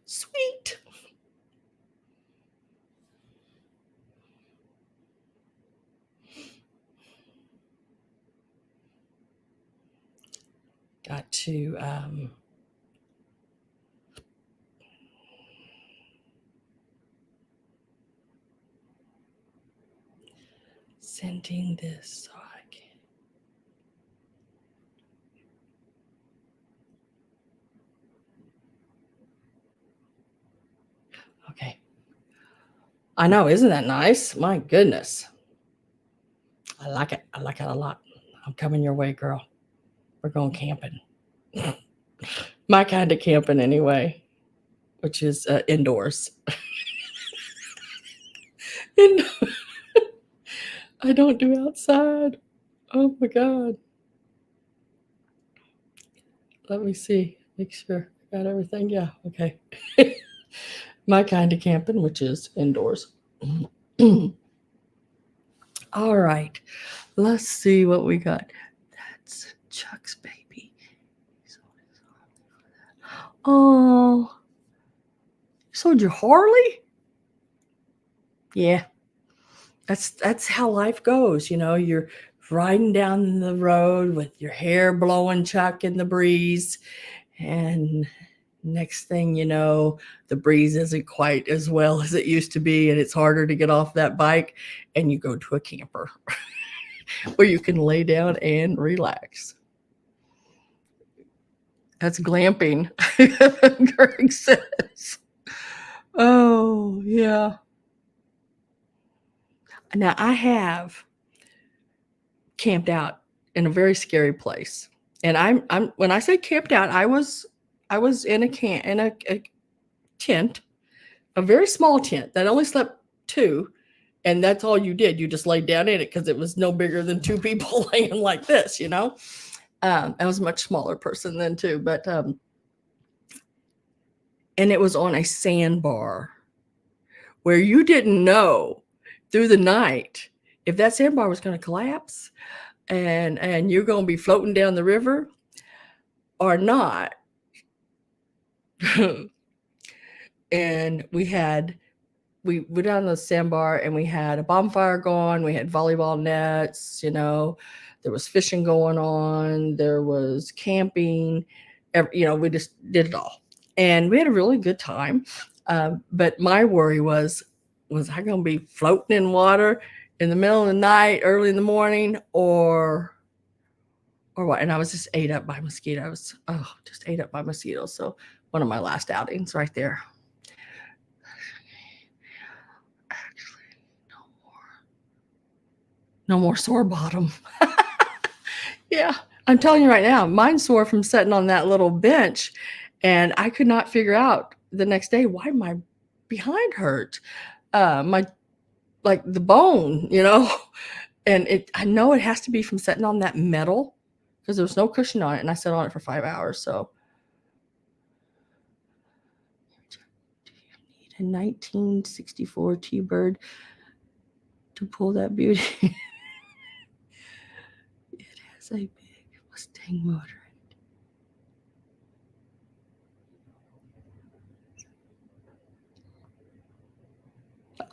Sweet. Got to sending this so I can. Okay. I know, isn't that nice? My goodness. I like it. I like it a lot. I'm coming your way, girl. We're going camping. My kind of camping anyway, which is indoors. I don't do outside. Oh my God. Let me see. Make sure I got everything. Yeah. Okay. My kind of camping, which is indoors. All right. Let's see what we got. That's Chuck's baby. Oh. You sold your Harley? Yeah. That's how life goes, you know. You're riding down the road with your hair blowing, Chuck, in the breeze, and next thing you know, the breeze isn't quite as well as it used to be, and it's harder to get off that bike, and you go to a camper where you can lay down and relax. That's glamping, Greg says. Oh, yeah. Now, I have camped out in a very scary place. And I'm when I say camped out, I was in a tent, a very small tent that only slept 2, and that's all you did. You just laid down in it because it was no bigger than 2 people laying like this, you know. I was a much smaller person then too, but and it was on a sandbar where you didn't know through the night if that sandbar was going to collapse and you're going to be floating down the river or not. And we went down the sandbar and we had a bonfire going. We had volleyball nets, there was fishing going on. There was camping, we just did it all. And we had a really good time. But my worry was I going to be floating in water in the middle of the night, early in the morning, or what? And I was just ate up by mosquitoes. Just ate up by mosquitoes. So one of my last outings right there. Actually, no more sore bottom. Yeah, I'm telling you right now, mine's sore from sitting on that little bench, and I could not figure out the next day why my behind hurt. My the bone, and I know it has to be from sitting on that metal because there was no cushion on it, and I sat on it for 5 hours. So, do you need a 1964 T-Bird to pull that beauty? It has a big Mustang motor.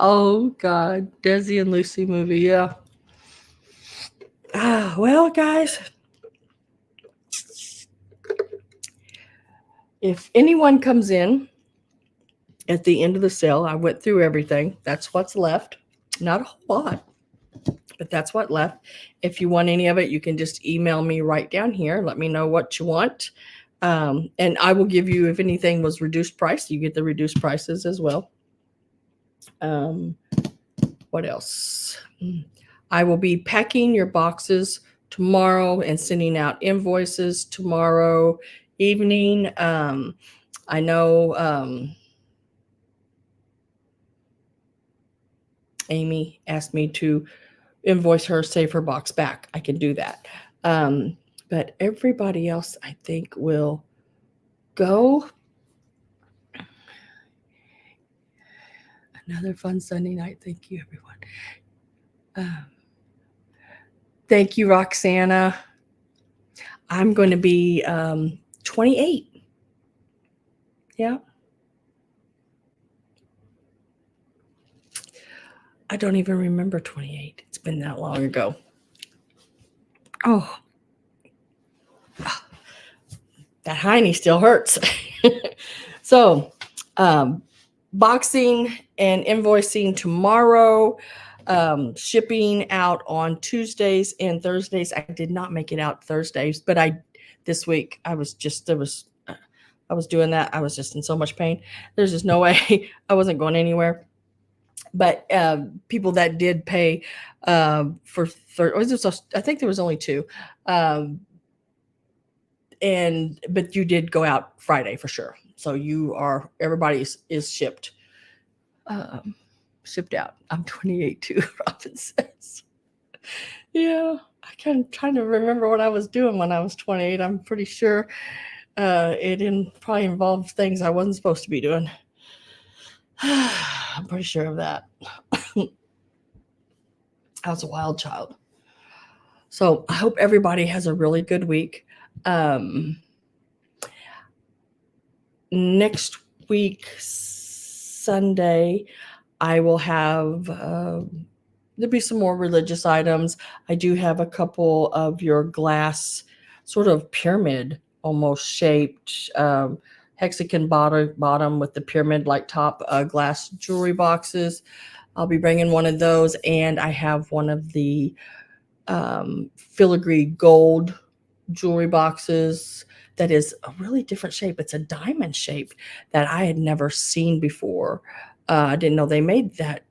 Oh God, Desi and Lucy movie, yeah. Well, guys, if anyone comes in at the end of the sale, I went through everything. That's what's left. Not a whole lot, but that's what left. If you want any of it, you can just email me right down here. Let me know what you want. And I will give you, if anything was reduced price, you get the reduced prices as well. What else? I will be packing your boxes tomorrow and sending out invoices tomorrow evening. I know Amy asked me to invoice her, save her box back. I can do that. But everybody else, I think, will go. Another fun Sunday night. Thank you, everyone. Thank you, Roxana. I'm going to be 28. Yeah. I don't even remember 28. It's been that long ago. Oh, that hiney still hurts. So, boxing and invoicing tomorrow, shipping out on Tuesdays and Thursdays. I did not make it out Thursdays, but this week I was doing that. I was just in so much pain. There's just no way I wasn't going anywhere. But people that did pay for I think there was only 2. But you did go out Friday for sure. So everybody is shipped out. I'm 28 too, Robin says. Yeah, I kind of trying to remember what I was doing when I was 28. I'm pretty sure it probably involved things I wasn't supposed to be doing. I'm pretty sure of that. I was a wild child. So I hope everybody has a really good week. Next week, Sunday, I will have, there'll be some more religious items. I do have a couple of your glass, sort of pyramid almost shaped, hexagon bottom with the pyramid-like top glass jewelry boxes. I'll be bringing one of those, and I have one of the filigree gold jewelry boxes that is a really different shape. It's a diamond shape that I had never seen before. I didn't know they made that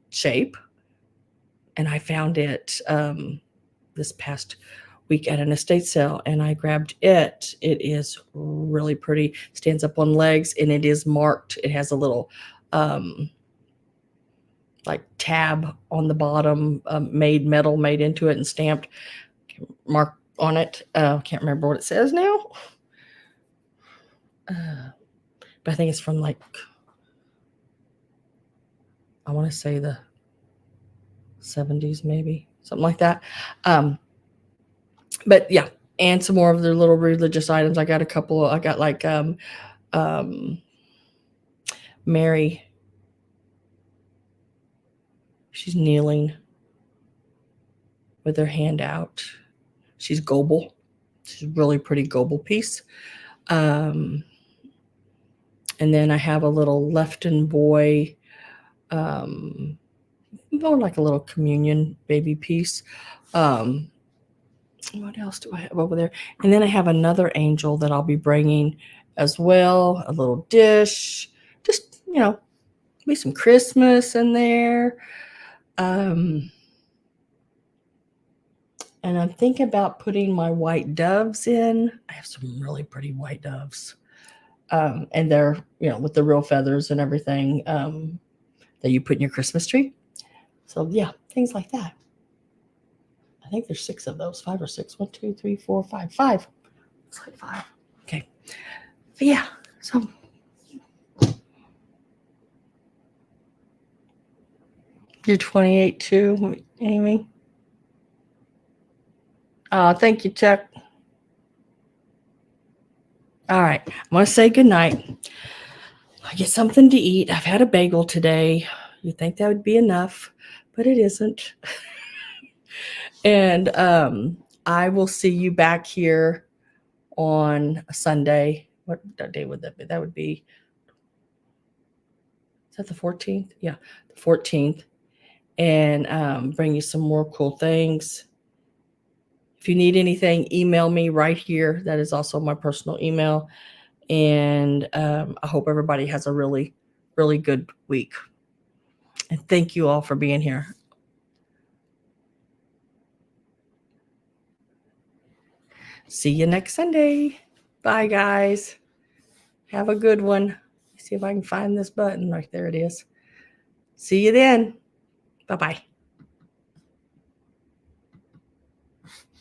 shape, and I found it this past week at an estate sale, and I grabbed it. It is really pretty. Stands up on legs, and it is marked. It has a little tab on the bottom, made into it and stamped. Mark on it. Can't remember what it says now. But I think it's from like, I want to say the 70s, maybe something like that. But yeah, and some more of their little religious items. I got a couple. I got like Mary. She's kneeling with her hand out. She's Goebel. She's a really pretty Goebel piece. And then I have a little Lefton boy, more like a little communion baby piece. What else do I have over there? And then I have another angel that I'll be bringing as well. A little dish, just be some Christmas in there. And I'm thinking about putting my white doves in. I have some really pretty white doves. And they're, with the real feathers and everything that you put in your Christmas tree. So yeah, things like that. I think there's 6 of those, 5 or 6. 1, 2, 3, 4, 5. 5. Looks like 5. Okay. But yeah, so you're 28 too, Amy. Thank you, Chuck. All right. I want to say goodnight. I get something to eat. I've had a bagel today. You think that would be enough, but it isn't. And I will see you back here on a Sunday. What day would that be? That would be, is that the 14th? Yeah, the 14th. And bring you some more cool things. If you need anything, email me right here. That is also my personal email. And I hope everybody has a really, really good week. And thank you all for being here. See you next Sunday. Bye, guys. Have a good one. See if I can find this button. Right there it is. See you then. Bye-bye.